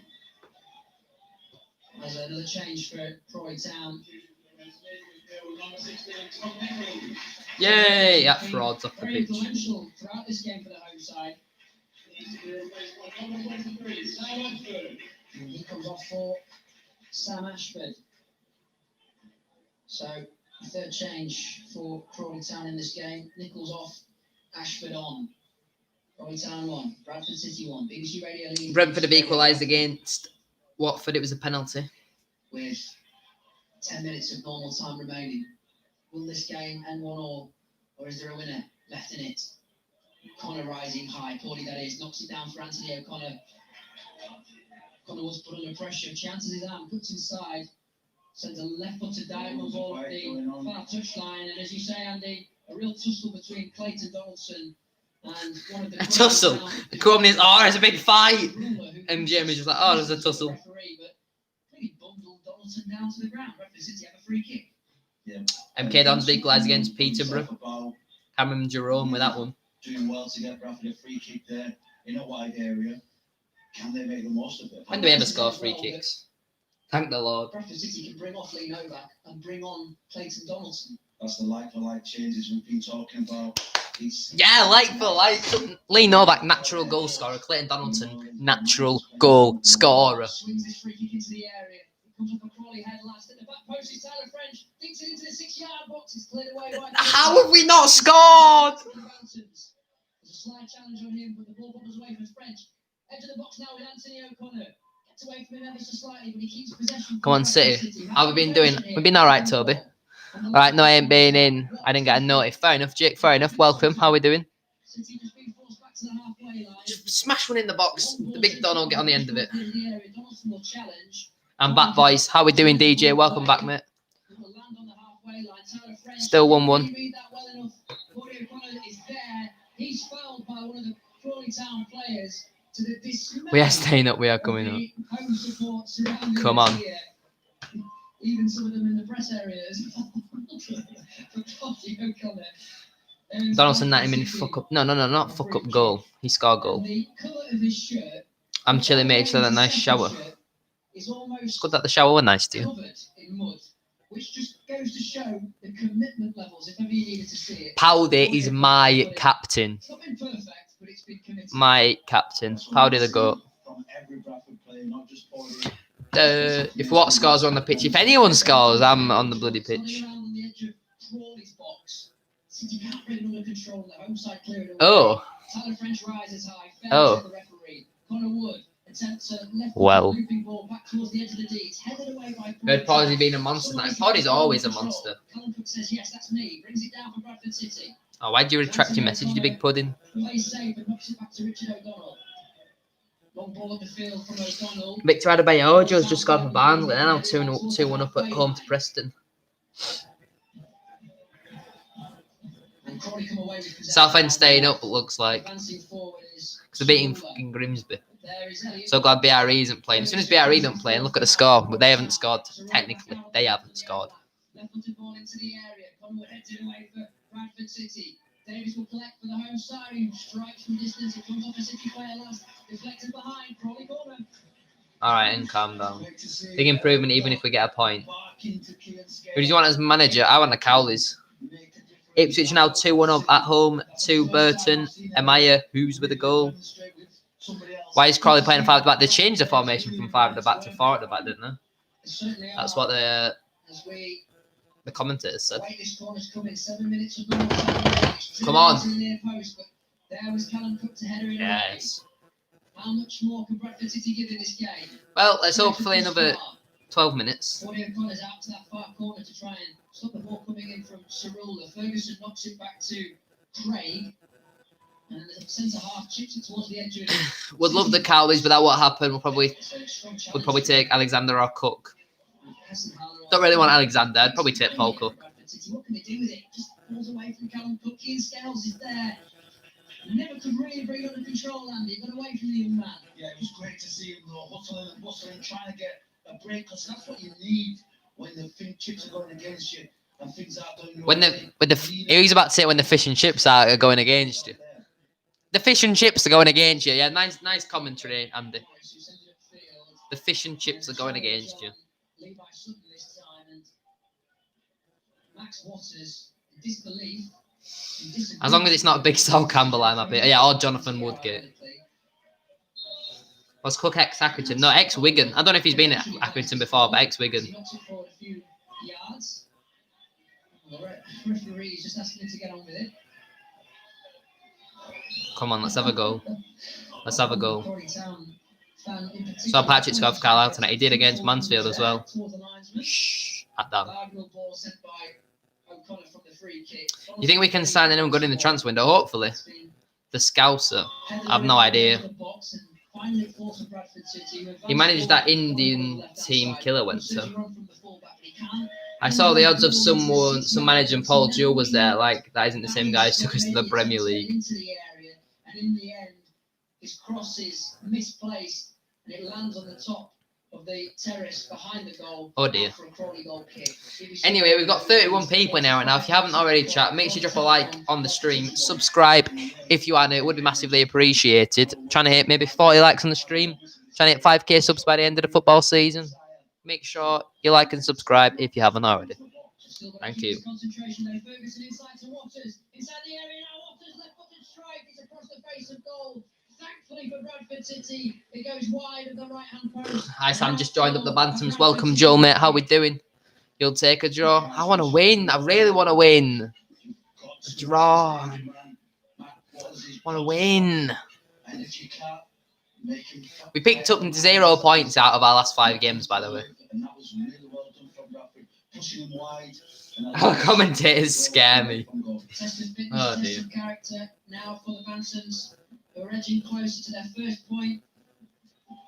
There's another change for Crawley Town. Yay! That fraud's off the Very pitch. influential throughout this game for the home side. And he comes off for Sam Ashford. So, third change for Crawley Town in this game. Nichols off, Ashford on. Crawley Town 1, Bradford City 1. BBC Radio League. Brentford have equalised against Watford. It was a penalty. With 10 minutes of normal time remaining. Will this game end 1-1, or is there a winner left in it? Connor rising high, Porty that is, knocks it down for Anthony O'Connor. Connor was put under pressure, chances his arm, puts inside, sends a left-footed diagonal ball at the far touchline, and as you say, Andy, a real tussle between Clayton Donaldson and one of the... A tussle? The comment is, oh, it's a big fight! And Jamie's just like, oh, there's a tussle. Really bundled Donaldson down to the ground. Bradford City have a free kick. Yeah. MK Don's equalised against Peterborough. Cameron Jerome with that one. Doing well to get Bradford a free kick there in a wide area. Can they make the most of it? When do we ever score free kicks? Thank the Lord. Bradford City can bring off Lee Novak and bring on Clayton Donaldson. That's the like-for-like changes we've been talking about. Yeah, like for like. Lee Novak, natural goal scorer. Clayton Donaldson, natural goal scorer. Swings this free kick into the area. It comes up a Crawley head last. At the back post is Tyler French. Dinks it into the 6-yard box. It's cleared away by... How have we not scored? There's a slight challenge on him, but the ball bubbles away from French. Edge of the box now with Anthony O'Connor. Gets away from him ever so slightly, but he keeps possession. Come on, City. How have we been doing? We've been alright, Toby. Alright, no, I ain't been in. I didn't get a notice. Fair enough, Jake. Fair enough. Welcome. How are we doing? Just smash one in the box. The big Don will get on the end of it. I'm back, boys. How we doing, DJ? Welcome back, mate. Still 1-1. We are staying up. We are coming up. home support surrounding Come us on. here. Even some of them in the press areas. For Totti O'Connor. Donaldson 90 minute fuck up. No, not fuck up goal. He scored goal. The colour of his shirt, I'm chilling, mate. Just had a nice shower. is almost It's good that the shower was nice to you. covered in mud, which just goes to show the commitment levels, if ever you needed to see it. Powdy is my captain. It's not been perfect, but it's been committed. My captain. Powdy the goat. From every Bradford player, not just Powdy. If what scores are on the pitch, if anyone scores, I'm on the bloody pitch. Around on the edge of Crawley's box. City can't bring it under control. The home side cleared away. Oh. Tyler French rises high. Oh. The referee. Connor Wood attempts a left Well. looping ball back towards the edge of the D. It's headed away by Heard Powdy being a monster tonight. Powdy's always a monster. Callum Cook says yes, that's me. Brings it down for Bradford City. Oh, why'd you retract your message, you big pudding? Plays safe and knocks it back to Richard O'Donnell. Long ball up the field from O'Donnell. Victor Adebayojo's just got for Barnsley. They're now 2-1 up at home to Preston. And Crawley come away with possession. Southend staying up, it looks like. Advancing forward is Because they're beating fucking Grimsby. So glad BRE isn't playing. As soon as BRE don't play, and look at the score. But they haven't scored. Technically, they haven't scored. Left-footed ball into the area. Conway heads it away for Bradford City. Davis will collect for the home side. He strikes from distance. It comes off a City player last. Deflected behind. Crawley corner. Alright, and calm down. Big improvement even if we get a point. Who do you want as manager? I want the Cowleys. Ipswich now 2-1 up at home to Burton. Amaya, who's with a goal? Why is Crawley playing 5 at the back? They changed the formation from 5 at the back to 4 at the back, didn't they? That's what the commentators said. Come on. Yes. How much more can Bradford City give in this game? Well, let's hopefully another 12 minutes. Claudia Connor's out to that far corner to try and stop the ball coming in from Cerullo. Ferguson knocks it back to Craig. And the centre half chips it towards the edge of Would love the Cowleys, but that won't happen. We'll probably take Alexander or Cook. Don't really want Alexander. I'd probably take Paul Cook. What can they do with it? Just pulls away from Callum Cook. Ian Scales is there. Never could really bring it under control, Andy. Got away from the young man. Yeah, it was great to see him though, hustling and bustling, trying to get a break, because that's what you need when the chips are going against you and things aren't going your way. He was about to say when the fish and chips are going against you. The fish and chips are going against you. Yeah, nice commentary, Andy. The fish and chips are going against you. Levi Sutton this time, and Max Waters, disbelief. As long as it's not Big Sol Campbell, I'm happy. Yeah, or Jonathan Woodgate. Was Cook ex-Accrington? No, ex-Wigan. I don't know if he's been at Accrington before, but ex-Wigan. Referee's just asking him to get on with it. Come on, let's have a goal. Let's have a goal. So Patrick scored for Carlisle tonight. He did against Mansfield as well. Shh, at that. You think we can sign anyone good in the transfer window? Hopefully. The Scouser. I have no idea. He managed that Indian team Killer went to. I saw the odds of some manager, and Paul Jewell was there. Like, that isn't the same guy who took us to the Premier League. And in the end, his cross is misplaced and it lands on the top of the terrace behind the goal. Oh dear. For a Crawley goal kick. Anyway, we've got 31 people now. If you haven't already, chat, make sure you drop a like on the stream. Subscribe if you are new. It would be massively appreciated. Trying to hit maybe 40 likes on the stream. Trying to hit 5k subs by the end of the football season. Make sure you like and subscribe if you haven't already. Thank you. Concentration there. Ferguson inside to Waters. Inside the area now. Waters left-footed strike. It's across the face of goal. Thankfully for Bradford City, it goes wide of the right-hand post. Hi Sam, just joined up the Bantams. Welcome, Joel, mate. How we doing? You'll take a draw. I want to win. I really want to win. A draw. Want to win. We picked up 0 points out of our last 5 games, by the way. Our commentators scare me. Oh dear. Character now for the Bantams, who are edging closer to their first point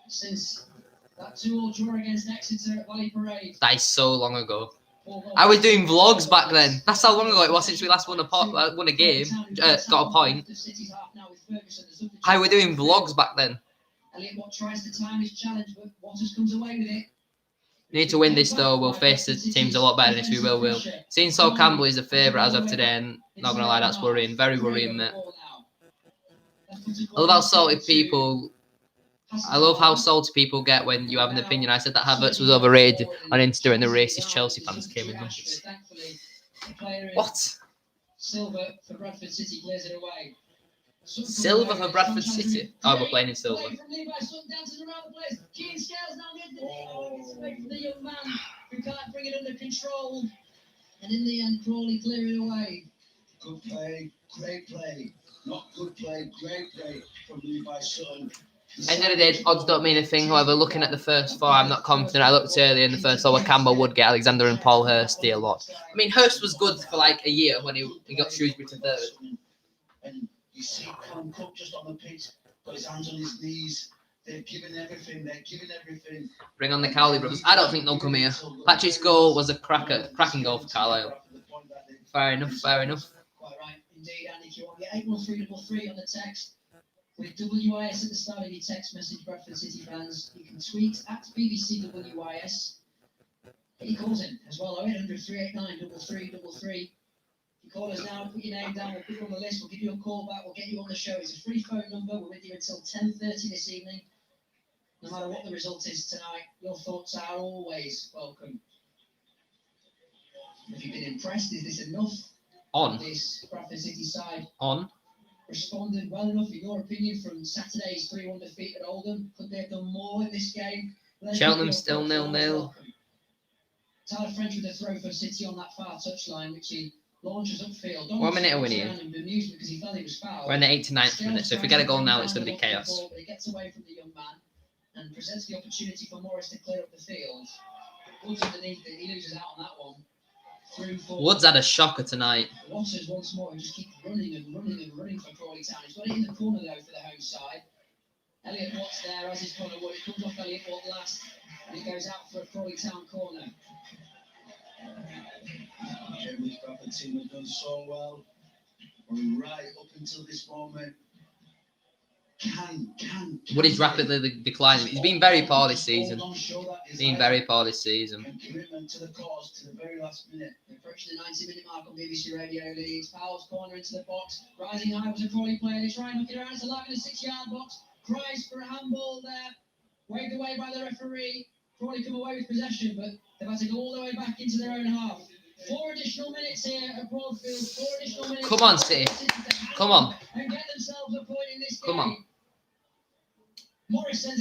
since that 2-2 draw against Exeter at Valley Parade. That is so long ago. I was doing vlogs back then. That's how long ago it was since we last won a game, got a point. I was doing vlogs back then. Elliot Watt tries to time his challenge, but Waters comes away with it. We need to win this though. We'll face the teams a lot better than this. We will. Seeing Sol Campbell is a favourite as of today, and not gonna lie, that's worrying. Very worrying, mate. I love how salty people. I love how salty people get when you have an opinion. I said that Havertz was overrated on Insta, and the racist Chelsea fans came in numbers. What? Silver for Bradford City clears it away. Silver for Bradford City. Oh, we're playing in silver. From Levi Sutton dances around the place. Keane scales down the end of the knee. Oh, it's away from the young man who can't bring it under control. And in the end, Crawley clear it away. Good play, great play. Not good play, great play from Levi Sutton. End of the day, odds don't mean a thing. However, looking at the first four, I'm not confident. I looked earlier in the first four where Campbell would get Alexander and Paul Hurst a lot. I mean, Hurst was good for like a year when he got Shrewsbury to third. And you see Cam Cook just on the pitch, got his hands on his knees. They're giving everything. They're giving everything. Bring on the Cowley brothers. I don't think they'll come here. Patrick's goal was a cracking goal for Carlisle. Fair enough. Fair enough. Quite right, indeed, Andy. If you want to get 81333 on the text with WIS at the start of your text message, Bradford City fans, you can tweet at BBC WIS. Get your calls in as well. 0800 389 3333. You call us now, put your name down, we'll put you on the list, we'll give you a call back, we'll get you on the show. It's a free phone number, we're with you until 10:30 this evening. No matter what the result is tonight, your thoughts are always welcome. Have you been impressed? Is this enough? On. This Bradford City side On. responded well enough, in your opinion, from Saturday's 3-1 defeat at Oldham? Could they have done more in this game? Cheltenham still 0-0. Tyler French with a throw for City on that far touchline, which he launches upfield. 1 minute are we here. Because he felt he was fouled. We're in the 89th minute, so if we get a goal now, it's going to be chaos. Ball, but he gets away from the young man and presents the opportunity for Morris to clear up the field. Woods underneath it, he loses out on that one. Woods had a shocker tonight. Waters once more and just keeps running and running and running for Crawley Town. He's got it in the corner though for the home side. Elliot Watt's there as is Connor Wood. It comes off Elliot Watt last and he goes out for a Crawley Town corner. Jeremy's Bradford team has done so well. Right up until this moment. Woody's rapidly declining. He's been very poor this season. Commitment to the cause to the very last minute. Approaching the 90-minute mark on BBC Radio Leeds. Fowles corner into the box. Rising high was a Crawley player. They try and hook it around. It's alive in the 6-yard box. Cries for a handball there. Waved away by the referee. Crawley come away with possession, but they've had to go all the way back into their own half. 4 additional minutes here at Broadfield. 4 additional minutes. Come on, City. Come on. And get themselves a point in this game. Come on.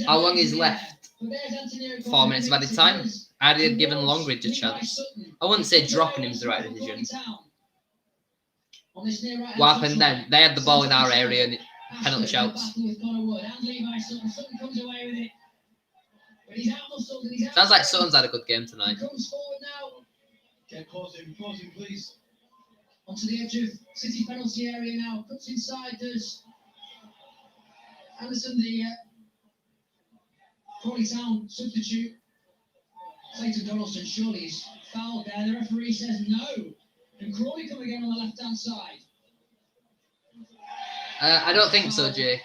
How long is left? 4 minutes of added time. I'd have given Longridge a chance. I wouldn't say dropping him is the right decision. What happened then? They had the ball in our area and penalty shouts. Sounds like Sutton's had a good game tonight. Get closing, please. Onto the edge of City penalty area now. Cuts inside, does Anderson, the Crawley Town substitute. Clayton Donaldson surely is fouled there. The referee says no. And Crawley come again on the left-hand side. I don't think so, Jake.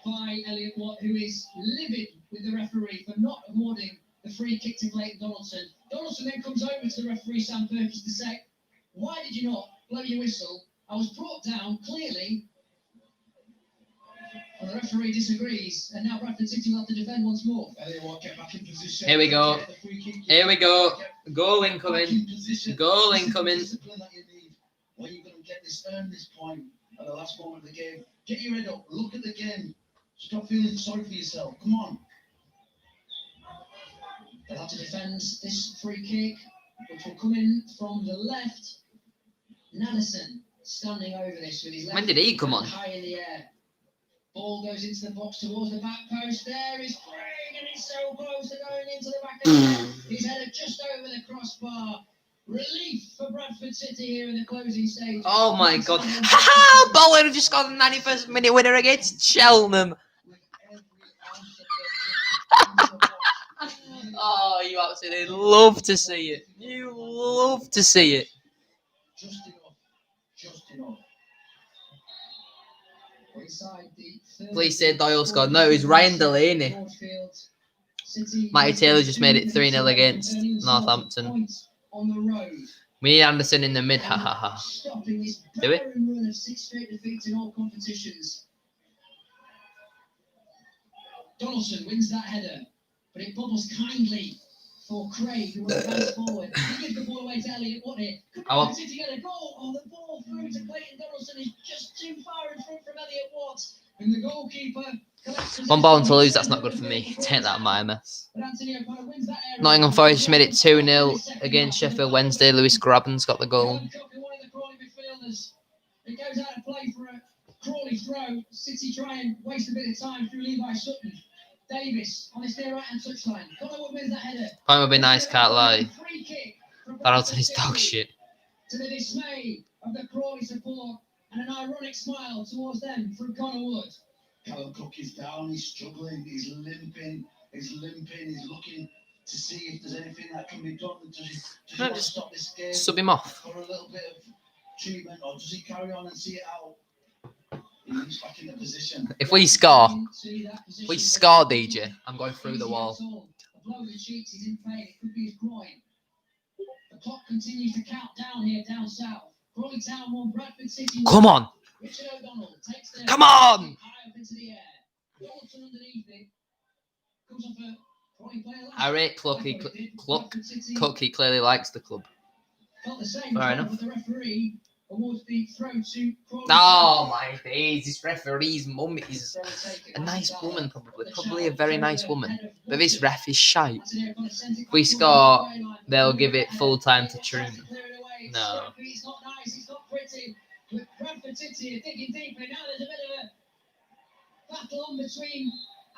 By Elliot Watt, who is livid with the referee for not awarding the free kick to Clayton Donaldson. Donaldson then comes over to the referee, Sam Perkins, to say, why did you not blow your whistle? I was brought down, clearly. And the referee disagrees, and now Bradford City will have to defend once more. Elliot Watt get back in position. Here we go. Here we go. Goal incoming. Goal incoming. When you're going to get this, earn this point at the last moment of the game. Get your head up. Look at the game. Stop feeling sorry for yourself. Come on. They'll have to defend this free kick, which will come in from the left. Nadesan standing over this with his left When did he come on? high in the air. Ball goes into the box towards the back post. There is Craig, and it's so close to going into the back of the net. He's headed just over the crossbar. Relief for Bradford City here in the closing stage. Oh my god. Ha! Bowen just got the 91st minute winner against Cheltenham. Oh, you absolutely love to see it. You love to see it. Just enough. Just enough. Please say Doyle scored. No, it was Ryan Delaney. Matty Taylor just made it 3-0 against Northampton. We need Anderson in the mid. Ha ha ha. Do it. Donaldson wins that header, but it bubbles kindly for Craig, who runs forward. He gives the ball away to Elliott. What it? Could City get a goal? Oh, the ball through to Clayton Donaldson is just too far in front from Elliott Watts. And the goalkeeper collects One ball to lose, that's not good for me. Take that, my MS. Nottingham Forest made it 2-0 against Sheffield Wednesday. Lewis Grabban's got the goal. It goes out of play for a Crawley throw. City try and waste a bit of time through Levi Sutton. Davis on his near right hand touchline. Connor wins that header. Point would be nice, can't lie. Donaldson is dog shit. To the dismay of the Crawley support and an ironic smile towards them from Connor Wood. Callum Cook is down, he's struggling, he's limping, he's looking to see if there's anything that can be done. Does he want to stop this game? Sub him off. For a little bit of treatment, or does he carry on and see it out? He's back in the position. If we score, DJ, I'm going through the wall. A blow to the cheeks is in pain. It could be his groin. The clock continues to count down here, down south. Crawley Town 1, Bradford City 1. Come on. Richard O'Donnell takes the Come on. high up into the air. Donaldson underneath it. Comes off a Crawley player. I rate Cluck. He clearly likes the club. Felt the same. Fair enough. But the referee awards the throw to Crawley. Oh my days, this referee's mum is a nice woman, probably a very nice woman. But this ref is shite. If we score, they'll give it full time to Troon. No. It's not nice, it's not pretty. With Bradford City are digging deeper. Now there's a bit of a battle on between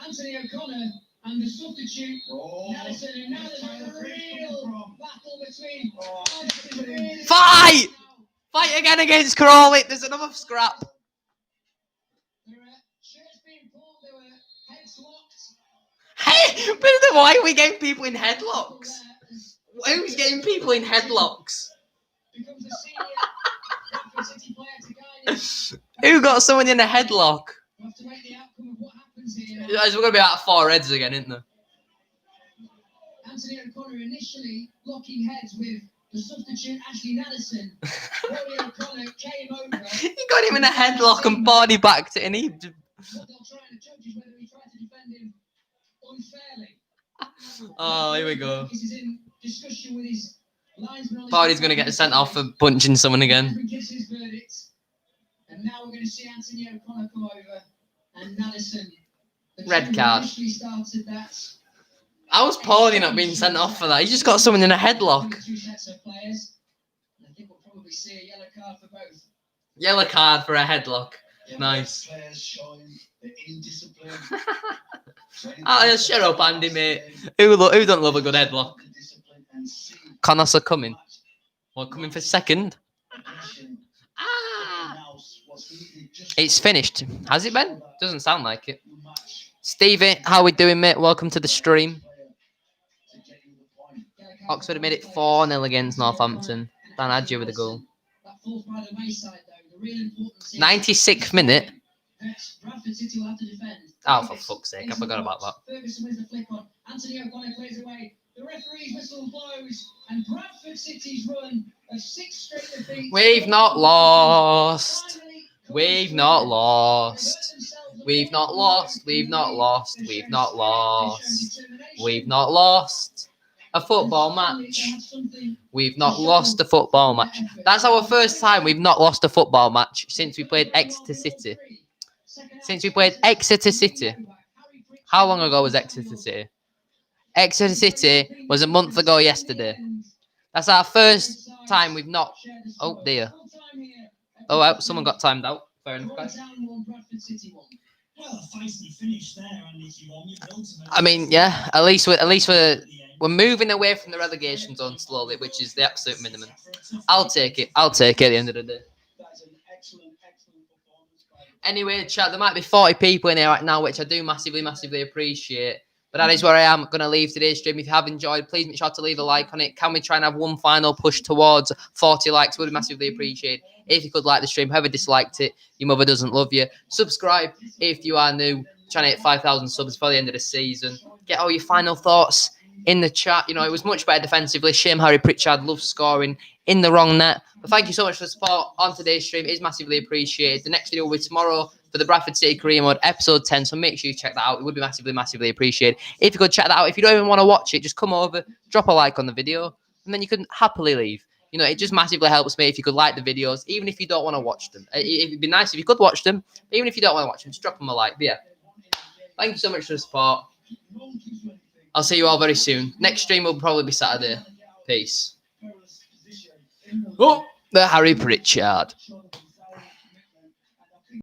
Anthony O'Connor and the substitute, Nelson. And now there's a real battle between. Fight! Fight again against Crawley. There's another scrap. There are shirts being pulled, there were heads locked. Hey, but why are we getting people in headlocks? Who's getting people in headlocks? Becomes a senior Bradford City player to guide him. Who got someone in a headlock? We'll have to wait the outcome of what happens here. Guys, we're going to be out of 4 heads again, isn't there? Anthony O'Connor initially locking heads with the substitute Ashley Madison. Rory O'Connor came over. He got him in a headlock and body backed it, and he. What they'll try and judge is whether he tried to defend him unfairly. Oh, here we go. This is in discussion with his linesman. Barty's going to get sent off for punching someone again. Gives his verdict. And now we're going to see Anthony O'Connor come over and Madison. Red card. Initially started that. I was poorly not being sent off for that. He just got someone in a headlock. Two sets of players. I think we'll probably see a yellow card for both. Yellow card for a headlock. Nice. Players showing the indiscipline. Oh, shut up, Andy, mate. Who don't love a good headlock? Connors are coming. Well, coming for second. It's finished. Has it been? Doesn't sound like it. Stevie, how we doing, mate? Welcome to the stream. Oxford have made it 4-0 against Northampton. Dan Adja with a goal. 96th minute. Oh, for fuck's sake, I forgot about that. Ferguson wins the flick on. Anthony O'Connor clears away. The referee's whistle blows, and Bradford City's run of 6 straight defeats. We've not lost. We've not lost. We've not lost. We've not lost. We've not lost. We've not lost a football match. We've not lost a football match. That's our first time we've not lost a football match since we played Exeter City. Since we played Exeter City. How long ago was Exeter City? Exeter City was a month ago yesterday. That's our first time we've not... Oh, dear. Oh, well, someone got timed out. Fair enough, guys. I mean, yeah. At least we're moving away from the relegation zone slowly, which is the absolute minimum. I'll take it. I'll take it at the end of the day. Anyway, chat, there might be 40 people in here right now, which I do massively appreciate. But that is where I am going to leave today's stream. If you have enjoyed, please make sure to leave a like on it. Can we try and have one final push towards 40 likes? Would be massively appreciated. if you could like the stream. Whoever disliked it, your mother doesn't love you. Subscribe if you are new. Trying to hit 5,000 subs before the end of the season. Get all your final thoughts in the chat. You know, it was much better defensively. Shame Harry Pritchard loves scoring in the wrong net. But thank you so much for the support on today's stream. It is massively appreciated. The next video will be tomorrow for the Bradford City Career Mode episode 10. So make sure you check that out. It would be massively, massively appreciated. If you could check that out. If you don't even want to watch it, just come over, drop a like on the video, and then you can happily leave. You know, it just massively helps me if you could like the videos, even if you don't want to watch them. It'd be nice if you could watch them, but even if you don't want to watch them, just drop them a like. But yeah. Thank you so much for the support. I'll see you all very soon. Next stream will probably be Saturday. Peace. Oh, the Harry Pritchard.